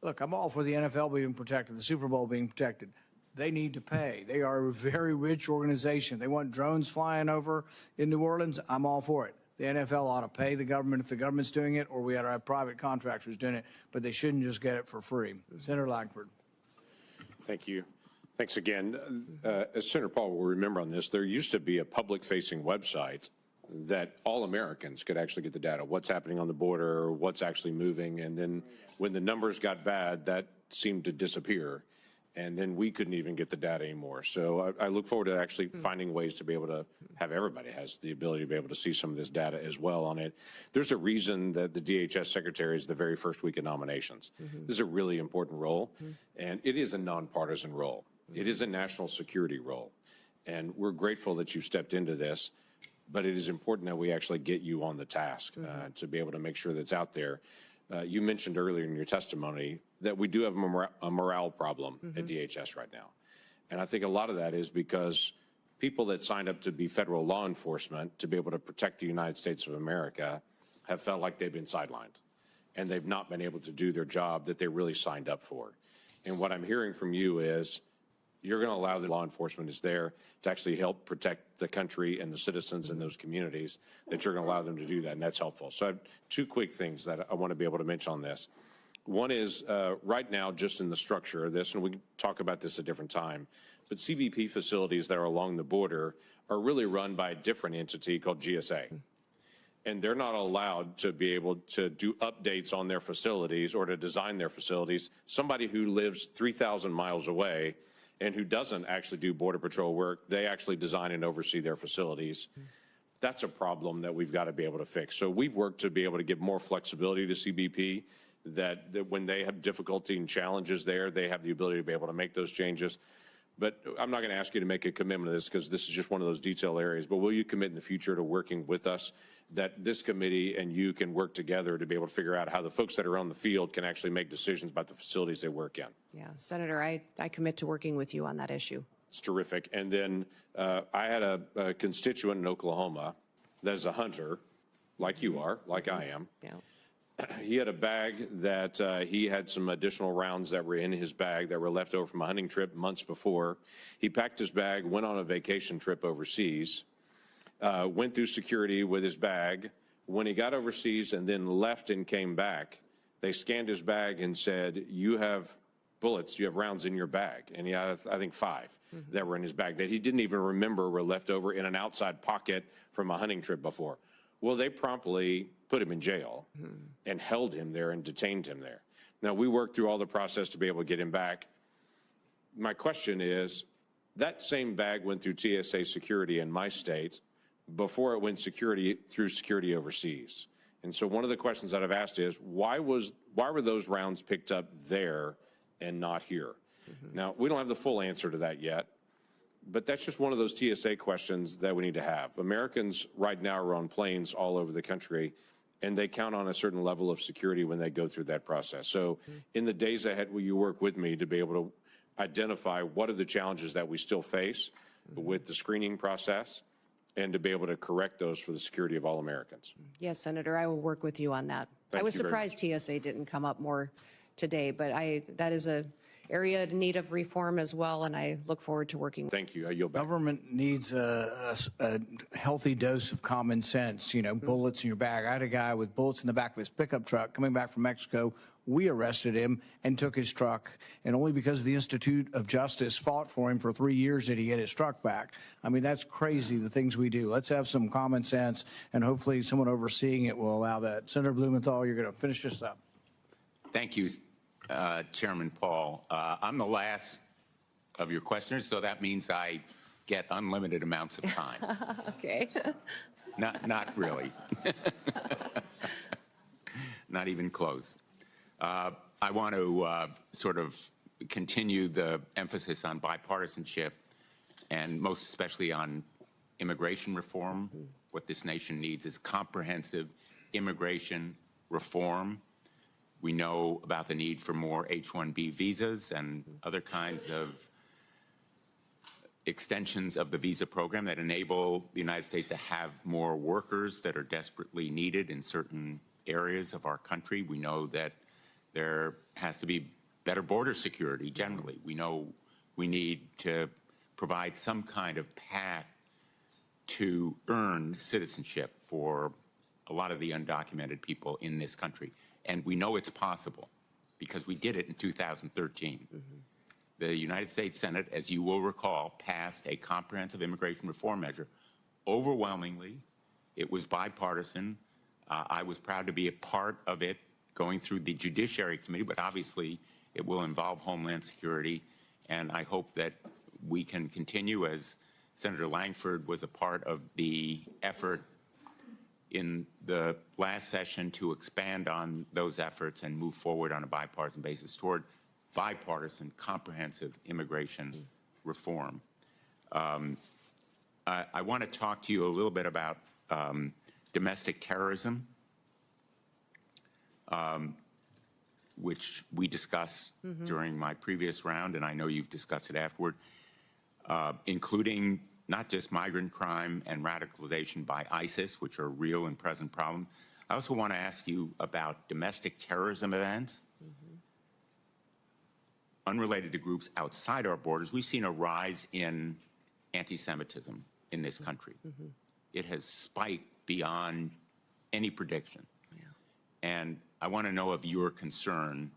look, I'm all for the NFL being protected, the Super Bowl being protected. They need to pay. They are a very rich organization. They want drones flying over in New Orleans. I'm all for it. The NFL ought to pay the government if the government's doing it, or we ought to have private contractors doing it, but they shouldn't just get it for free. Senator Langford. Thank you. Thanks again. As Senator Paul will remember on this, there used to be a public-facing website that all Americans could actually get the data, what's happening on the border, what's actually moving, and then when the numbers got bad, that seemed to disappear. And then we couldn't even get the data anymore. So I look forward to actually finding ways to be able to have everybody has the ability to be able to see some of this data as well on it. There's a reason that the DHS secretary is the very first week of nominations. This is a really important role, and it is a nonpartisan role. It is a national security role, and we're grateful that you stepped into this, but it is important that we actually get you on the task to be able to make sure that's out there. You mentioned earlier in your testimony that we do have a morale problem at DHS right now. And I think a lot of that is because people that signed up to be federal law enforcement to be able to protect the United States of America have felt like they've been sidelined and they've not been able to do their job that they really signed up for. And what I'm hearing from you is you're going to allow the law enforcement is there to actually help protect the country and the citizens in those communities, that you're going to allow them to do that, and that's helpful. So I have two quick things that I want to be able to mention on this. One is right now, just in the structure of this, and we can talk about this at a different time, but CBP facilities that are along the border are really run by a different entity called GSA. And they're not allowed to be able to do updates on their facilities or to design their facilities. Somebody who lives 3,000 miles away and who doesn't actually do Border Patrol work, they actually design and oversee their facilities. That's a problem that we've got to be able to fix. So we've worked to be able to give more flexibility to CBP, that when they have difficulty and challenges there, they have the ability to be able to make those changes. But I'm not going to ask you to make a commitment to this because this is just one of those detail areas. But will you commit in the future to working with us, that this committee and you can work together to be able to figure out how the folks that are on the field can actually make decisions about the facilities they work in? Yeah, Senator, I commit to working with you on that issue. It's terrific. And then I had a constituent in Oklahoma that is a hunter, like you are, like I am. Yeah. He had a bag that he had some additional rounds that were in his bag that were left over from a hunting trip months before. He packed his bag, went on a vacation trip overseas, went through security with his bag. When he got overseas and then left and came back, they scanned his bag and said, you have bullets, you have rounds in your bag. And he had, I think, 5 that were in his bag that he didn't even remember were left over in an outside pocket from a hunting trip before. Well, they promptly put him in jail and held him there and detained him there. Now, we worked through all the process to be able to get him back. My question is, that same bag went through TSA security in my state before it went through security overseas. And so one of the questions that I've asked is, why were those rounds picked up there and not here? Now, we don't have the full answer to that yet, but that's just one of those TSA questions that we need to have. Americans right now are on planes all over the country, and they count on a certain level of security when they go through that process. So in the days ahead, will you work with me to be able to identify what are the challenges that we still face with the screening process and to be able to correct those for the security of all Americans? Yes, Senator, I will work with you on that. I was surprised TSA didn't come up more today, but that is a area in need of reform as well, and I look forward to working. Thank you. I yield back. Government needs a healthy dose of common sense, you know, bullets in your bag. I had a guy with bullets in the back of his pickup truck coming back from Mexico. We arrested him and took his truck, and only because the Institute of Justice fought for him for 3 years did he get his truck back. I mean, that's crazy, the things we do. Let's have some common sense, and hopefully someone overseeing it will allow that. Senator Blumenthal, you're going to finish this up. Thank you, Chairman Paul. I'm the last of your questioners, so that means I get unlimited amounts of time. Okay. Not really. Not even close. I want to sort of continue the emphasis on bipartisanship and most especially on immigration reform. What this nation needs is comprehensive immigration reform. We know about the need for more H-1B visas and other kinds of extensions of the visa program that enable the United States to have more workers that are desperately needed in certain areas of our country. We know that there has to be better border security generally. We know we need to provide some kind of path to earn citizenship for a lot of the undocumented people in this country. And we know it's possible because we did it in 2013. The United States Senate, as you will recall, passed a comprehensive immigration reform measure. Overwhelmingly, it was bipartisan. I was proud to be a part of it going through the Judiciary Committee, but obviously it will involve Homeland Security. And I hope that we can continue, as Senator Langford was a part of the effort in the last session, to expand on those efforts and move forward on a bipartisan basis toward bipartisan, comprehensive immigration reform. I want to talk to you a little bit about domestic terrorism, which we discussed during my previous round, and I know you've discussed it afterward, including not just migrant crime and radicalization by ISIS, which are real and present problems. I also want to ask you about domestic terrorism events. unrelated to groups outside our borders, we've seen a rise in anti-Semitism in this country. It has spiked beyond any prediction. And I want to know of your concern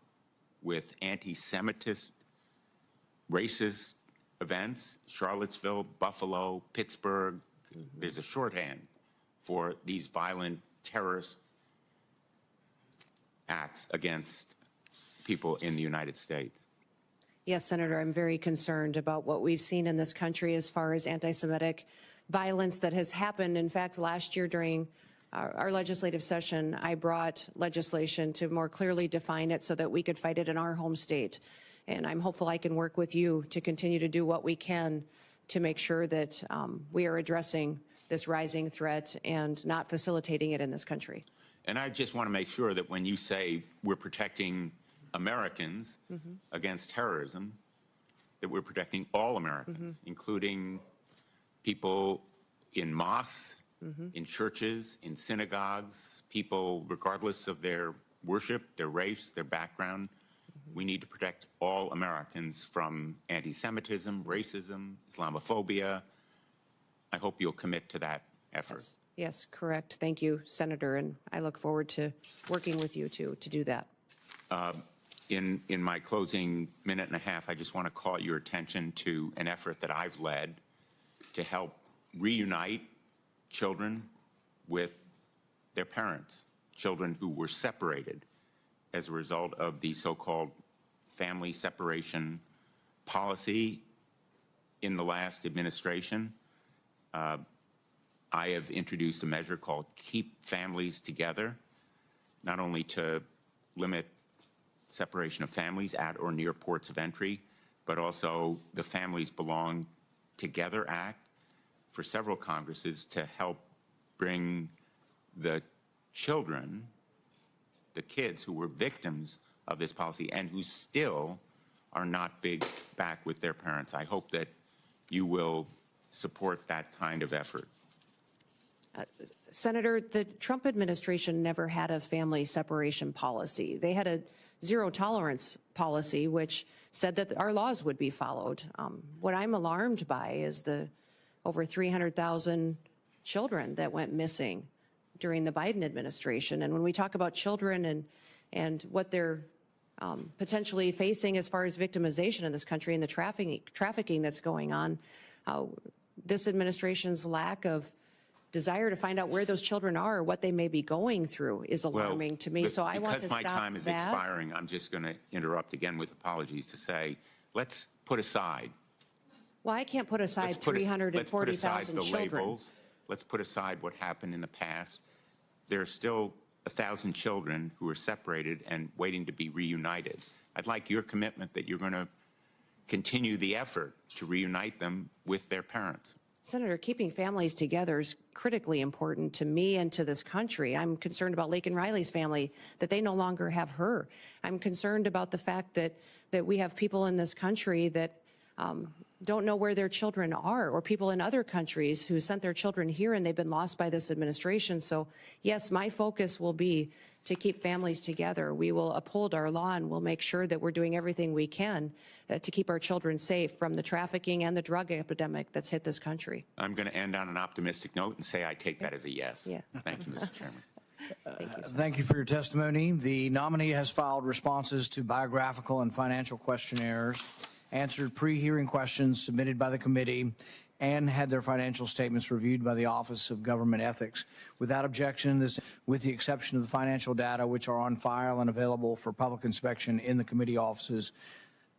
with anti-Semitist, racist events, Charlottesville, Buffalo, Pittsburgh. There's a shorthand for these violent terrorist acts against people in the United States. Yes, Senator, I'm very concerned about what we've seen in this country as far as anti-Semitic violence that has happened. In fact, last year during our legislative session, I brought legislation to more clearly define it so that we could fight it in our home state. And I'm hopeful I can work with you to continue to do what we can to make sure that we are addressing this rising threat and not facilitating it in this country. And I just want to make sure that when you say we're protecting Americans against terrorism, that we're protecting all Americans, including people in mosques, in churches, in synagogues, people regardless of their worship, their race, their background. We need to protect all Americans from anti-Semitism, racism, Islamophobia. I hope you'll commit to that effort. Yes, correct. Thank you, Senator, and I look forward to working with you to do that. In my closing minute and a half, I just want to call your attention to an effort that I've led to help reunite children with their parents, children who were separated as a result of the so-called family separation policy in the last administration. I have introduced a measure called Keep Families Together, not only to limit separation of families at or near ports of entry, but also the Families Belong Together Act for several Congresses to help bring the children, the kids who were victims of this policy and who still are not back with their parents. I hope that you will support that kind of effort. Senator, the Trump administration never had a family separation policy. They had a zero tolerance policy, which said that our laws would be followed. What I'm alarmed by is the over 300,000 children that went missing during the Biden administration. And when we talk about children and what they're potentially facing as far as victimization in this country and the trafficking that's going on, this administration's lack of desire to find out where those children are or what they may be going through is alarming to me. So I want to stop that. Because my time is expiring, I'm just going to interrupt again with apologies to say, let's put aside. Well, I can't put aside 340,000 children. Labels. Let's put aside what happened in the past. There are still 1,000 children who are separated and waiting to be reunited. I'd like your commitment that you're going to continue the effort to reunite them with their parents. Senator, keeping families together is critically important to me and to this country. I'm concerned about Laken Riley's family, that they no longer have her. I'm concerned about the fact that we have people in this country that don't know where their children are, or people in other countries who sent their children here and they've been lost by this administration. So, yes, my focus will be to keep families together. We will uphold our law and we'll make sure that we're doing everything we can to keep our children safe from the trafficking and the drug epidemic that's hit this country. I'm going to end on an optimistic note and say I take that as a yes. Yeah. Thank you, Mr. Chairman. Thank you for your testimony. The nominee has filed responses to biographical and financial questionnaires, answered pre-hearing questions submitted by the committee, and had their financial statements reviewed by the Office of Government Ethics. Without objection, this, with the exception of the financial data which are on file and available for public inspection in the committee offices,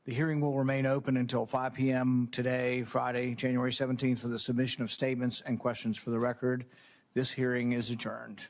the hearing will remain open until 5 p.m. today, Friday, January 17th, for the submission of statements and questions for the record. This hearing is adjourned.